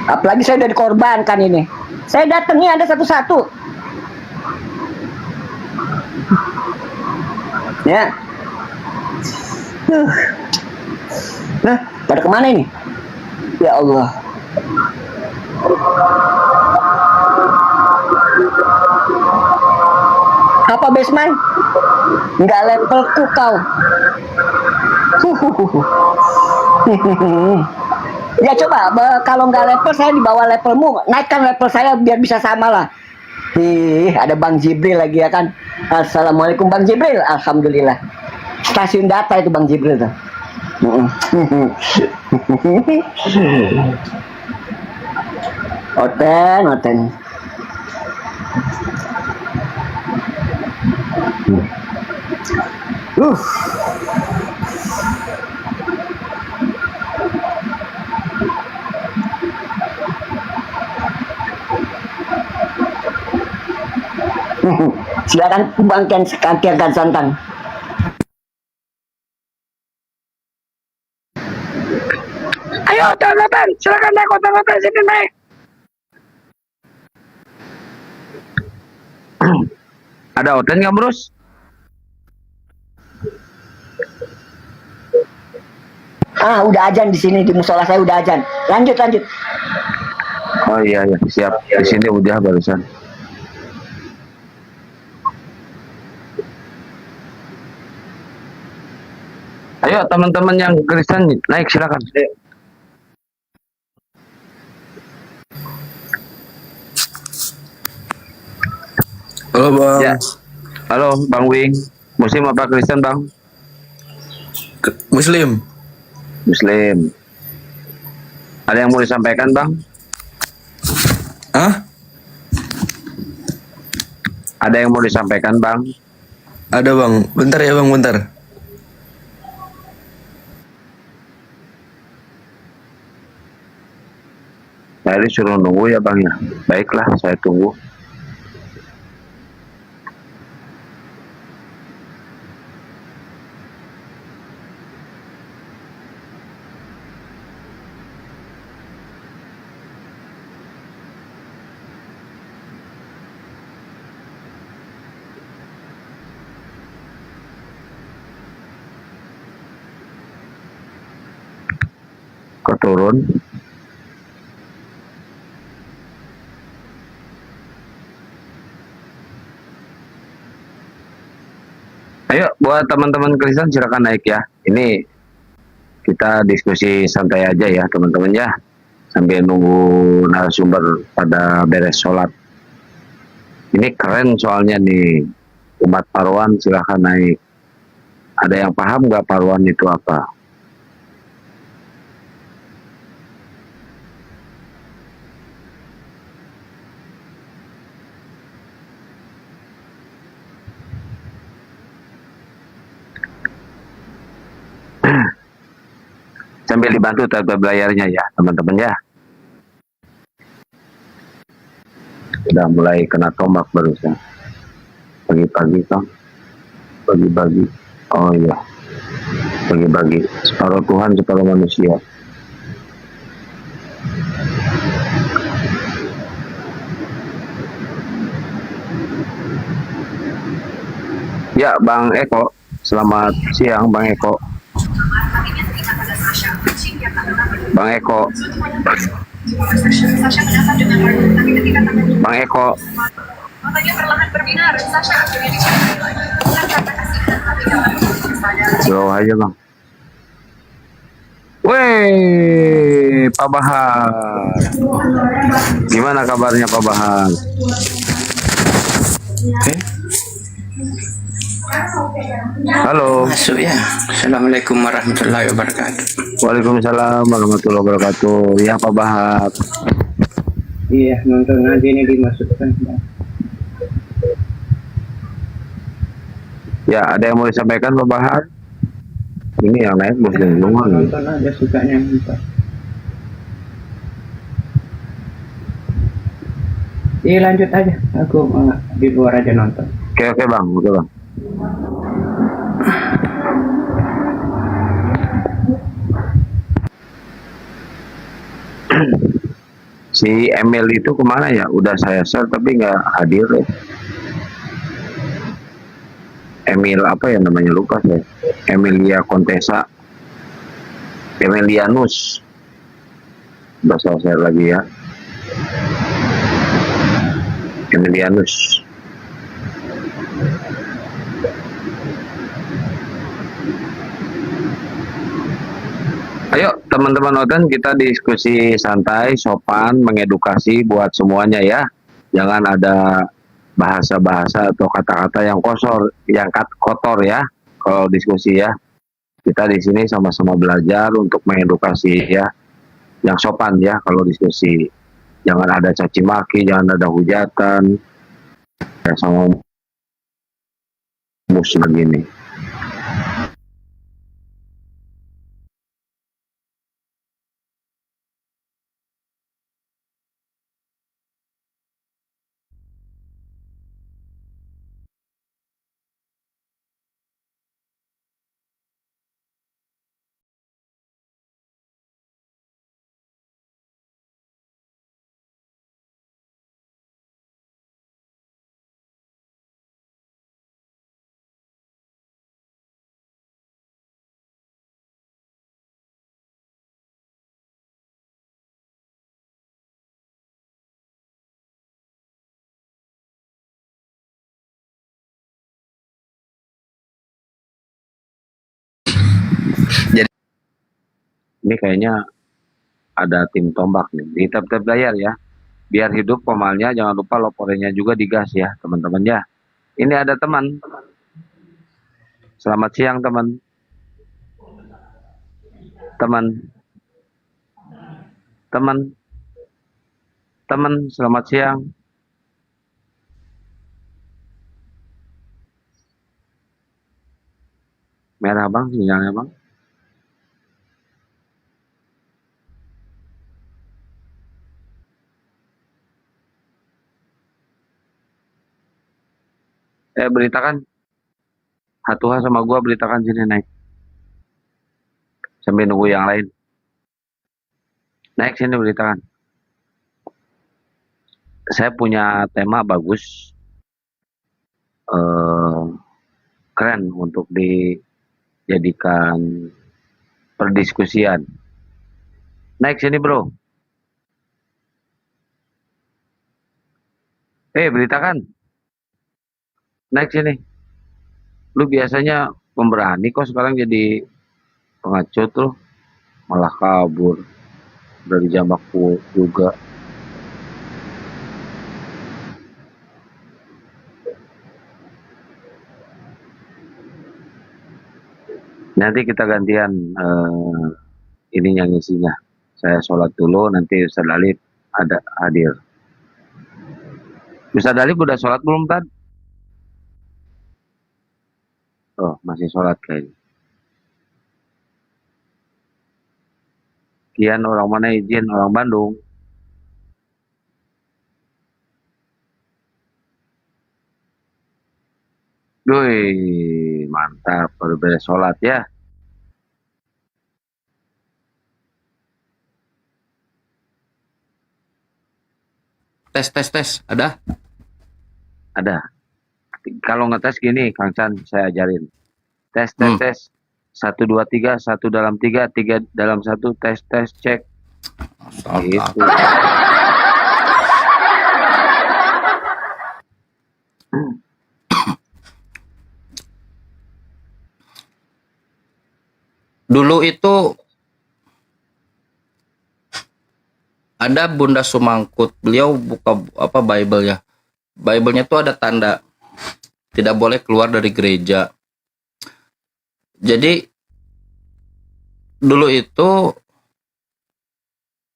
Apalagi saya udah dikorbankan ini. Saya datangi Anda satu-satu. Ya. Nah, pada kemana ini? Ya Allah. Apa Basman? Nggak levelku kau. Ya coba, kalau nggak level saya di bawah levelmu, naikkan level saya biar bisa sama lah. Ada Bang Jibril lagi ya kan. Assalamualaikum Bang Jibril. Alhamdulillah. Stasiun data itu Bang Jibril tuh. Oten. Silakan kembangkan sekantiakan santang. Ayo oten, silakan naik oten sini naik. Ada oten nggak, Bros? Udah ajan di sini, di musola saya udah ajan. Lanjut. Oh iya, siap. Di sini udah barusan. Ayo teman-teman yang Kristen naik silakan. Halo Bang. Ya. Halo Bang Wing. Muslim apa Kristen Bang? Muslim. Muslim. Ada yang mau disampaikan Bang? Hah? Ada yang mau disampaikan Bang? Ada Bang. Bentar ya Bang, bentar. Saya disuruh nunggu ya Bang ya. Baiklah, saya tunggu. Kok turun? Ayo buat teman-teman Kristen silakan naik ya. Ini kita diskusi santai aja ya teman-teman ya. Sambil nunggu narasumber pada beres sholat. Ini keren soalnya nih. Umat Paruan silakan naik. Ada yang paham nggak Paruan itu apa? Sambil dibantu tata layarnya ya teman-teman ya. Udah mulai kena tombak barusan. Pagi-pagi Kang. Pagi-pagi. Oh iya. Pagi-pagi. Separuh Tuhan, separuh manusia. Ya, Bang Eko. Selamat siang, Bang Eko. Bang Eko. Bang Eko. Slow aja, Bang. Weh, Pak Bahar. Gimana kabarnya Pak Bahar? Halo. Masuk ya. Assalamualaikum warahmatullahi wabarakatuh. Waalaikumsalam warahmatullahi wabarakatuh. Ya Pak Bahar. Iya, nonton aja ini dimasukkan. Ya, ada yang mau disampaikan Pak Bahar? Ini yang naik muslim semua nih. Nonton aja sukanya minta. Iya lanjut aja. Aku di luar aja nonton. Oke Bang, oke Bang. Si Emil itu kemana ya? Udah saya share tapi nggak hadir ya. Emil apa ya namanya, lupa saya. Emilia Contessa, Emilianus. Udah saya share lagi ya. Emilianus. Ayo teman-teman nonton, kita diskusi santai, sopan, mengedukasi buat semuanya ya. Jangan ada bahasa-bahasa atau kata-kata yang kotor ya kalau diskusi ya. Kita di sini sama-sama belajar untuk mengedukasi ya. Yang sopan ya kalau diskusi. Jangan ada caci maki, jangan ada hujatan. Ya sama musuh begini. Jadi ini kayaknya ada tim tombak nih. Di tap-tap layar ya. Biar hidup pemalnya, jangan lupa loporenya juga digas ya teman-teman ya. Ini ada teman. Selamat siang teman. Teman, selamat siang. Merah bang, sinyalnya bang. Beritakan. Hatuha sama gua beritakan sini naik. Sambil nunggu yang lain. Naik sini beritakan. Saya punya tema bagus. Keren untuk dijadikan perdiskusian. Naik sini bro. Beritakan. Naik sini. Lu biasanya pemberani kok sekarang jadi pengecut tuh. Malah kabur. Udah dijambak juga. Nanti kita gantian ininya ngisinya. Saya sholat dulu, nanti Ustaz Alif ada hadir. Ustaz Alif udah sholat belum Tad? Oh, masih sholat kayaknya. Kian orang mana izin? Orang Bandung. Wih, mantap. Baru beres sholat ya. Tes tes tes, ada? Ada. Kalau ngetes gini, Kang Chan, saya ajarin. Tes, tes, Hmm. tes. 1, 2, 3, 1 dalam 3, 3 dalam 1, tes, tes, cek. Gitu. Dulu itu ada Bunda Sumangkut, beliau buka apa Bible ya. Bible-nya tuh ada tanda tidak boleh keluar dari gereja. Jadi dulu itu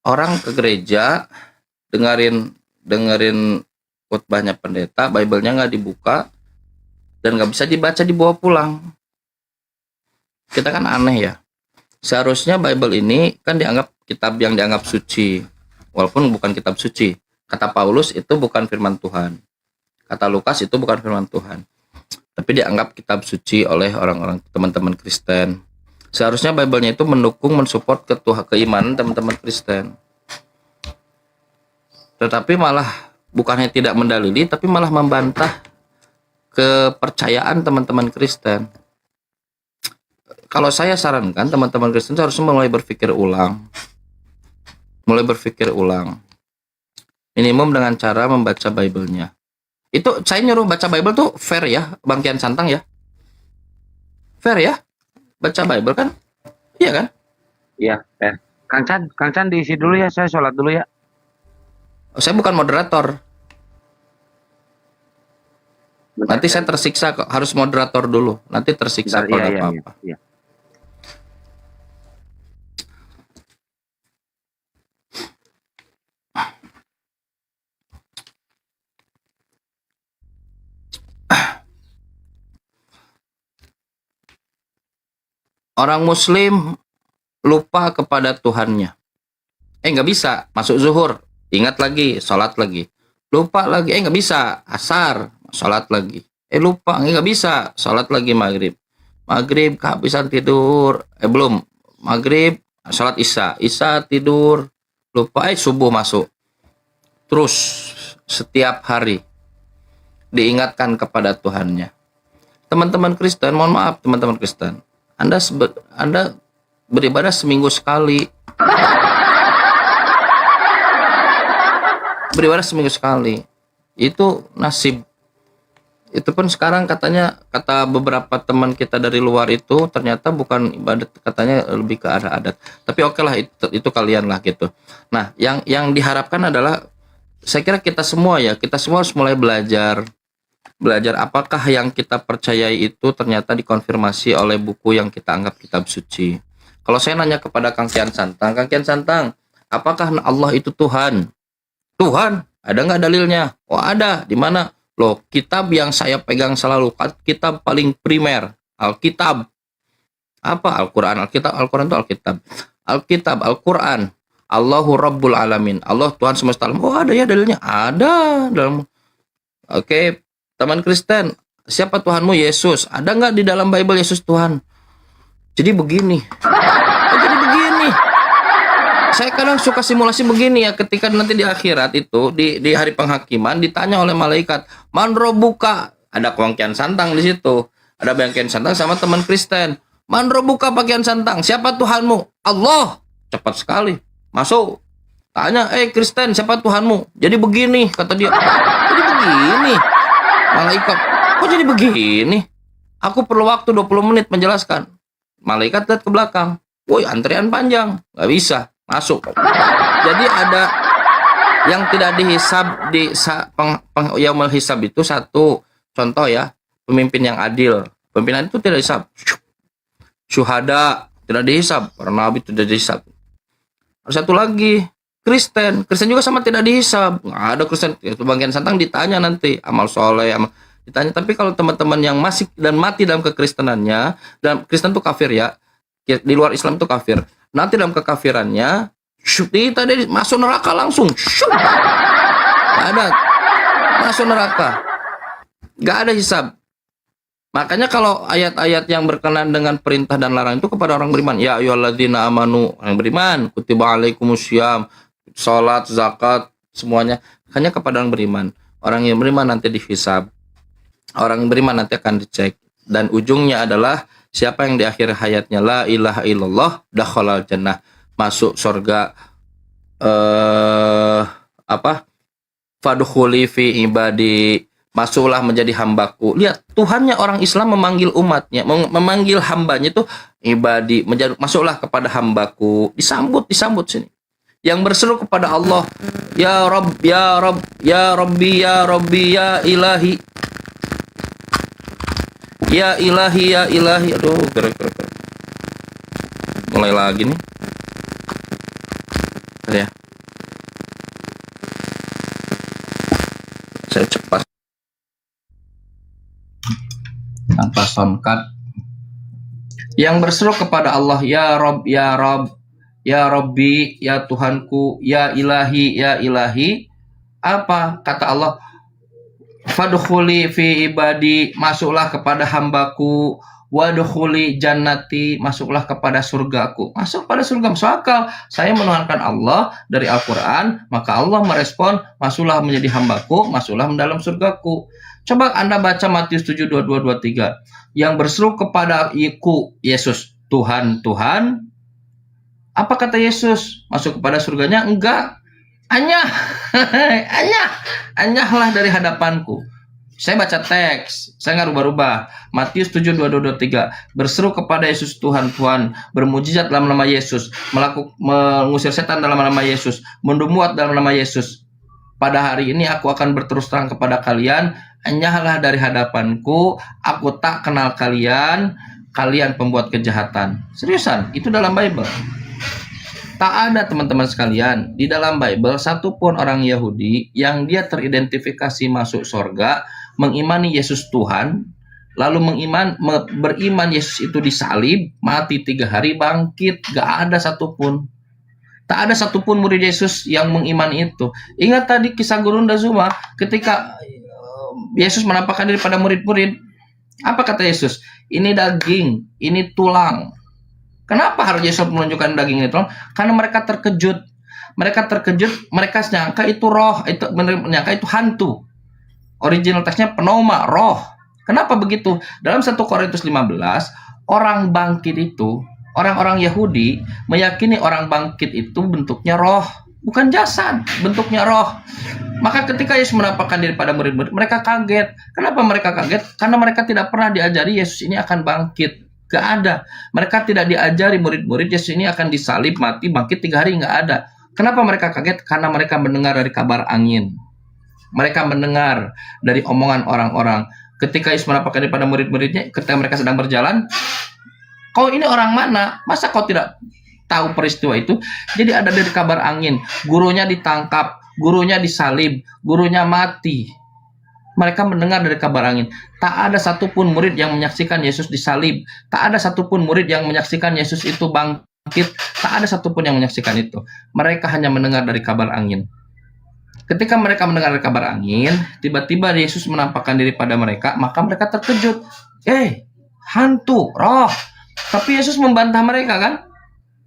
orang ke gereja dengerin khotbahnya pendeta, Bible-nya nggak dibuka dan nggak bisa dibaca, dibawa pulang. Kita kan aneh ya. Seharusnya Bible ini kan dianggap kitab yang dianggap suci, walaupun bukan kitab suci. Kata Paulus itu bukan firman Tuhan. Kata Lukas itu bukan firman Tuhan. Tapi dianggap kitab suci oleh orang-orang teman-teman Kristen. Seharusnya Bible-nya itu mendukung, mensupport keimanan teman-teman Kristen. Tetapi malah bukannya tidak mendalili, tapi malah membantah kepercayaan teman-teman Kristen. Kalau saya sarankan teman-teman Kristen harusnya mulai berpikir ulang. Minimum dengan cara membaca Bible-nya. Itu saya nyuruh baca Bible tuh fair ya, Bang Kian Santang ya. Fair ya? Baca Bible kan? Iya kan? Iya, Kang Chan diisi dulu ya, saya sholat dulu ya. Saya bukan moderator. Nanti saya tersiksa kok, harus moderator dulu. Nanti tersiksa kalau Iya, apa-apa. iya. Orang Muslim lupa kepada Tuhannya. Nggak bisa, masuk zuhur, ingat lagi, sholat lagi. Lupa lagi, nggak bisa, asar, sholat lagi. Lupa, nggak bisa, sholat lagi maghrib. Maghrib, kehabisan tidur, belum. Maghrib, sholat isya tidur, lupa, subuh masuk. Terus, setiap hari, diingatkan kepada Tuhannya. Teman-teman Kristen, mohon maaf teman-teman Kristen. Anda beribadah seminggu sekali. Beribadah seminggu sekali. Itu nasib. Itu pun sekarang katanya, kata beberapa teman kita dari luar itu, ternyata bukan ibadat, katanya lebih ke adat. Tapi oke lah, itu kalian lah gitu. Nah, yang diharapkan adalah, saya kira kita semua harus mulai belajar apakah yang kita percayai itu ternyata dikonfirmasi oleh buku yang kita anggap kitab suci. Kalau saya nanya kepada Kang Kian Santang, apakah Allah itu Tuhan? Tuhan, ada nggak dalilnya? Oh ada, di mana? Loh, kitab yang saya pegang selalu, kitab paling primer, Alkitab. Apa? Al-Quran. Al-Quran itu Alkitab. Alkitab, Al-Quran. Allahu Rabbul Alamin. Allah Tuhan semesta alam. Oh ada ya dalilnya? Ada. Oke. Teman Kristen, siapa Tuhanmu? Yesus. Ada nggak di dalam Bible Yesus Tuhan? Jadi begini. Saya kadang suka simulasi begini ya, ketika nanti di akhirat itu, di hari penghakiman, ditanya oleh malaikat, Man Robuka. Ada Bang Kian Santang di situ. Ada Bang Kian Santang sama teman Kristen. Man Robuka Pak Kian Santang. Siapa Tuhanmu? Allah. Cepat sekali. Masuk. Tanya, Kristen, siapa Tuhanmu? Jadi begini, kata dia. Jadi begini. Malaikat, kok jadi begini? Aku perlu waktu 20 menit menjelaskan. Malaikat lihat ke belakang. Woi, antrian panjang. Nggak bisa. Masuk. Jadi ada yang tidak dihisab di yaumul hisab itu satu. Contoh ya, pemimpin yang adil. Pimpinan itu tidak dihisab. Syuhada tidak dihisab. Para nabi tidak dihisab. Satu lagi, Kristen juga sama tidak dihisab. Nggak ada Kristen. Itu bagian Santang ditanya nanti amal soleh, ditanya. Tapi kalau teman-teman yang masih dan mati dalam kekristenannya, dan Kristen itu kafir ya, di luar Islam itu kafir. Nanti dalam kekafirannya, tadi masuk neraka langsung. Nggak ada, masuk neraka. Nggak ada hisab. Makanya kalau ayat-ayat yang berkenaan dengan perintah dan larangan itu kepada orang beriman. Ya ayyuhalladzina amanu, orang beriman, kutiba alaikumusiyam, salat, zakat, semuanya hanya kepada orang beriman. Orang yang beriman nanti dihisab. Orang yang beriman nanti akan dicek. Dan ujungnya adalah siapa yang di akhir hayatnya la ilaha illallah dakhalal jannah, masuk surga. Fadkhuli fi ibadi, masuklah menjadi hambaku. Lihat, Tuhannya orang Islam memanggil umatnya, memanggil hambanya itu ibadi, masuklah kepada hambaku. Disambut sini. Yang berseru kepada Allah, ya Rabb, ya Rabb, ya Rabbi, ya Rabbi, ya Ilahi. Ya Ilahi, ya Ilahi. Aduh, gerak. Mulai lagi nih. Ya. Saya cepat. Tanpa soundcard. Yang berseru kepada Allah, ya Rabb, ya Rabb, ya Rabbi, ya Tuhanku, ya Ilahi, ya Ilahi. Apa kata Allah? Fadkhuli fi ibadi, masuklah kepada hambaku. Wadkhuli jannati, masuklah kepada surgaku. Masuk pada surga, masuk akal. Saya menuhankan Allah dari Al-Quran, maka Allah merespon, masuklah menjadi hambaku, masuklah dalam surgaku. Coba Anda baca Matius 7, 22, 23. Yang berseru kepada Yesus, Tuhan, Tuhan. Apa kata Yesus? Masuk kepada surganya? Enggak. Anyahlah dari hadapanku. Saya baca teks, saya nggak rubah-rubah. Matius 7, 22, 23. Berseru kepada Yesus, Tuhan, Tuhan. Bermujizat dalam nama Yesus. Mengusir setan dalam nama Yesus. Mendemuat dalam nama Yesus. Pada hari ini aku akan berterus terang kepada kalian. Anyahlah dari hadapanku. Aku tak kenal kalian. Kalian pembuat kejahatan. Seriusan, itu dalam Bible. Tak ada, teman-teman sekalian, di dalam Bible satupun orang Yahudi yang dia teridentifikasi masuk surga, mengimani Yesus Tuhan, lalu beriman Yesus itu disalib, mati 3 hari, bangkit. Gak ada satupun. Tak ada satupun murid Yesus yang mengimani itu. Ingat tadi kisah Gurunda Zuma, ketika Yesus menampakkan diri pada murid-murid, apa kata Yesus? Ini daging, ini tulang. Kenapa harus Yesus menunjukkan daging itu? Karena mereka terkejut. Mereka nyangka itu roh, menyangka itu hantu. Original teksnya pneuma, roh. Kenapa begitu? Dalam 1 Korintus 15, orang bangkit itu, orang-orang Yahudi meyakini orang bangkit itu bentuknya roh, bukan jasad, bentuknya roh. Maka ketika Yesus menampakkan diri pada murid-murid, mereka kaget. Kenapa mereka kaget? Karena mereka tidak pernah diajari Yesus ini akan bangkit. Gak ada. Mereka tidak diajari murid-murid Yesus ini akan disalib, mati, bangkit 3 hari. Gak ada. Kenapa mereka kaget? Karena mereka mendengar dari kabar angin. Mereka mendengar dari omongan orang-orang. Ketika Yesus menampakkan diri pada murid-muridnya, ketika mereka sedang berjalan, kau ini orang mana? Masa kau tidak tahu peristiwa itu? Jadi ada dari kabar angin. Gurunya ditangkap, gurunya disalib, gurunya mati. Mereka mendengar dari kabar angin. Tak ada satupun murid yang menyaksikan Yesus disalib. Tak ada satupun murid yang menyaksikan Yesus itu bangkit. Tak ada satupun yang menyaksikan itu. Mereka hanya mendengar dari kabar angin. Ketika mereka mendengar dari kabar angin, tiba-tiba Yesus menampakkan diri pada mereka, maka mereka terkejut. Hantu, roh. Tapi Yesus membantah mereka kan?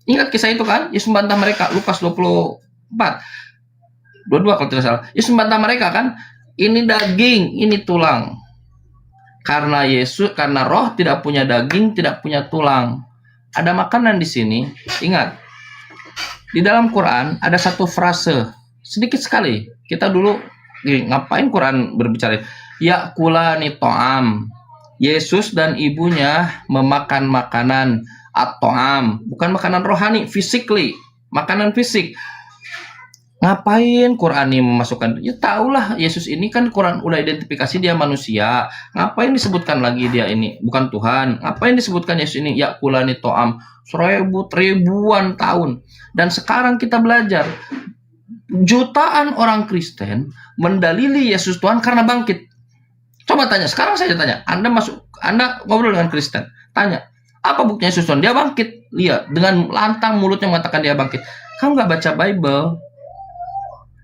Ingat kisah itu kan? Yesus membantah mereka. Lukas 24. 22 kalau tidak salah. Yesus membantah mereka kan? Ini daging, ini tulang. Karena roh tidak punya daging, tidak punya tulang. Ada makanan di sini. Ingat, di dalam Quran ada satu frase, sedikit sekali. Kita dulu, ngapain Quran berbicara? Yakulani to'am. Yesus dan ibunya memakan makanan at-to'am. Bukan makanan rohani, physically. Makanan fisik. Ngapain Quran ini memasukkan? Ya tahulah, Yesus ini kan Quran udah identifikasi dia manusia. Ngapain disebutkan lagi dia ini bukan Tuhan? Ngapain disebutkan Yesus ini yakulani to'am? Ribuan tahun. Dan sekarang kita belajar, jutaan orang Kristen mendalili Yesus Tuhan karena bangkit. Coba tanya, sekarang saya tanya, Anda ngobrol dengan Kristen, tanya, apa buktinya Yesus Tuhan? Dia bangkit. Lihat, dengan lantang mulutnya mengatakan dia bangkit. Kamu nggak baca Bible?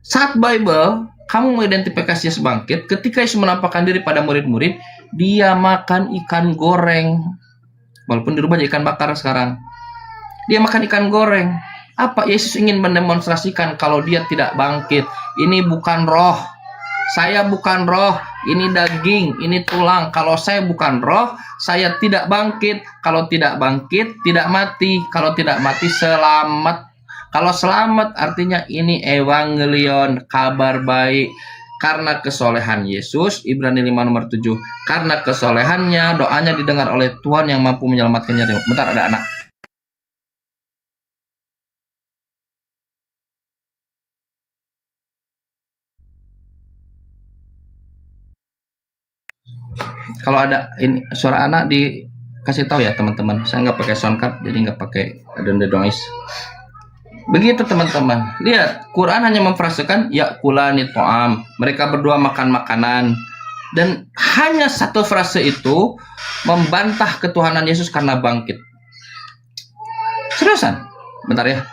Saat Bible, kamu mengidentifikasi Yesus bangkit, ketika Yesus menampakkan diri pada murid-murid, Dia makan ikan goreng. Walaupun dirubah jadi ikan bakar sekarang. Dia makan ikan goreng. Apa Yesus ingin mendemonstrasikan kalau dia tidak bangkit? Ini bukan roh. Saya bukan roh. Ini daging, ini tulang. Kalau saya bukan roh, saya tidak bangkit. Kalau tidak bangkit, tidak mati. Kalau tidak mati, selamat. Kalau selamat artinya ini evangelion, kabar baik. Karena kesolehan Yesus, Ibrani 5 nomor 7. Karena kesolehannya, doanya didengar oleh Tuhan yang mampu menyelamatkannya. Bentar, ada anak. Kalau ada ini suara anak dikasih tahu ya teman-teman. Saya nggak pakai sound card, jadi nggak pakai ada noise. Begitu teman-teman. Lihat, Quran hanya memfrasekan yakulani to'am. Mereka berdua makan makanan. Dan hanya satu frase itu membantah ketuhanan Yesus karena bangkit. Seriusan? Bentar ya.